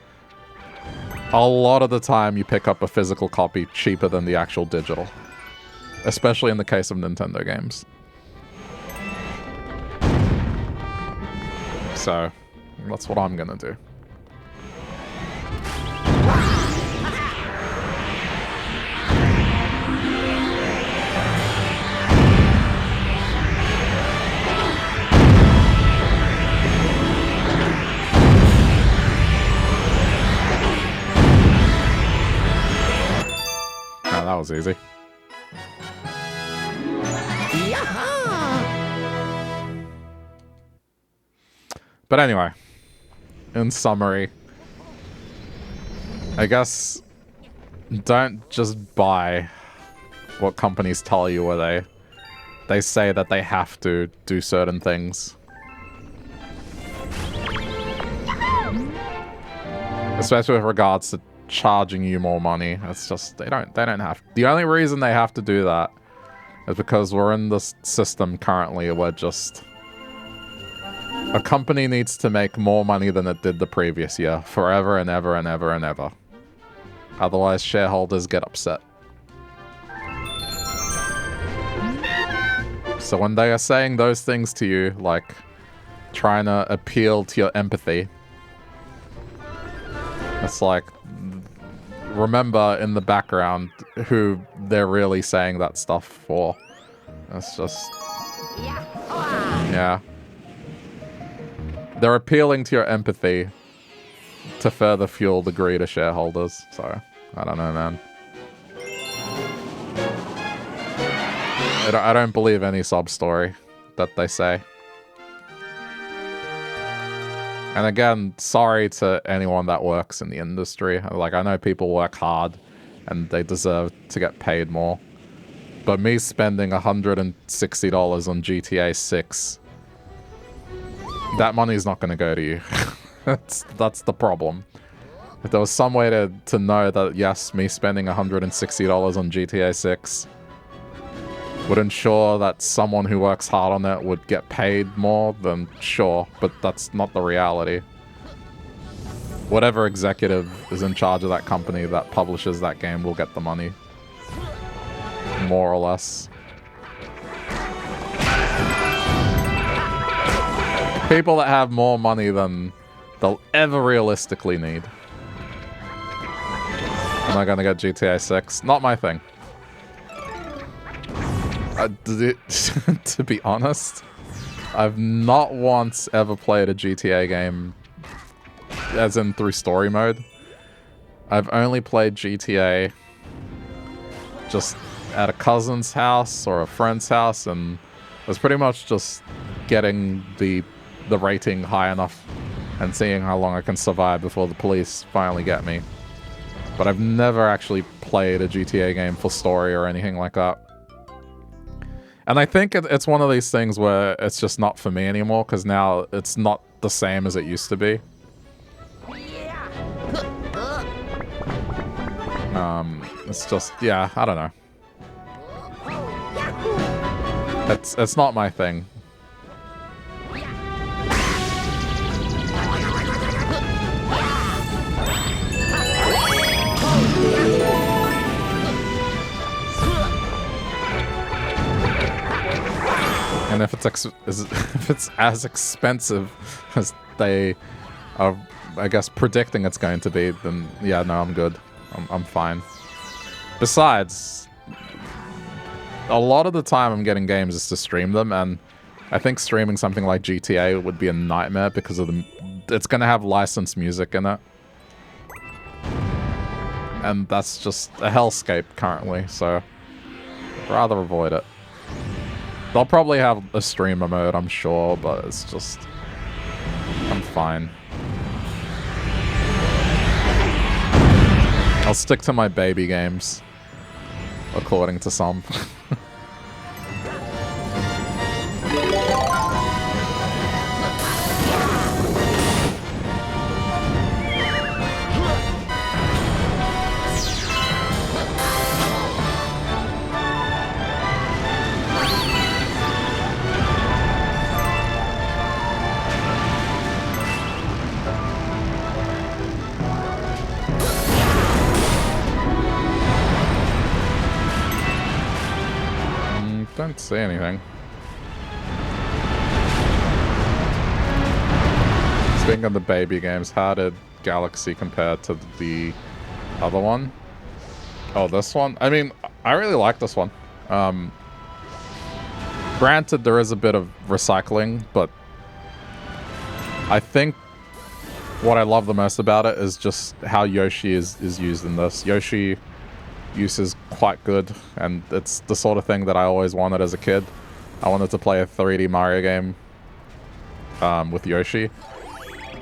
a lot of the time you pick up a physical copy cheaper than the actual digital, especially in the case of Nintendo games. So that's what I'm gonna do. That was easy. But anyway, in summary, I guess don't just buy what companies tell you where they say that they have to do certain things. Especially with regards to charging you more money. It's just they don't have. The only reason they have to do that is because we're in this system currently where just a company needs to make more money than it did the previous year forever and ever and ever and ever. Otherwise, shareholders get upset. So when they are saying those things to you, like trying to appeal to your empathy, it's like, remember in the background who they're really saying that stuff for. It's just... yeah. They're appealing to your empathy to further fuel the greed of shareholders. So, I don't know, man. I don't believe any sob story that they say. And again, sorry to anyone that works in the industry. Like, I know people work hard and they deserve to get paid more. But me spending $160 on GTA 6, that money's not going to go to you. That's the problem. If there was some way to know that, yes, me spending $160 on GTA 6 would ensure that someone who works hard on it would get paid more, then sure, but that's not the reality. Whatever executive is in charge of that company that publishes that game will get the money. More or less. People that have more money than they'll ever realistically need. Am I gonna get GTA 6? Not my thing. To be honest, I've not once ever played a GTA game as in through story mode. I've only played GTA just at a cousin's house or a friend's house, and it was pretty much just getting the rating high enough and seeing how long I can survive before the police finally get me. But I've never actually played a GTA game for story or anything like that. And I think it's one of these things where it's just not for me anymore, because now it's not the same as it used to be. It's just, yeah, I don't know. It's not my thing. And if it's as expensive as they are, I guess, predicting it's going to be, then yeah, no, I'm good. I'm fine. Besides, a lot of the time I'm getting games is to stream them, and I think streaming something like GTA would be a nightmare because of it's going to have licensed music in it. And that's just a hellscape currently, so I'd rather avoid it. They'll probably have a streamer mode, I'm sure, but it's just... I'm fine. I'll stick to my baby games, according to some. Don't see anything. Speaking of the baby games, how did Galaxy compare to the other one? Oh, this one? I mean, I really like this one. Granted, there is a bit of recycling, but I think what I love the most about it is just how Yoshi is used in this. Yoshi use is quite good, and it's the sort of thing that I always wanted as a kid. I wanted to play a 3D Mario game with Yoshi.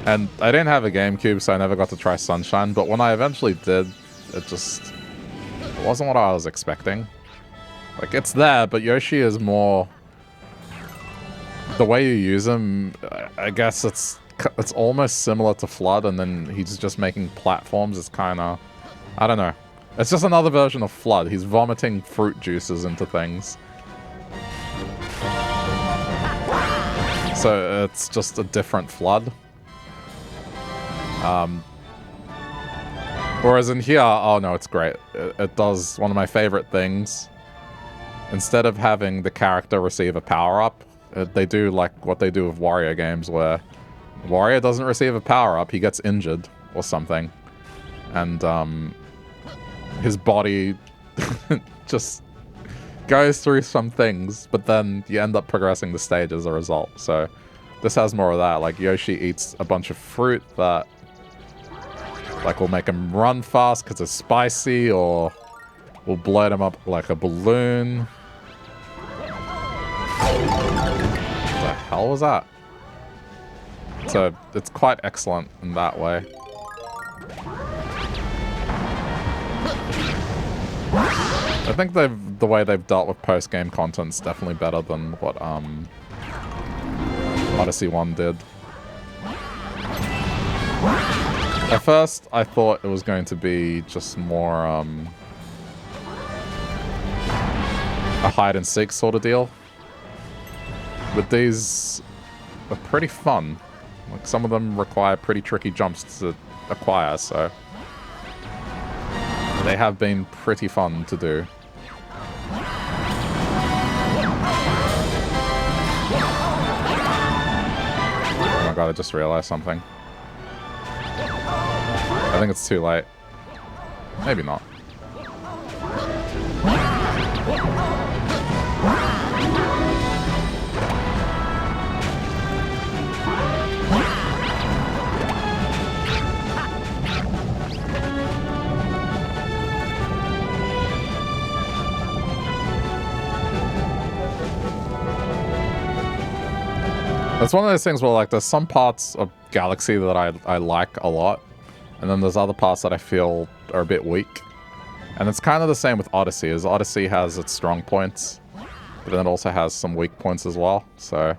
And I didn't have a GameCube, so I never got to try Sunshine, but when I eventually did, it wasn't what I was expecting. Like, it's there, but Yoshi is more... The way you use him, I guess it's almost similar to Flood, and then he's just making platforms. It's kind of... I don't know. It's just another version of Flood. He's vomiting fruit juices into things. So it's just a different Flood. Whereas in here, oh no, it's great. It does one of my favorite things. Instead of having the character receive a power-up, they do like what they do with Wario games, where Wario doesn't receive a power-up, he gets injured or something. And, his body just goes through some things, but then you end up progressing the stage as a result. So this has more of that. Like, Yoshi eats a bunch of fruit that, like, will make him run fast because it's spicy, or will blow him up like a balloon. What the hell was that? So it's quite excellent in that way. I think the way they've dealt with post-game content is definitely better than what Odyssey 1 did. At first, I thought it was going to be just more a hide-and-seek sort of deal. But these are pretty fun. Like, some of them require pretty tricky jumps to acquire, so... They have been pretty fun to do. Oh my god, I just realized something. I think it's too late. Maybe not. It's one of those things where, like, there's some parts of Galaxy that I like a lot, and then there's other parts that I feel are a bit weak. And it's kind of the same with Odyssey, as Odyssey has its strong points, but then it also has some weak points as well, so...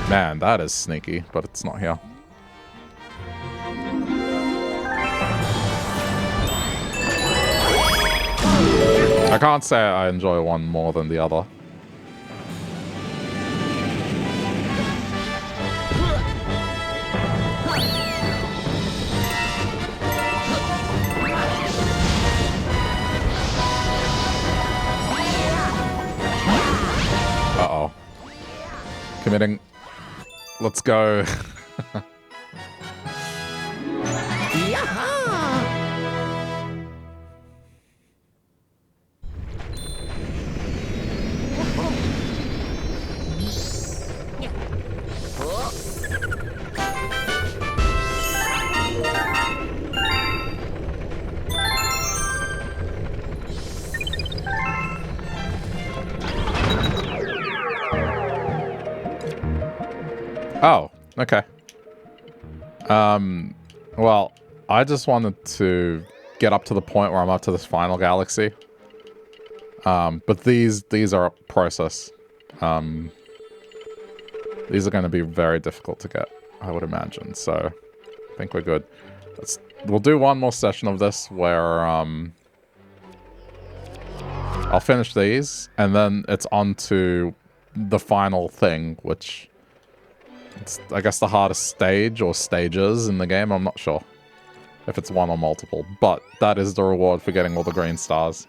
Man, that is sneaky, but it's not here. I can't say I enjoy one more than the other. Uh-oh. Committing. Let's go. Oh, okay. Well, I just wanted to get up to the point where I'm up to this final galaxy. But these are a process. These are going to be very difficult to get, I would imagine. So, I think we're good. We'll do one more session of this where, I'll finish these, and then it's on to the final thing, which... It's, I guess, the hardest stage or stages in the game. I'm not sure if it's one or multiple, but that is the reward for getting all the green stars.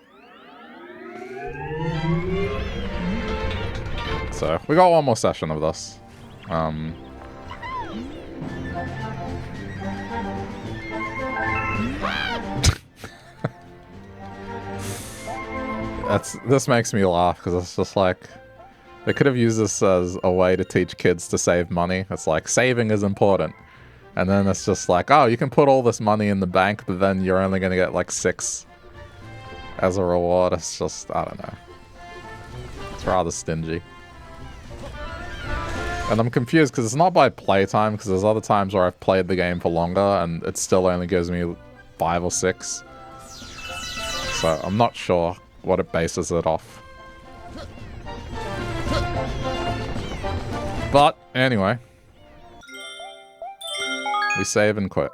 So, we got one more session of this. This makes me laugh, because it's just like... They could have used this as a way to teach kids to save money. It's like, saving is important. And then it's just like, oh, you can put all this money in the bank, but then you're only going to get like 6 as a reward. It's just, I don't know. It's rather stingy. And I'm confused because it's not by playtime, because there's other times where I've played the game for longer and it still only gives me 5 or 6. So I'm not sure what it bases it off. But, anyway. We save and quit.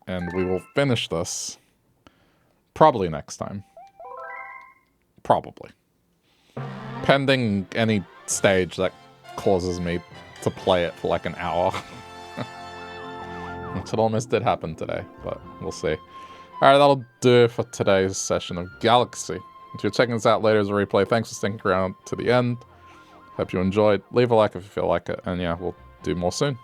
And we will finish this probably next time. Probably. Pending any stage that causes me to play it for like an hour. Which it almost did happen today, but we'll see. Alright, that'll do it for today's session of Galaxy. If you're checking this out later as a replay, thanks for sticking around to the end. Hope you enjoyed. Leave a like if you feel like it. And yeah, we'll do more soon.